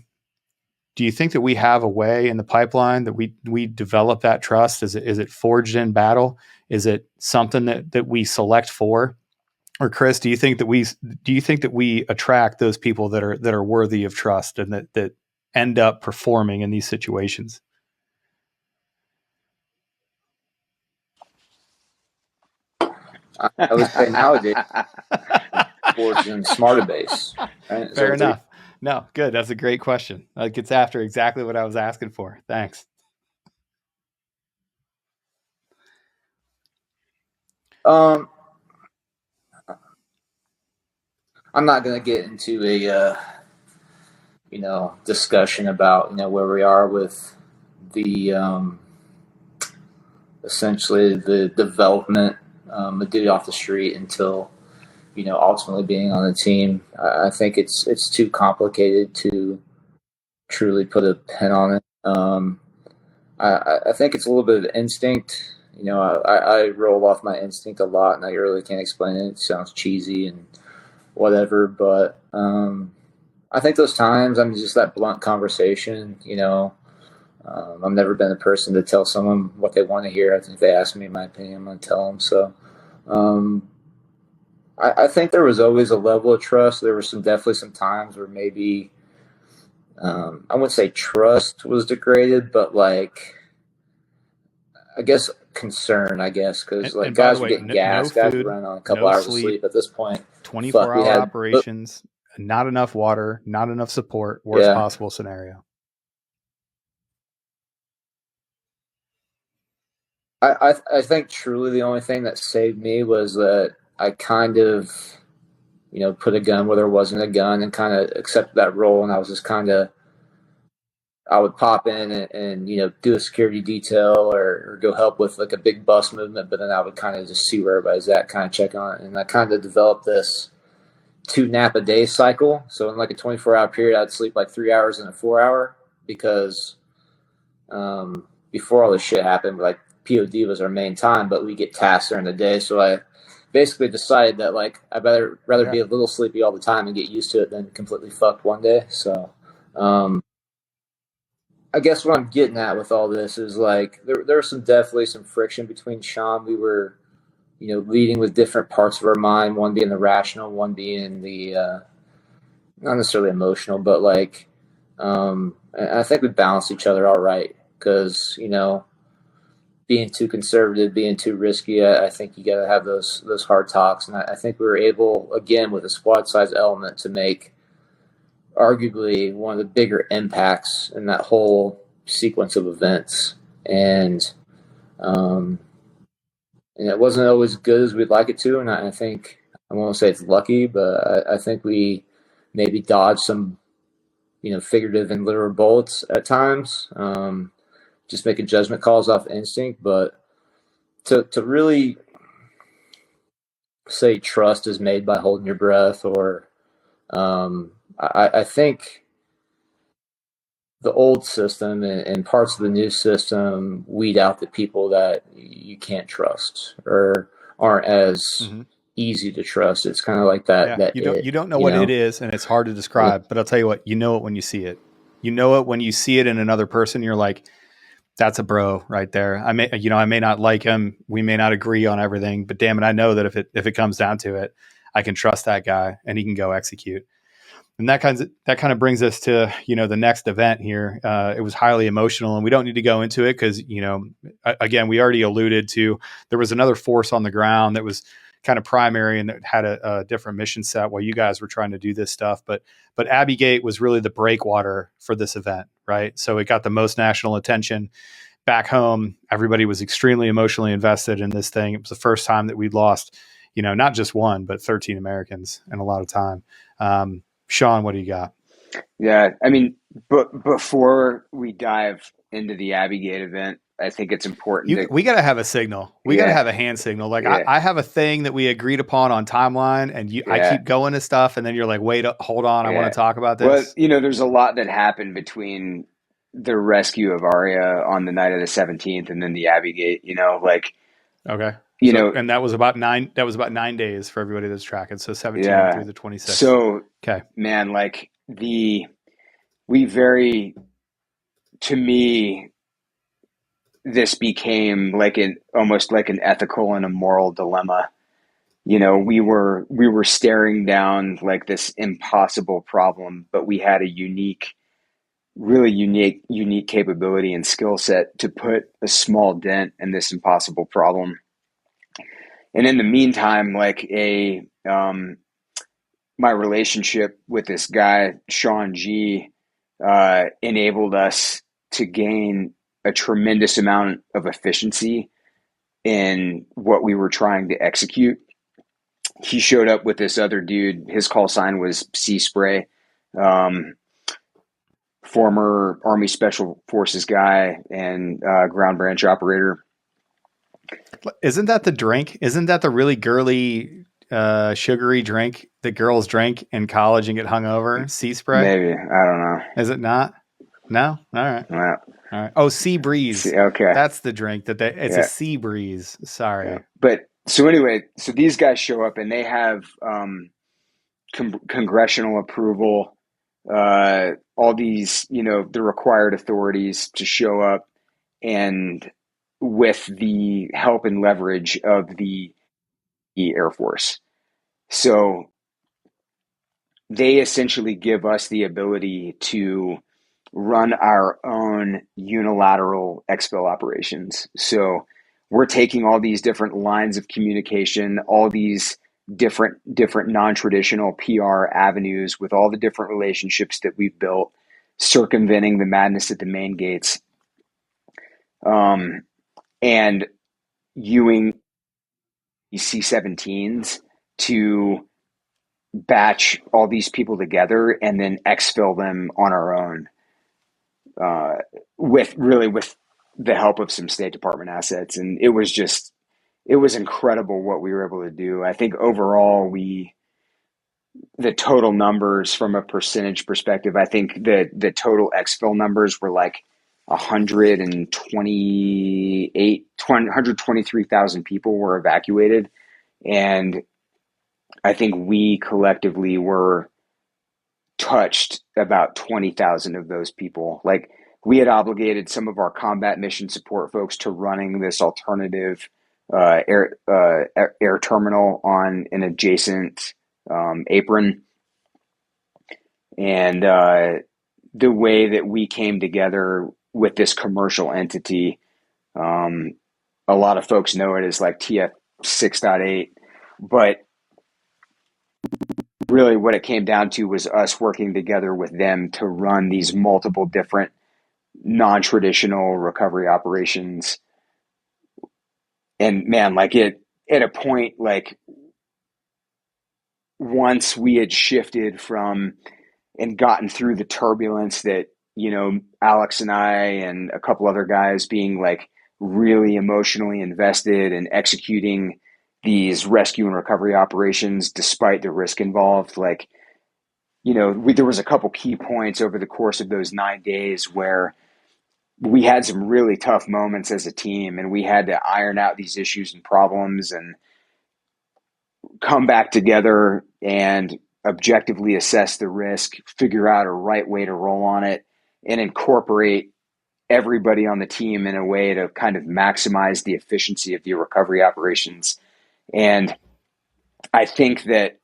have a way in the pipeline that we develop that trust? Is it forged in battle? Is it something that we select for? Or Chris, do you think that we attract those people that are worthy of trust and that end up performing in these situations? I would say nowadays, forged in smarter base. Right? Fair enough. No, good. That's a great question. That gets after exactly what I was asking for. Thanks. I'm not going to get into a discussion about where we are with the essentially the development of duty off the street until ultimately being on the team. I think it's too complicated to truly put a pin on it. I think it's a little bit of instinct. I roll off my instinct a lot, and I really can't explain it. It sounds cheesy and whatever, but I think those times, just that blunt conversation. I've never been a person to tell someone what they want to hear. I think if they ask me my opinion, I'm going to tell them. So I think there was always a level of trust. There were definitely some times where maybe I wouldn't say trust was degraded, but I guess concern, because guys were getting gas, guys were running on a couple hours of sleep at this point. 24-hour operations, not enough water, not enough support, worst possible scenario. I think truly the only thing that saved me was that I kind of, put a gun where there wasn't a gun and kind of accepted that role. And I was just I would pop in and do a security detail or go help with a big bus movement. But then I would kind of just see where everybody's at, kind of check on it. And I kind of developed this 2 nap a day cycle. So in a 24-hour period, I'd sleep 3 hours in a 4-hour because before all this shit happened, POD was our main time, but we get tasks during the day. So I basically decided that I'd rather be a little sleepy all the time and get used to it than completely fucked one day. So I guess what I'm getting at with all this is there was definitely some friction between Sean. We were, leading with different parts of our mind, one being the rational, one being the not necessarily emotional, but I think we balanced each other all right because, being too conservative, being too risky, I think you got to have those hard talks. And I think we were able, again, with a squad size element to make arguably one of the bigger impacts in that whole sequence of events. And it wasn't always good as we'd like it to. And I think, I won't say it's lucky, but I think we maybe dodged some, figurative and literal bullets at times. Just making judgment calls off instinct, but to really say trust is made by holding your breath, or I think the old system and parts of the new system weed out the people that you can't trust or aren't as easy to trust. It's kind of like that. Yeah, you don't know what it is, and it's hard to describe. But I'll tell you what, you know it when you see it. You know it when you see it in another person. You're like, that's a bro right there. I may not like him. We may not agree on everything, but damn it, I know that if it comes down to it, I can trust that guy and he can go execute. And that kind of brings us to, the next event here. It was highly emotional, and we don't need to go into it because, again, we already alluded to, there was another force on the ground that was kind of primary and that had a different mission set while you guys were trying to do this stuff. But Abbey Gate was really the breakwater for this event, right? So it got the most national attention. Back home, everybody was extremely emotionally invested in this thing. It was the first time that we'd lost, not just one, but 13 Americans in a lot of time. Sean, what do you got? Yeah, but before we dive into the Abbey Gate event, I think it's important. We got to have a signal. We got to have a hand signal. I have a thing that we agreed upon on timeline, and I keep going to stuff, and then you're like, wait, hold on, I want to talk about this. Well, there's a lot that happened between the rescue of Aria on the night of the 17th, and then the Abbey Gate. Okay. You So, know, and that was about 9 days for everybody that's tracking. So 17 yeah. through the 26th. So, okay. man, like to me, this became like almost like an ethical and a moral dilemma. We were staring down like this impossible problem, but we had a really unique capability and skill set to put a small dent in this impossible problem. And in the meantime, like my relationship with this guy, Sean G, enabled us to gain a tremendous amount of efficiency in what we were trying to execute. He showed up with this other dude. His call sign was Sea Spray, former Army Special Forces guy and ground branch operator. Isn't that the drink? Isn't that the really girly, sugary drink that girls drink in college and get hungover? Sea Spray? Maybe. I don't know. Is it not? No? All right. Well, all right. Oh, Sea Breeze. Okay. That's the drink it's a Sea Breeze. Sorry. Yeah. But so anyway, so these guys show up and they have congressional approval, all these, the required authorities to show up, and with the help and leverage of the Air Force. So they essentially give us the ability to run our own unilateral exfil operations. So we're taking all these different lines of communication, all these different non-traditional PR avenues with all the different relationships that we've built, circumventing the madness at the main gates, and using these C-17s to batch all these people together and then exfil them on our own, with the help of some State Department assets. And it was incredible what we were able to do. I think overall the total numbers from a percentage perspective, I think the total exfil numbers were like 123,000 people were evacuated. And I think we collectively were touched about 20,000 of those people. Like, we had obligated some of our combat mission support folks to running this alternative air terminal on an adjacent apron. And the way that we came together with this commercial entity, a lot of folks know it as like TF 6.8, but really what it came down to was us working together with them to run these multiple different non-traditional recovery operations. And man, like at a point, like once we had shifted from and gotten through the turbulence that, Alex and I and a couple other guys being like really emotionally invested in executing these rescue and recovery operations despite the risk involved, like, there was a couple key points over the course of those 9 days where we had some really tough moments as a team, and we had to iron out these issues and problems and come back together and objectively assess the risk, figure out a right way to roll on it, and incorporate everybody on the team in a way to kind of maximize the efficiency of the recovery operations. And I think that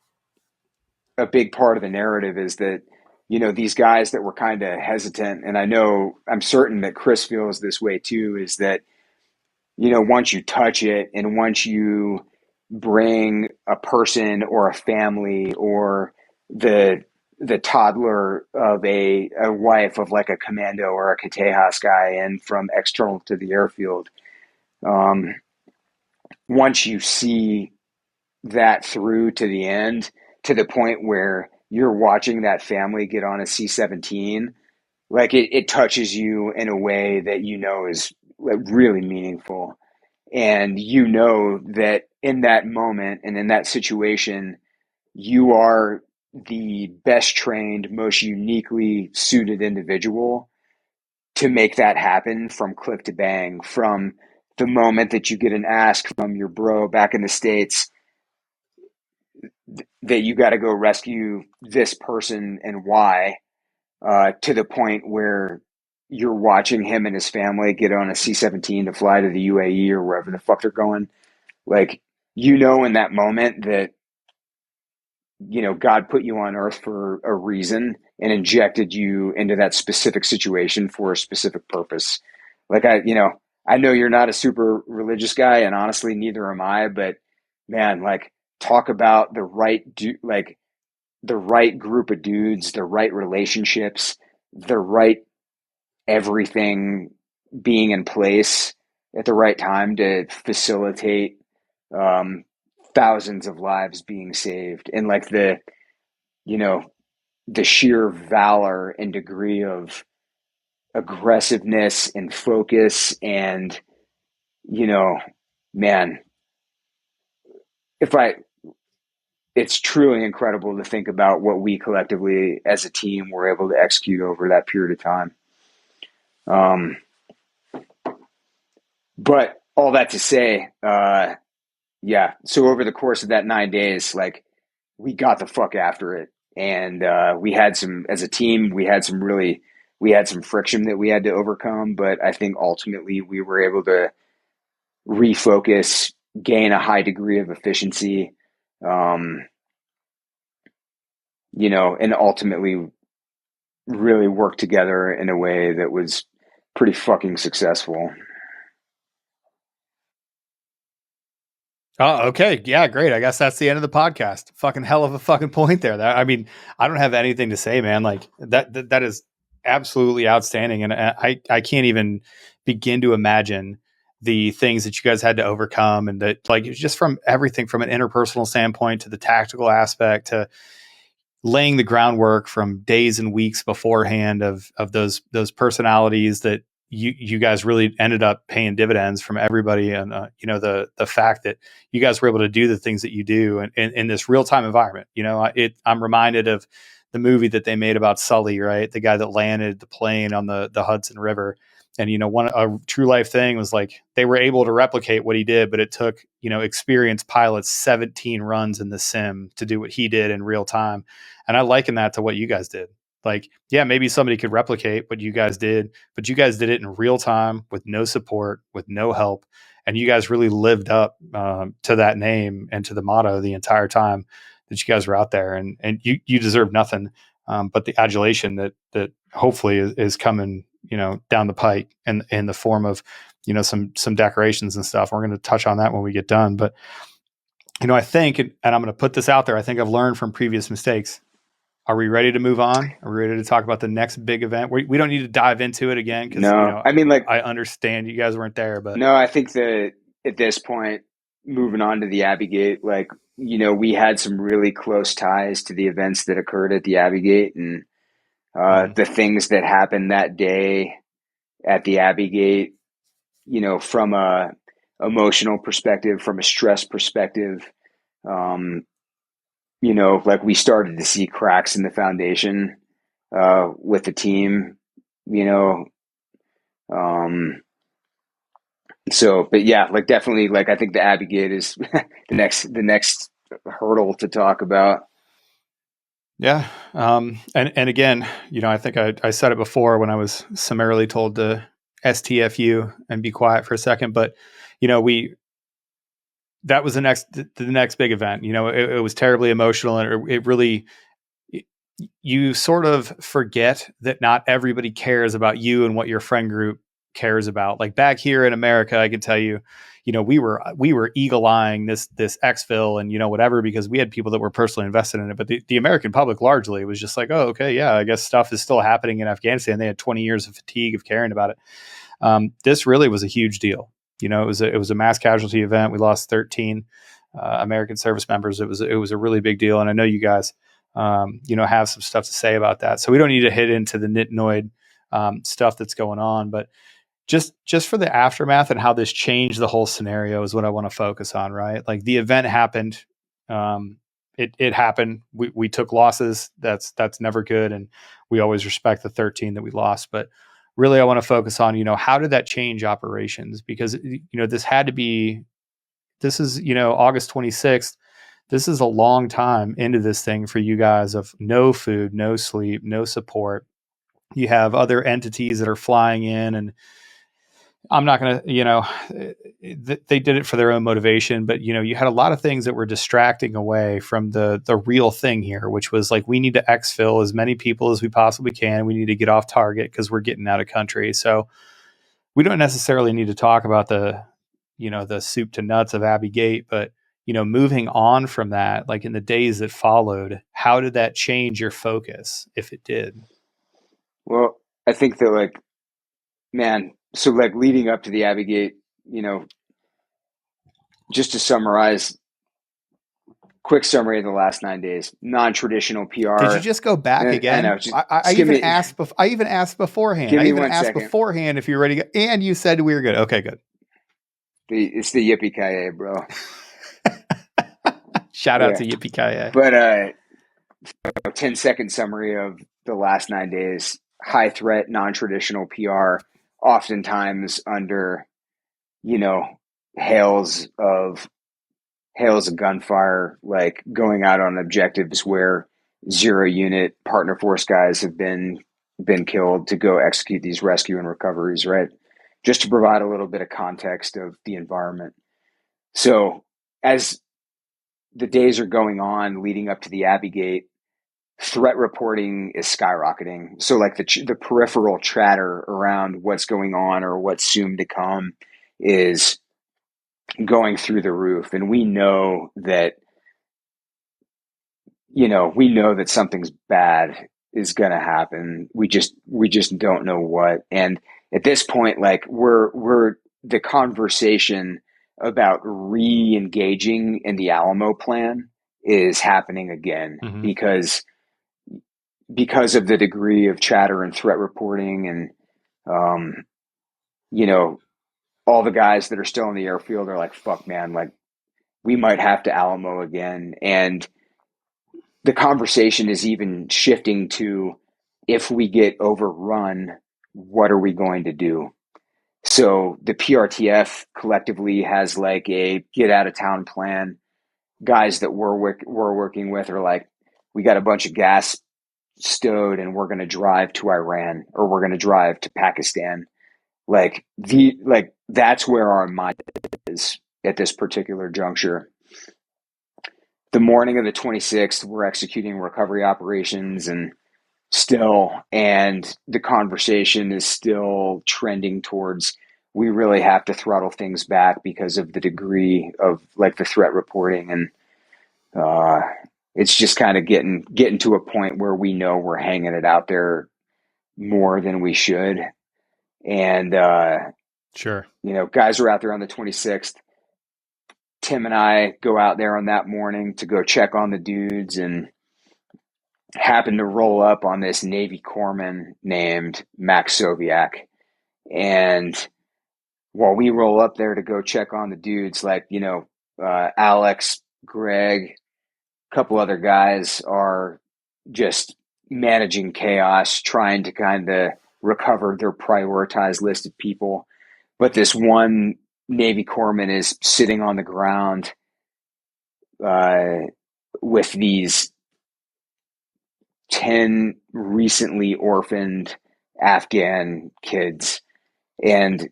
a big part of the narrative is that, these guys that were kind of hesitant, and I'm certain that Chris feels this way too, is that, once you touch it and once you bring a person or a family or the toddler of a wife of like a commando or a Katejas guy in from external to the airfield, once you see that through to the end, to the point where you're watching that family get on a C-17, like it touches you in a way that is really meaningful. And that in that moment and in that situation, you are the best trained, most uniquely suited individual to make that happen from click to bang, from the moment that you get an ask from your bro back in the States that you got to go rescue this person and why, to the point where you're watching him and his family get on a C-17 to fly to the UAE or wherever the fuck they're going. Like, in that moment that, God put you on earth for a reason and injected you into that specific situation for a specific purpose. Like, I know you're not a super religious guy, and honestly, neither am I, but man, like, talk about the right group of dudes, the right relationships, the right everything being in place at the right time to facilitate thousands of lives being saved, and like the sheer valor and degree of aggressiveness and focus, and man, it's truly incredible to think about what we collectively as a team were able to execute over that period of time. But all that to say, yeah. So over the course of that 9 days, like, we got the fuck after it. And as a team, we had some friction that we had to overcome. But I think ultimately we were able to refocus, gain a high degree of efficiency, and ultimately really work together in a way that was pretty fucking successful. Oh, okay. Yeah, great. I guess that's the end of the podcast. Fucking hell of a fucking point there. I mean, I don't have anything to say, man. Like that is absolutely outstanding. And I can't even begin to imagine the things that you guys had to overcome, and that, like, just from everything from an interpersonal standpoint to the tactical aspect to laying the groundwork from days and weeks beforehand of those personalities that you guys really ended up paying dividends from everybody. And, the fact that you guys were able to do the things that you do in this real time environment, I'm reminded of the movie that they made about Sully, right? The guy that landed the plane on the Hudson River. And, a true life thing was, like, they were able to replicate what he did, but it took, experienced pilots 17 runs in the sim to do what he did in real time. And I liken that to what you guys did. Like, yeah, maybe somebody could replicate what you guys did, but you guys did it in real time with no support, with no help. And you guys really lived up to that name and to the motto the entire time that you guys were out there. And you deserve nothing but the adulation that hopefully is coming, down the pike in the form of, some decorations and stuff. We're going to touch on that when we get done. But, I think, and I'm going to put this out there, I think I've learned from previous mistakes. Are we ready to move on? Are we ready to talk about the next big event? We don't need to dive into it again because I mean, like, I understand you guys weren't there, but no, I think that at this point, moving on to the Abbey Gate, like, we had some really close ties to the events that occurred at the Abbey Gate, and the things that happened that day at the Abbey Gate, from a emotional perspective, from a stress perspective, like, we started to see cracks in the foundation with the team, so, but yeah, like, definitely, like, I think the Abbey Gate is the next hurdle to talk about. Yeah. And again, I think I said it before when I was summarily told to STFU and be quiet for a second, but that was the next big event. It was terribly emotional, and it really, you sort of forget that not everybody cares about you and what your friend group cares about. Like, back here in America, I can tell you, we were eagle-eyeing this exfil and whatever, because we had people that were personally invested in it. But the American public largely was just like, oh, okay, yeah, I guess stuff is still happening in Afghanistan. They had 20 years of fatigue of caring about it. This really was a huge deal. It was a mass casualty event. We lost 13 American service members. It was a really big deal, and I know you guys have some stuff to say about that. So we don't need to hit into the nitnoid stuff that's going on, but just for the aftermath and how this changed the whole scenario is what I want to focus on, right? Like, the event happened. It happened. We took losses. That's never good. And we always respect the 13 that we lost, but really I want to focus on, how did that change operations? Because, this is, August 26th. This is a long time into this thing for you guys of no food, no sleep, no support. You have other entities that are flying in, and I'm not going to, they did it for their own motivation, but you had a lot of things that were distracting away from the real thing here, which was like, we need to exfil as many people as we possibly can. We need to get off target because we're getting out of country. So we don't necessarily need to talk about the soup to nuts of Abbey Gate, but moving on from that, like in the days that followed, how did that change your focus, if it did? Well, I think that like, man, so like leading up to the Abbey Gate, just to summarize, quick summary of the last 9 days, non-traditional PR. Did you just go back again? I know. I even asked beforehand. Give me I even 1 asked second. beforehand if you're ready to go, and you said we were good. Okay, good. It's the Yippee-ki-yay, bro. Shout out to Yippee-ki-yay. But 10-second summary of the last 9 days. High threat, non-traditional PR, oftentimes under, hails of gunfire, like going out on objectives where 0 unit partner force guys have been killed to go execute these rescue and recoveries, right? Just to provide a little bit of context of the environment. So as the days are going on leading up to the Abbey Gate, threat reporting is skyrocketing. So like the peripheral chatter around what's going on or what's soon to come is going through the roof. And we know that, something's bad is going to happen. We just don't know what. And at this point, like we're the conversation about re-engaging in the Alamo plan is happening again, because of the degree of chatter and threat reporting and, all the guys that are still in the airfield are like, fuck man, like we might have to Alamo again. And the conversation is even shifting to, if we get overrun, what are we going to do? So the PRTF collectively has like a get out of town plan. Guys that we're working with are like, we got a bunch of gas stowed and we're going to drive to Iran, or we're going to drive to Pakistan. That's where our mind is at this particular juncture. The morning of the 26th, we're executing recovery operations and the conversation is still trending towards, we really have to throttle things back because of the degree of like the threat reporting. And it's just kind of getting to a point where we know we're hanging it out there more than we should. And, sure. Guys are out there on the 26th. Tim and I go out there on that morning to go check on the dudes and happen to roll up on this Navy corpsman named Max Soviak. And while we roll up there to go check on the dudes, like, Alex, Greg, a couple other guys are just managing chaos, trying to kind of recover their prioritized list of people. But this one Navy corpsman is sitting on the ground with these 10 recently orphaned Afghan kids. And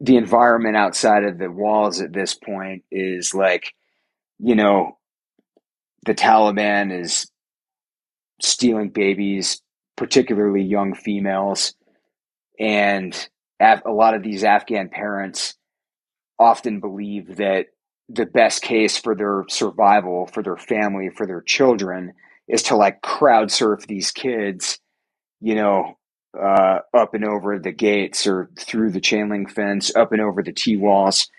the environment outside of the walls at this point is like, the Taliban is stealing babies, particularly young females. And a lot of these Afghan parents often believe that the best case for their survival, for their family, for their children, is to like crowd surf these kids, up and over the gates or through the chain link fence, up and over the T-walls.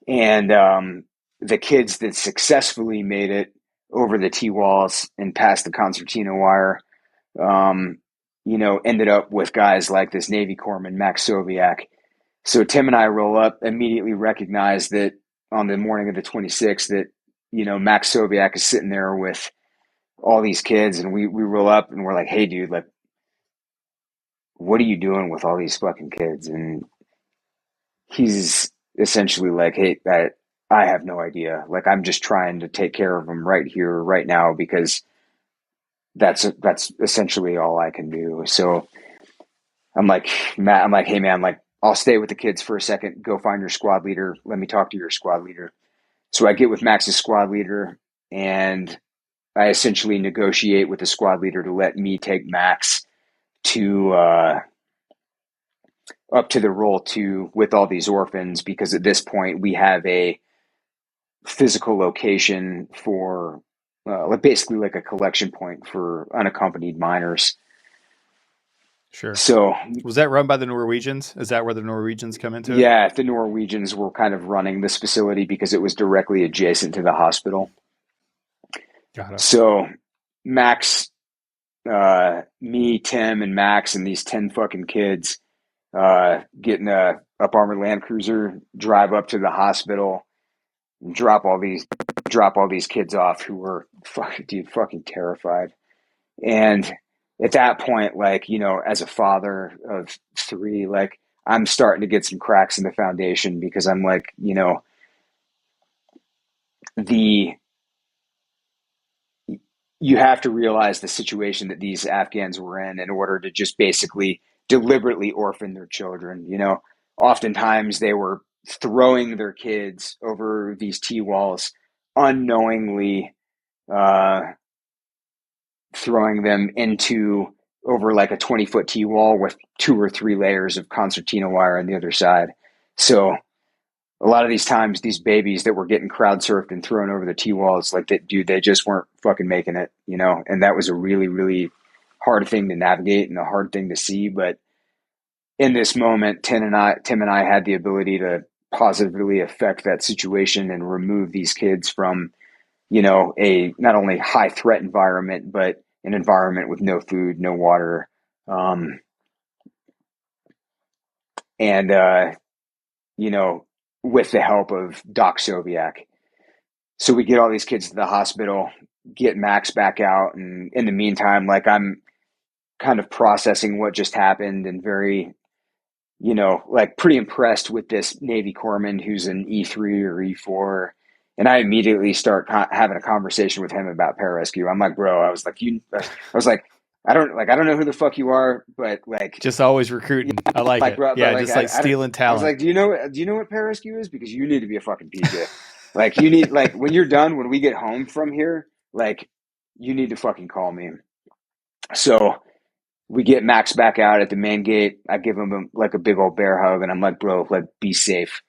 And the kids that successfully made it over the T-walls and past the concertina wire, ended up with guys like this Navy corpsman, Max Soviak. So Tim and I roll up, immediately recognize that on the morning of the 26th that, Max Soviak is sitting there with all these kids, and we roll up and we're like, hey dude, like what are you doing with all these fucking kids? And he's essentially like, hey, I have no idea. Like, I'm just trying to take care of them right here, right now, because that's essentially all I can do. So I'm like, Matt, I'm like, hey man, like, I'll stay with the kids for a second. Go find your squad leader. Let me talk to your squad leader. So I get with Max's squad leader, and I essentially negotiate with the squad leader to let me take Max to up to the role 2 with all these orphans, because at this point we have a physical location for like basically like a collection point for unaccompanied minors. Sure. So was that run by the Norwegians? Is that where the Norwegians come into it? Yeah, the Norwegians were kind of running this facility because it was directly adjacent to the hospital. Got it. So Max, me, Tim, and Max, and these 10 fucking kids get in a up armored Land Cruiser, drive up to the hospital, and drop all these kids off who were fucking terrified. And at that point, like, you know, as a father of 3, like, I'm starting to get some cracks in the foundation, because I'm like, you know, you have to realize the situation that these Afghans were in order to just basically deliberately orphan their children. You know, oftentimes they were throwing their kids over these T-walls, unknowingly throwing them over like a 20-foot T-wall with 2 or 3 layers of concertina wire on the other side. So a lot of these times, these babies that were getting crowd surfed and thrown over the T-walls, like, they just weren't fucking making it, you know? And that was a really, really hard thing to navigate and a hard thing to see. But in this moment, Tim and I had the ability to positively affect that situation and remove these kids from, you know, a not only high threat environment, but an environment with no food, no water. You know, with the help of Doc Soviak. So we get all these kids to the hospital, get Max back out. And in the meantime, like, I'm kind of processing what just happened, and very, you know, like, pretty impressed with this Navy corpsman who's an E3 or E4. And I immediately start having a conversation with him about pararescue. I'm like, bro, I was like, I don't know who the fuck you are, but like, just always recruiting. I like it. Bro, yeah, like, just like stealing talent. I was like, do you know what pararescue is? Because you need to be a fucking PJ. Like, you need, like, when you're done, when we get home from here, like, you need to fucking call me. So we get Max back out at the main gate. I give him like a big old bear hug, and I'm like, bro, like, be safe.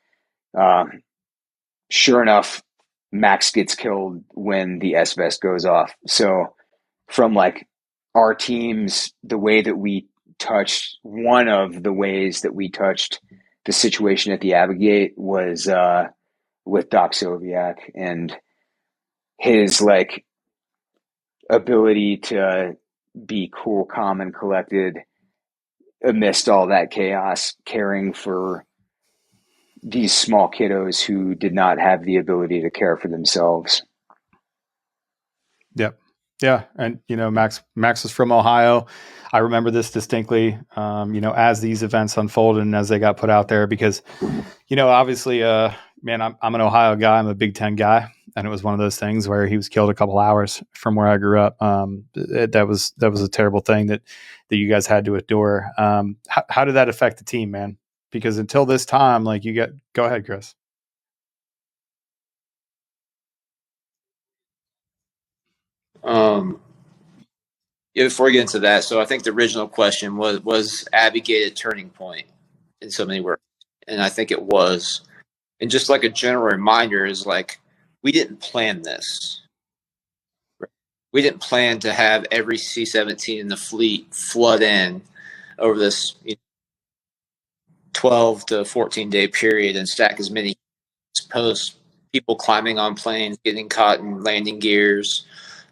Sure enough, Max gets killed when the S-vest goes off. So from like our teams, the way that we touched, one of the ways that we touched the situation at the Abbey Gate was with Doc Soviak, and his like ability to be cool, calm, and collected amidst all that chaos, caring for these small kiddos who did not have the ability to care for themselves. Yep. Yeah. And, you know, Max was from Ohio. I remember this distinctly, you know, as these events unfolded and as they got put out there, because, you know, obviously, man, I'm an Ohio guy. I'm a Big Ten guy. And it was one of those things where he was killed a couple hours from where I grew up. That was a terrible thing that you guys had to endure. How did that affect the team, man? Because until this time, like, go ahead, Chris. Yeah, before we get into that, so I think the original question was Abbey Gate a turning point in so many words? And I think it was. And just like a general reminder is like, we didn't plan this. We didn't plan to have every C-17 in the fleet flood in over this 12 to 14-day period and stack as many posts, people climbing on planes, getting caught in landing gears,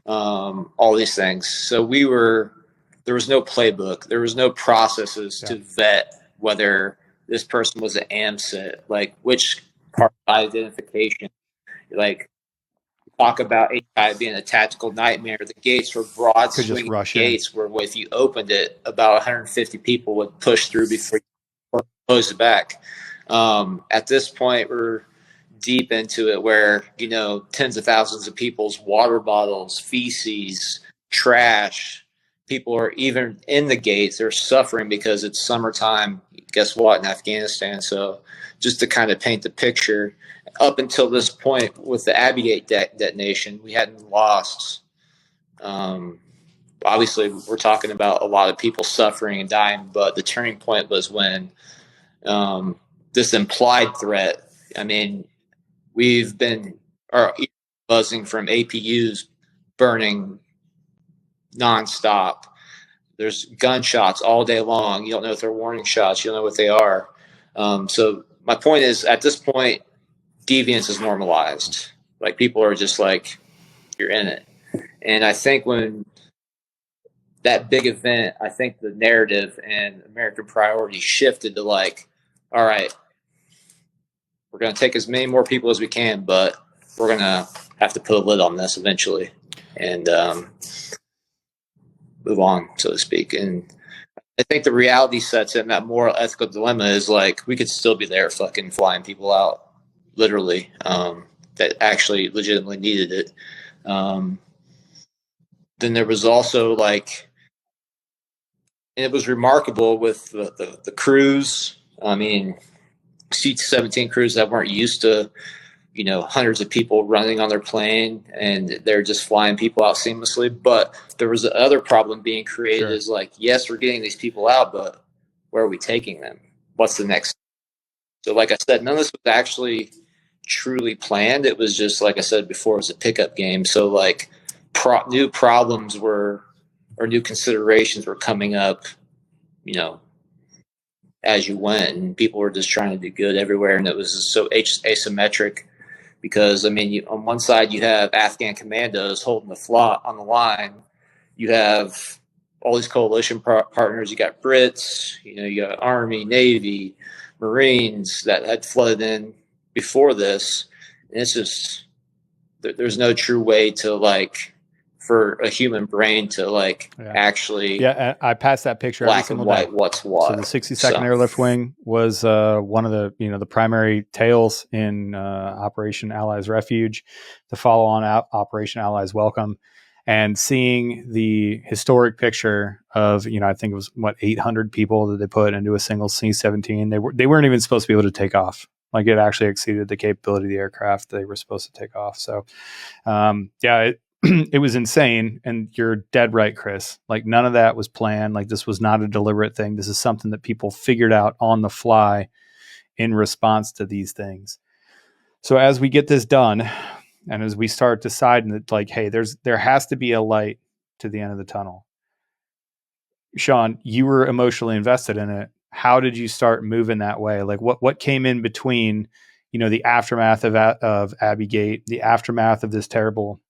all these things. So there was no playbook. There was no processes to vet whether this person was an AMSIT, like which part of identification, like talk about HKIA being a tactical nightmare. The gates were broad Could just swinging rush in. gates where if you opened it, about 150 people would push through before you close it back. At this point, we're deep into it where, you know, tens of thousands of people's water bottles, feces, trash, people are even in the gates. They're suffering because it's summertime. Guess what? In Afghanistan. So just to kind of paint the picture, up until this point with the Abbey Gate detonation, we hadn't lost. Obviously, we're talking about a lot of people suffering and dying, but the turning point was when this implied threat. I mean, we've been buzzing from APUs burning nonstop. There's gunshots all day long. You don't know if they're warning shots. You don't know what they are. So my point is, at this point, deviance is normalized. Like, people are just like, you're in it. And I think when that big event, I think the narrative and American priorities shifted to like, all right, we're going to take as many more people as we can, but we're going to have to put a lid on this eventually and move on, so to speak. And I think the reality sets in, that moral ethical dilemma is like, we could still be there fucking flying people out, literally, that actually legitimately needed it. Then there was also like, and it was remarkable with the crews. I mean, C-17 crews that weren't used to, you know, hundreds of people running on their plane and they're just flying people out seamlessly. But there was the other problem being created. Sure. Is like, yes, we're getting these people out, but where are we taking them? What's the next? So like I said, none of this was actually truly planned. It was just, like I said before, it was a pickup game. So like new problems were, or new considerations were coming up, you know, as you went, and people were just trying to do good everywhere. And it was so asymmetric because, I mean, on one side you have Afghan commandos holding the on the line. You have all these coalition partners. You got Brits, you know, you got Army, Navy, Marines that had flooded in before this. And it's just, there's no true way to like, for a human brain to like actually. Yeah, I passed that picture black every single and white, day. what's what. So the 62nd Airlift Wing was one of the, you know, the primary tails in Operation Allies Refuge, the follow-on Operation Allies Welcome, and seeing the historic picture of, you know, I think it was 800 people that they put into a single C-17. They weren't even supposed to be able to take off. Like, it actually exceeded the capability of the aircraft they were supposed to take off. So, it was insane. And you're dead right, Chris. Like, none of that was planned. Like, this was not a deliberate thing. This is something that people figured out on the fly in response to these things. So as we get this done, and as we start deciding that, like, hey, there has to be a light to the end of the tunnel. Sean, you were emotionally invested in it. How did you start moving that way? Like, what came in between, you know, the aftermath of Abbey Gate, the aftermath of this terrible,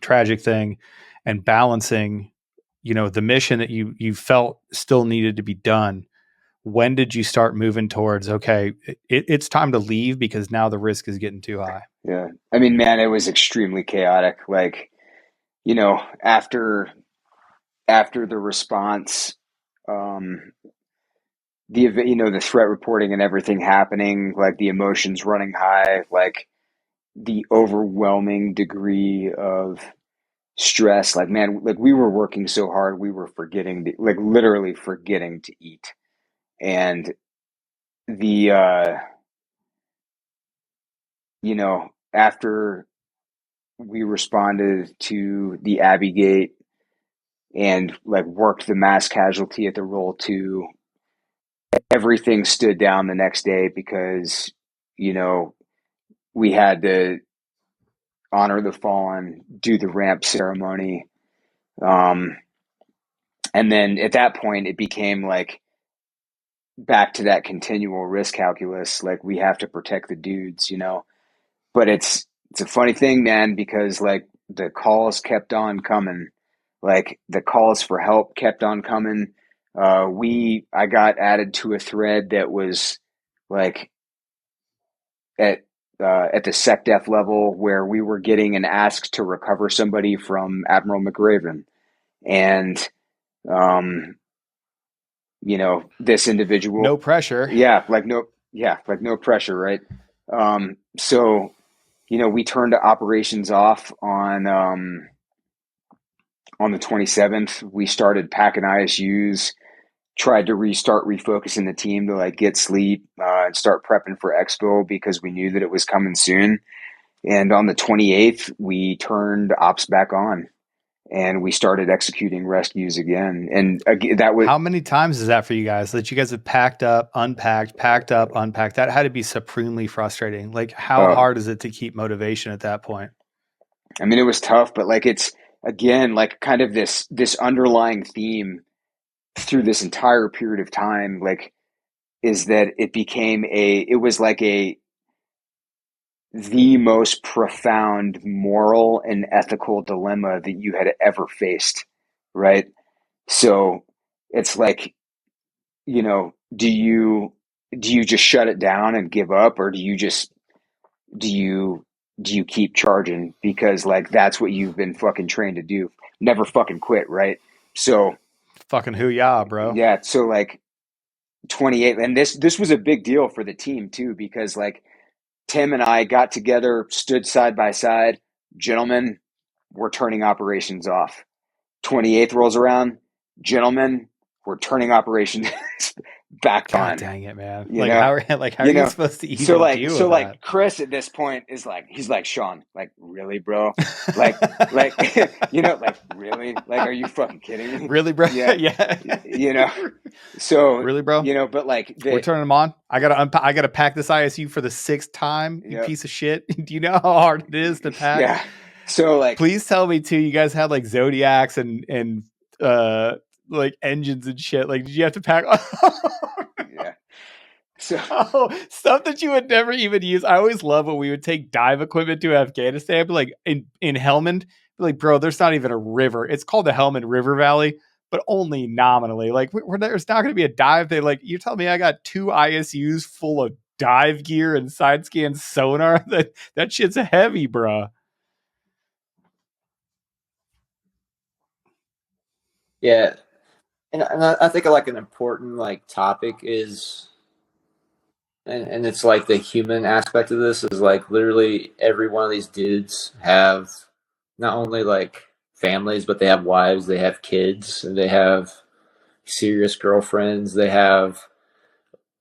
tragic thing, and balancing, you know, the mission that you felt still needed to be done? When did you start moving towards, okay, it's time to leave because now the risk is getting too high? Yeah. I mean, man, it was extremely chaotic. Like, you know, after the response, the threat reporting and everything happening, like the emotions running high, like the overwhelming degree of stress. Like, man, like we were working so hard, we were literally forgetting to eat. And after we responded to the Abbey Gate and like worked the mass casualty at the roll 2, everything stood down the next day because, you know, we had to honor the fallen, do the ramp ceremony. And then at that point, it became like back to that continual risk calculus. Like, we have to protect the dudes, you know. But it's a funny thing, man, because like the calls kept on coming. Like, the calls for help kept on coming. I got added to a thread that was like at at the SecDef level where we were getting an ask to recover somebody from Admiral McRaven. And, this individual, No pressure. no pressure. Right. So, we turned operations off on the 27th. We started packing ISUs, tried to refocusing the team to like get sleep and start prepping for Expo because we knew that it was coming soon. And on the 28th, we turned ops back on and we started executing rescues again. And that was... How many times is that for you guys that you guys have packed up, unpacked, packed up, unpacked? That had to be supremely frustrating. Like, how hard is it to keep motivation at that point? I mean, it was tough, but like, it's again, like kind of this underlying theme through this entire period of time, like, is that it was like the most profound moral and ethical dilemma that you had ever faced, right? So it's like, do you just shut it down and give up, or do you keep charging because like that's what you've been fucking trained to do? Never fucking quit, right? So fucking hoo-yah, bro. Yeah, so like 28, and this was a big deal for the team too, because like Tim and I got together, stood side by side. Gentlemen, we're turning operations off. 28th rolls around. Gentlemen, we're turning operations back on. God dang it, man! How are you supposed to even deal with that? Chris at this point is like, he's like, Sean, like, really, bro? like, really? Like, are you fucking kidding me? Really, bro? Yeah. So really, bro? But like, we're turning them on. I gotta pack this ISU for the 6th time. You piece of shit. Do you know how hard it is to pack? Yeah. So like, please tell me too. You guys had like Zodiacs and like engines and shit. Like, did you have to pack? Yeah. So stuff that you would never even use. I always love when we would take dive equipment to Afghanistan, but like in Helmand, like, bro, there's not even a river. It's called the Helmand River Valley, but only nominally. Like, there's not going to be a dive. They like, you're telling me I got 2 ISUs full of dive gear and side scan sonar? That shit's heavy, bro. Yeah. And I think like an important like topic is, and it's like the human aspect of this is like literally every one of these dudes have not only like families, but they have wives, they have kids, and they have serious girlfriends. They have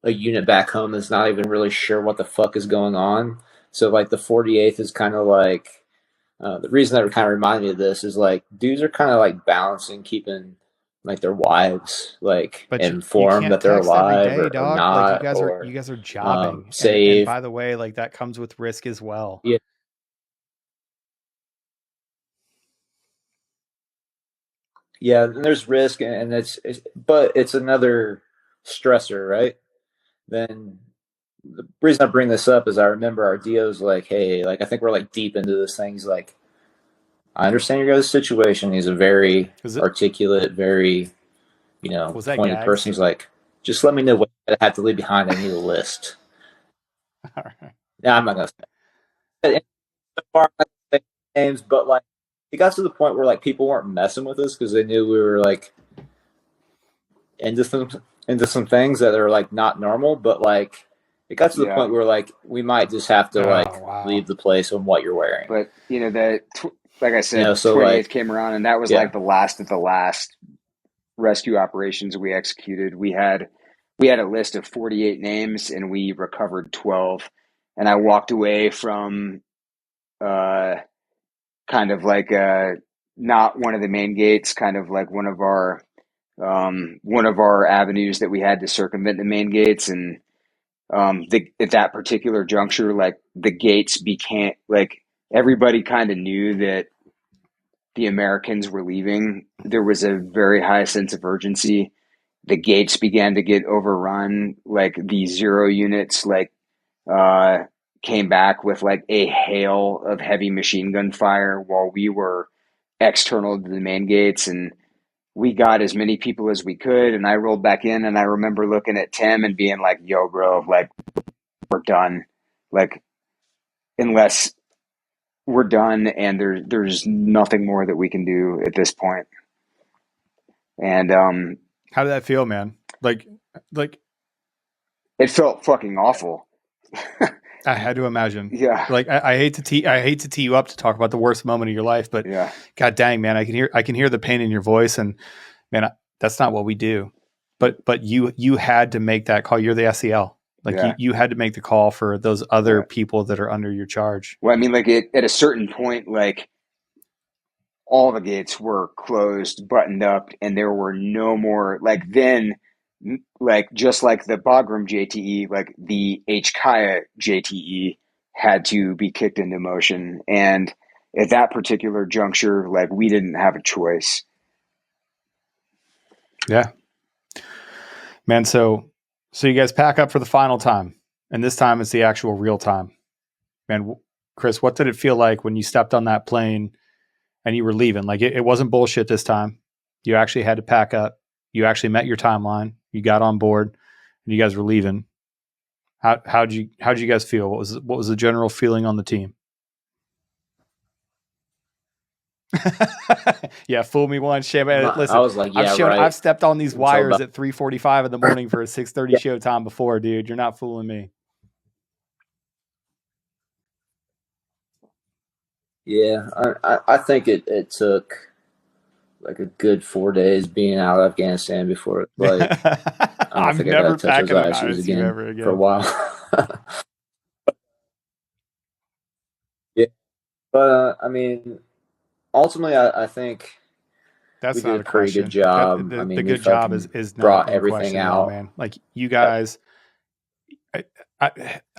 a unit back home that's not even really sure what the fuck is going on. So like the 48th is kind of like, the reason that kind of reminded me of this is like dudes are kind of like balancing, keeping like their wives like informed that they're alive or not. Like you guys are jobbing. Safe. And by the way, like that comes with risk as well. Yeah. Yeah, and there's risk, and but it's another stressor, right? Then the reason I bring this up is I remember our DO's like, hey, like I think we're like deep into this thing. He's like, I understand your guys' situation. He's a very articulate, very pointed person. He's like, just let me know what I have to leave behind. I need a list. All right. Yeah, I'm not gonna say names, but like it got to the point where like people weren't messing with us because they knew we were like into some things that are like not normal. But like it got to the point where like we might just have to leave the place on what you're wearing. But like I said, so 28th like, came around, and that was like the last of the last rescue operations we executed. We had a list of 48 names, and we recovered 12. And I walked away from kind of like not one of the main gates, kind of like one of our avenues that we had to circumvent the main gates. And at that particular juncture, like the gates became like everybody kind of knew that the Americans were leaving. There was a very high sense of urgency. The gates began to get overrun. Like the 0 units, like came back with like a hail of heavy machine gun fire while we were external to the main gates, and we got as many people as we could. And I rolled back in, and I remember looking at Tim and being like, yo, bro, like we're done. Like unless we're done and there's nothing more that we can do at this point. And how did that feel, man? Like it felt fucking awful. I had to imagine. Yeah. Like I hate to tee you up to talk about the worst moment of your life, but Yeah. God dang, man, I can hear the pain in your voice, and man, that's not what we do. But you had to make that call. You're the SEL. Like Yeah. you had to make the call for those other people that are under your charge. Well, I mean, like at a certain point, like all the gates were closed, buttoned up, and there were no more. Like then, like just like the Bagram JTE, like the HKIA JTE had to be kicked into motion. And at that particular juncture, like we didn't have a choice. Yeah, man. So you guys pack up for the final time, and this time it's the actual real time. Man, Chris, what did it feel like when you stepped on that plane and you were leaving? Like it wasn't bullshit this time. You actually had to pack up. You actually met your timeline. You got on board, and you guys were leaving. How'd you guys feel? What was the general feeling on the team? Yeah, fool me once, shame. Listen, I was like, yeah, I've stepped on these wires about- at 3:45 in the morning for a 6:30 show time before, dude. You're not fooling me. Yeah, I think it took like a good 4 days being out of Afghanistan before like I'm never packing an ICU ever again for a while. Yeah, but I mean, ultimately, I think that's we not did a a pretty question. good job. The I mean, good job is not brought in everything question at all, out, man. Like you guys, I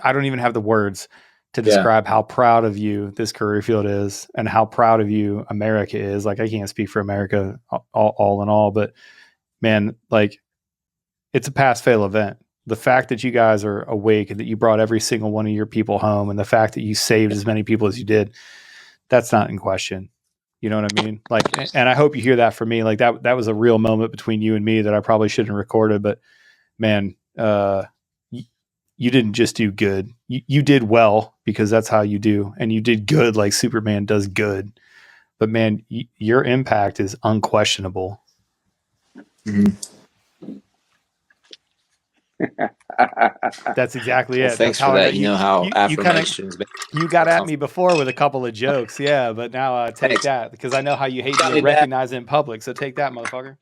don't even have the words to describe how proud of you this career field is and how proud of you America is. Like I can't speak for America all in all, but man, like it's a pass fail event. The fact that you guys are awake and that you brought every single one of your people home and the fact that you saved as many people as you did, that's not in question. You know what I mean? Like, and I hope you hear that from me. Like that was a real moment between you and me that I probably shouldn't have recorded, but man, you didn't just do good. You did well because that's how you do. And you did good like Superman does good. But man, your impact is unquestionable. Mm-hmm. That's exactly it. Thanks That's for that. You know how affirmations. You got at me before with a couple of jokes. Yeah, but now take Thanks. that because I know how you hate being recognized in public. So take that, motherfucker.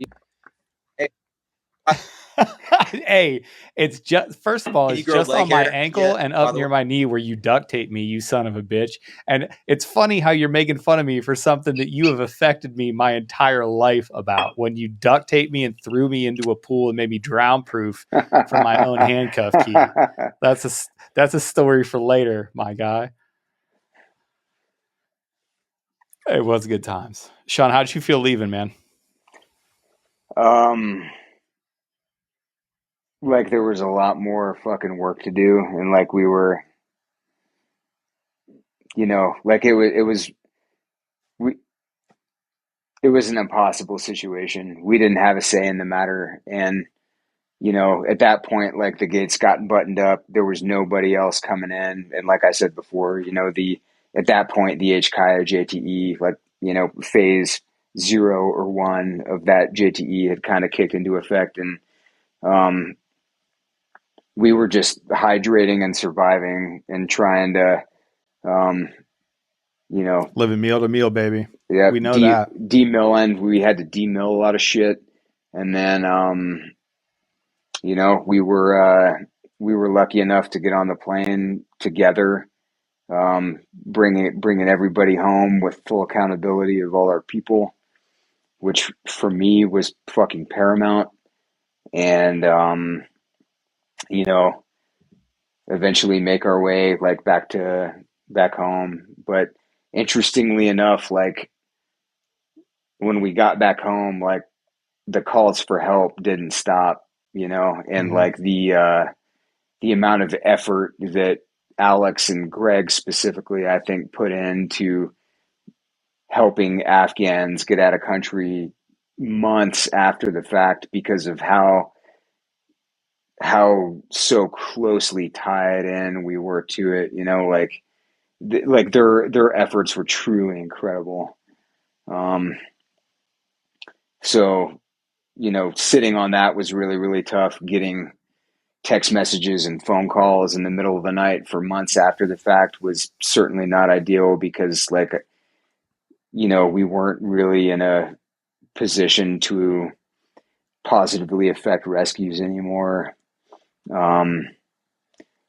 Hey, it's just first of all, it's just on my ankle and up near my knee where you duct tape me, you son of a bitch. And it's funny how you're making fun of me for something that you have affected me my entire life about when you duct taped me and threw me into a pool and made me drown proof from my own handcuff key. That's a story for later, my guy. It was good times. Sean, how did you feel leaving, man? Like there was a lot more fucking work to do, and like we were, you know, like it was an impossible situation. We didn't have a say in the matter, and you know, at that point, like the gates got buttoned up, there was nobody else coming in, and like I said before, you know, at that point the HKIA JTE, like you know, phase 0 or 1 of that JTE had kind of kicked into effect, and we were just hydrating and surviving and trying to, you know, living meal to meal, baby. Yeah, we know that. Demilling, we had to demill a lot of shit, and then, you know, we were lucky enough to get on the plane together, bringing everybody home with full accountability of all our people, which for me was fucking paramount, and you know, eventually make our way like back home. But interestingly enough, like when we got back home, like the calls for help didn't stop, you know, and like the amount of effort that Alex and Greg specifically, I think, put into helping Afghans get out of country months after the fact because of how so closely tied in we were to it, you know, like like their efforts were truly incredible. So, sitting on that was really, really tough. Getting text messages and phone calls in the middle of the night for months after the fact was certainly not ideal because, like, we weren't really in a position to positively affect rescues anymore. But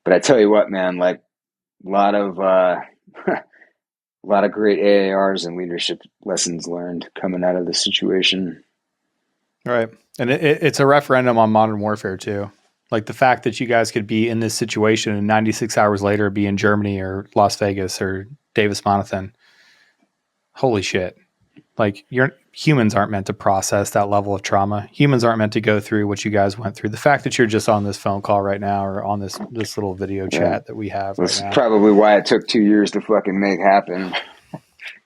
I tell you what, man, like a lot of great AARs and leadership lessons learned coming out of the situation. Right. And it's a referendum on modern warfare too. Like the fact that you guys could be in this situation and 96 hours later be in Germany or Las Vegas or Davis Monthan. Holy shit. Like humans aren't meant to process that level of trauma. Humans aren't meant to go through what you guys went through. The fact that you're just on this phone call right now or on this little video chat that we have That's right now. Probably why it took 2 years to fucking make happen.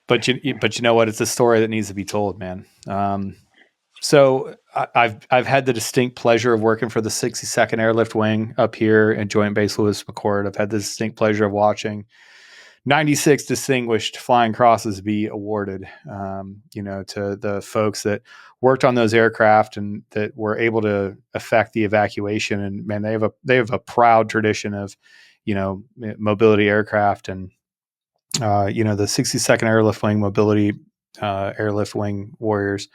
But you know what? It's a story that needs to be told, man. So I've had the distinct pleasure of working for the 62nd Airlift Wing up here in Joint Base Lewis McChord. I've had the distinct pleasure of watching 96 distinguished flying crosses be awarded, to the folks that worked on those aircraft and that were able to effect the evacuation. And man, they have a proud tradition of, mobility aircraft and, the 62nd Airlift Wing mobility airlift wing warriors.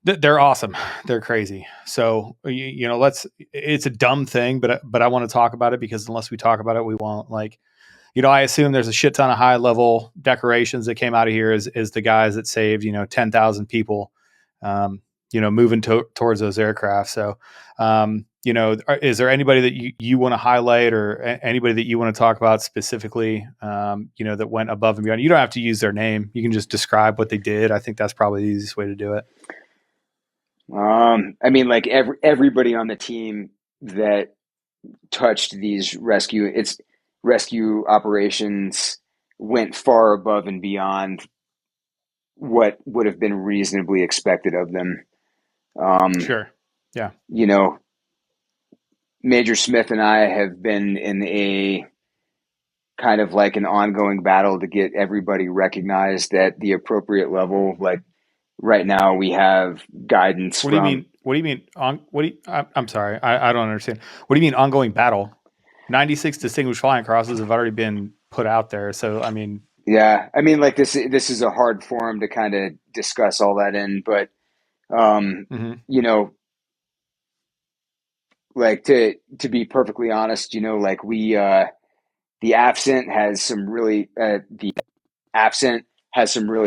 They're awesome. They're crazy. So, it's a dumb thing, but I want to talk about it because unless we talk about it, we won't. Like, I assume there's a shit ton of high level decorations that came out of here as the guys that saved, 10,000 people, moving towards those aircraft. So, is there anybody that you want to highlight or anybody that you want to talk about specifically, that went above and beyond? You don't have to use their name. You can just describe what they did. I think that's probably the easiest way to do it. I mean, like everybody on the team that touched these rescue operations went far above and beyond what would have been reasonably expected of them. Sure. Yeah. Major Smith and I have been in a kind of like an ongoing battle to get everybody recognized at the appropriate level. Like right now we have guidance. What do you mean? I'm sorry. I don't understand. What do you mean ongoing battle? 96 distinguished flying crosses have already been put out there. So, I mean, yeah, I mean, like this is a hard forum to kind of discuss all that in, but, like to be perfectly honest, like the AFCENT has some really,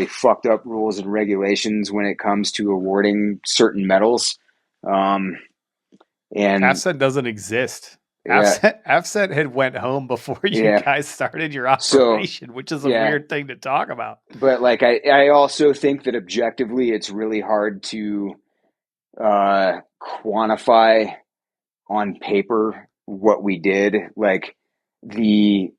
fucked up rules and regulations when it comes to awarding certain medals. And AFCENT doesn't exist. AFCENT had went home before you guys started your operation, which is a weird thing to talk about. But like, I also think that objectively, it's really hard to quantify on paper what we did. Like the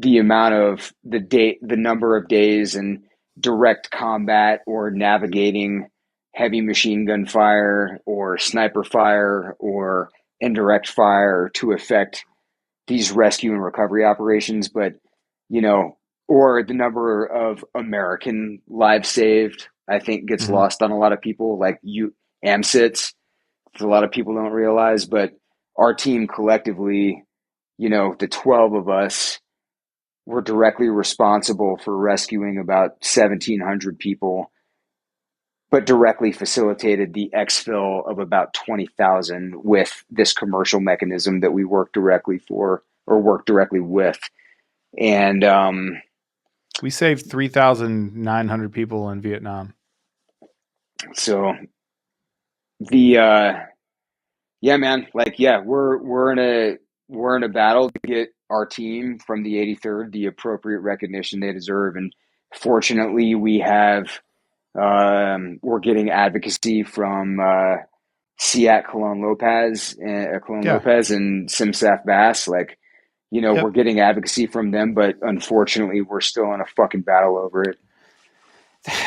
amount of the number of days in direct combat or navigating heavy machine gun fire or sniper fire or indirect fire to affect these rescue and recovery operations, but or the number of American lives saved, I think gets lost on a lot of people. Like AMSITs, a lot of people don't realize, but our team collectively, the 12 of us were directly responsible for rescuing about 1,700 people, but directly facilitated the exfil of about 20,000 with this commercial mechanism that we work directly with. And we saved 3,900 people in Vietnam. So we're in a battle to get our team from the 83rd the appropriate recognition they deserve, and fortunately we have we're getting advocacy from SEAT Cologne Lopez and Simsaf Bass. Like, we're getting advocacy from them, but unfortunately we're still in a fucking battle over it.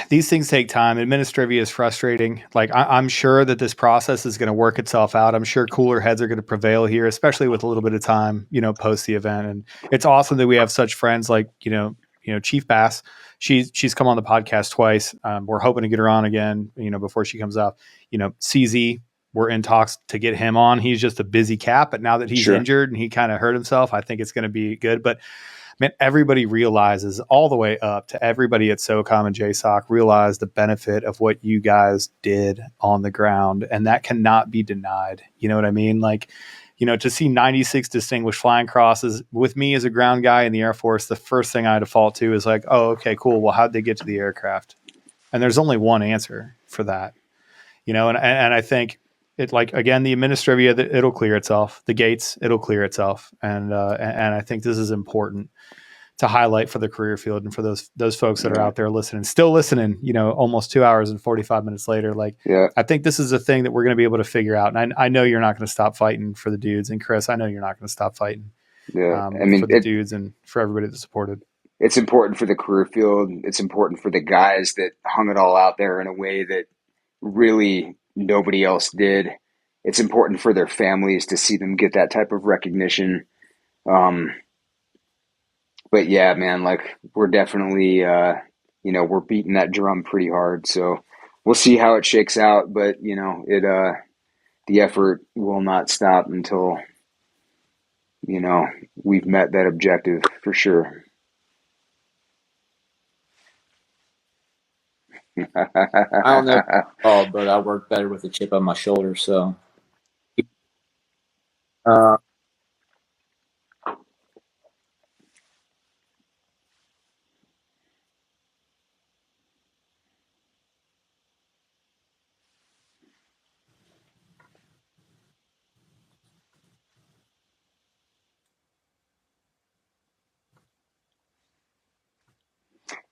these things take time. Administrivia is frustrating. Like I'm sure that this process is going to work itself out. I'm sure cooler heads are going to prevail here, especially with a little bit of time, post the event. And it's awesome that we have such friends like, Chief Bass. She's come on the podcast twice. We're hoping to get her on again, before she comes up. CZ, we're in talks to get him on. He's just a busy cat, but now that he's injured and he kind of hurt himself, I think it's going to be good. But man, everybody realizes all the way up to everybody at SOCOM and JSOC realize the benefit of what you guys did on the ground. And that cannot be denied. You know what I mean? Like, to see 96 distinguished flying crosses with me as a ground guy in the Air Force, the first thing I default to is like, oh, okay, cool. Well, how'd they get to the aircraft? And there's only one answer for that, and I think it, like, again, the administrivia, it'll clear itself. The gates, it'll clear itself. And I think this is important to highlight for the career field and for those folks that are out there still listening, almost 2 hours and 45 minutes later. Like, I think this is a thing that we're going to be able to figure out. And I know you're not going to stop fighting for the dudes. And Chris, I know you're not going to stop fighting for the dudes and for everybody that supported. It's important for the career field. It's important for the guys that hung it all out there in a way that really nobody else did. It's important for their families to see them get that type of recognition. But yeah, man, like, we're definitely, we're beating that drum pretty hard. So we'll see how it shakes out. But, the effort will not stop until, we've met that objective for sure. I don't know, but I work better with a chip on my shoulder. So,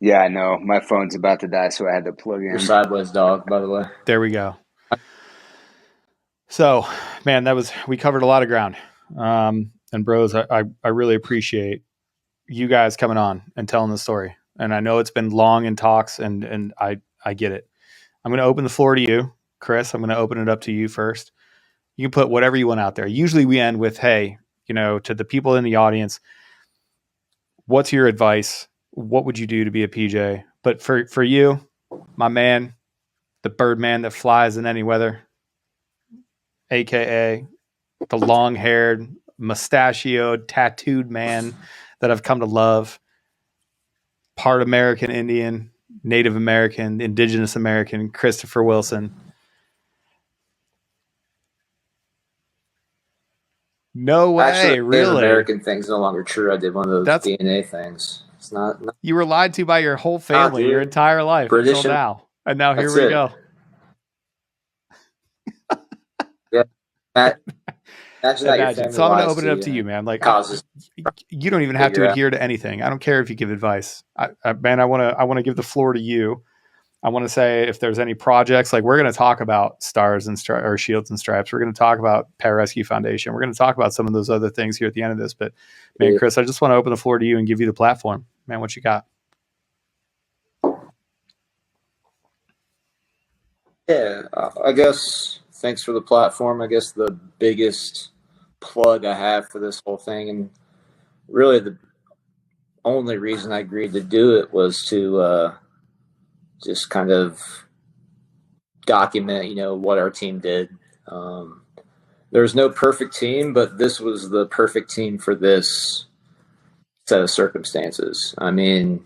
yeah, I know. My phone's about to die, so I had to plug in. You're sideways, dog, by the way. There we go. So, man, we covered a lot of ground. And bros, I really appreciate you guys coming on and telling the story. And I know it's been long in talks, and I get it. I'm going to open the floor to you, Chris. I'm going to open it up to you first. You can put whatever you want out there. Usually we end with, hey, to the people in the audience, what's your advice? What would you do to be a PJ? But for you, my man, the Birdman that flies in any weather, AKA the long-haired, mustachioed, tattooed man that I've come to love, part American Indian, Native American, Indigenous American, Christopher Wilson. No way, actually, really. American thing's no longer true. I did one of those DNA things. It's not. You were lied to by your whole family your entire life British until now. And now here we go. Yeah. Imagine that your family. So I'm going to open it up to you, man. Like, you don't even have to adhere to anything. I don't care if you give advice. I want to give the floor to you. I want to say, if there's any projects, like, we're going to talk about Stars and or Shields and Stripes. We're going to talk about Pararescue Foundation. We're going to talk about some of those other things here at the end of this. But man, Chris, I just want to open the floor to you and give you the platform, man. What you got? Yeah, I guess thanks for the platform. I guess the biggest plug I have for this whole thing, and really the only reason I agreed to do it, was to just kind of document, what our team did. There's no perfect team, but this was the perfect team for this set of circumstances. I mean,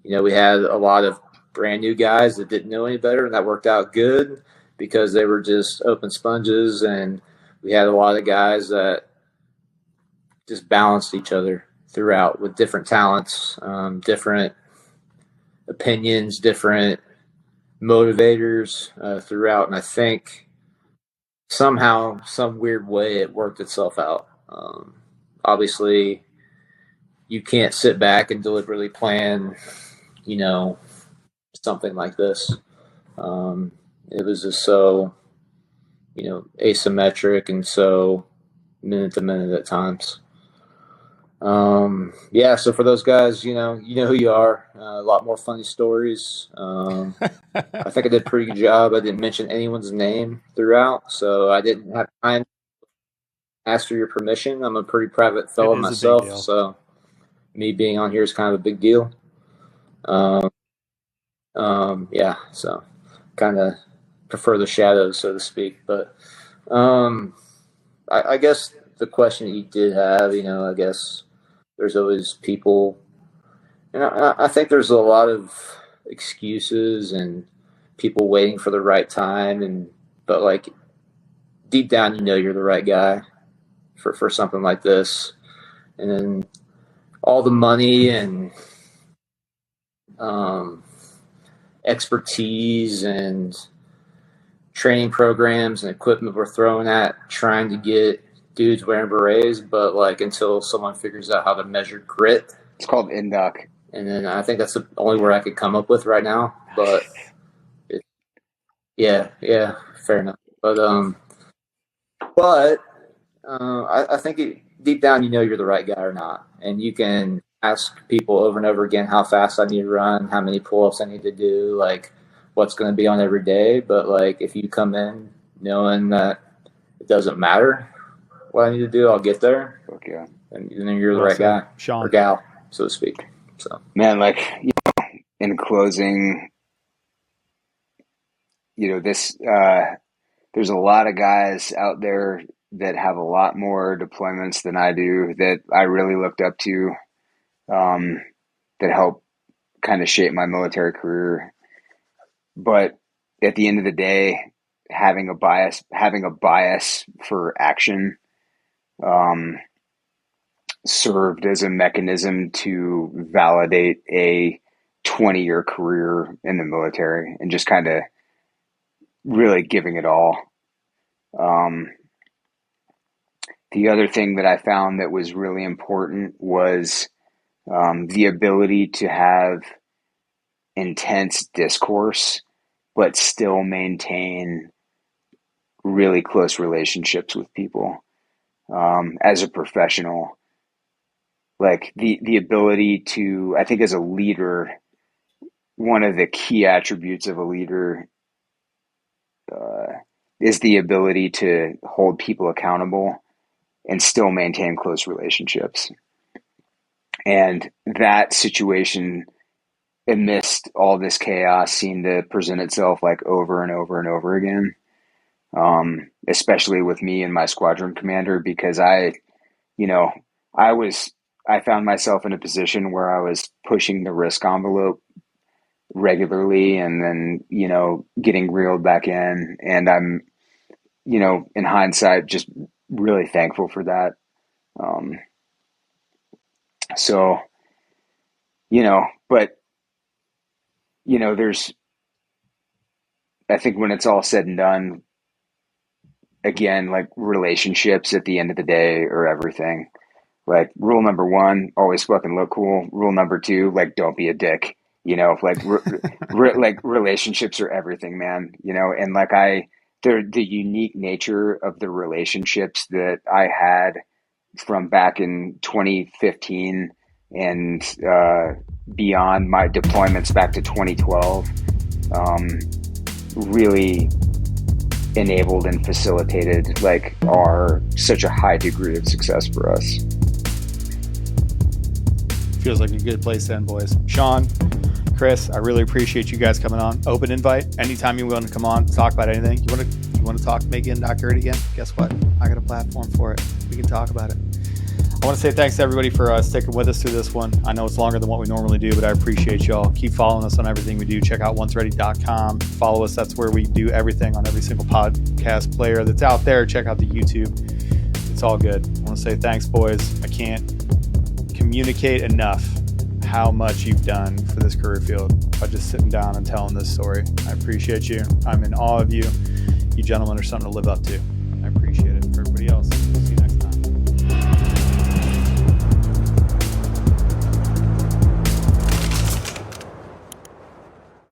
we had a lot of brand new guys that didn't know any better, and that worked out good because they were just open sponges, and we had a lot of guys that just balanced each other throughout with different talents, different opinions, different motivators throughout. And I think somehow, some weird way, it worked itself out. Obviously, you can't sit back and deliberately plan, something like this. It was just so, asymmetric and so minute to minute at times. Yeah, so for those guys, you know who you are. A lot more funny stories. I think I did a pretty good job. I didn't mention anyone's name throughout, so I didn't have time to ask for your permission. I'm a pretty private fellow myself, so me being on here is kind of a big deal. Yeah, so kind of prefer the shadows, so to speak. But I guess the question that you did have, I guess there's always people, and I think there's a lot of excuses and people waiting for the right time, but like deep down, you're the right guy for something like this, and then all the money and expertise and training programs and equipment we're throwing at trying to get dudes wearing berets, but like until someone figures out how to measure grit, It's called induc. and then I think that's the only word I could come up with right now. But yeah, fair enough. But I think deep down you're the right guy or not, and you can ask people over and over again how fast I need to run, how many pull-ups I need to do, like what's going to be on every day. But like if you come in knowing that it doesn't matter what I need to do, I'll get there. Okay. And then you're the right guy, Sean. or gal, so to speak. So Man, like, in closing, this, there's a lot of guys out there that have a lot more deployments than I do that I really looked up to, that helped kind of shape my military career. But at the end of the day, having a bias for action, served as a mechanism to validate a 20-year career in the military and just kind of really giving it all. The other thing that I found that was really important was the ability to have intense discourse, but still maintain really close relationships with people. As a professional, like the ability to, I think as a leader, one of the key attributes of a leader is the ability to hold people accountable and still maintain close relationships. And that situation, amidst all this chaos, seemed to present itself like over and over and over again, especially with me and my squadron commander, because I found myself in a position where I was pushing the risk envelope regularly and then, getting reeled back in. And I'm, in hindsight, just really thankful for that. There's, I think when it's all said and done, again, like relationships at the end of the day are everything. Like rule number 1, always fucking look cool. Rule number 2, like don't be a dick. Like like relationships are everything, man. And like the unique nature of the relationships that I had from back in 2015 and beyond my deployments back to 2012, really enabled and facilitated like such a high degree of success for us. Feels like a good place then, boys. Sean, Chris, I really appreciate you guys coming on. Open invite. Anytime you want to come on, talk about anything. You want to talk Megan, Dr. again? Guess what? I got a platform for it. We can talk about it. I want to say thanks to everybody for sticking with us through this one. I know it's longer than what we normally do, but I appreciate y'all. Keep following us on everything we do. Check out onceready.com. Follow us. That's where we do everything on every single podcast player that's out there. Check out the YouTube. It's all good. I want to say thanks, boys. I can't communicate enough how much you've done for this career field by just sitting down and telling this story. I appreciate you. I'm in awe of you. You gentlemen are something to live up to.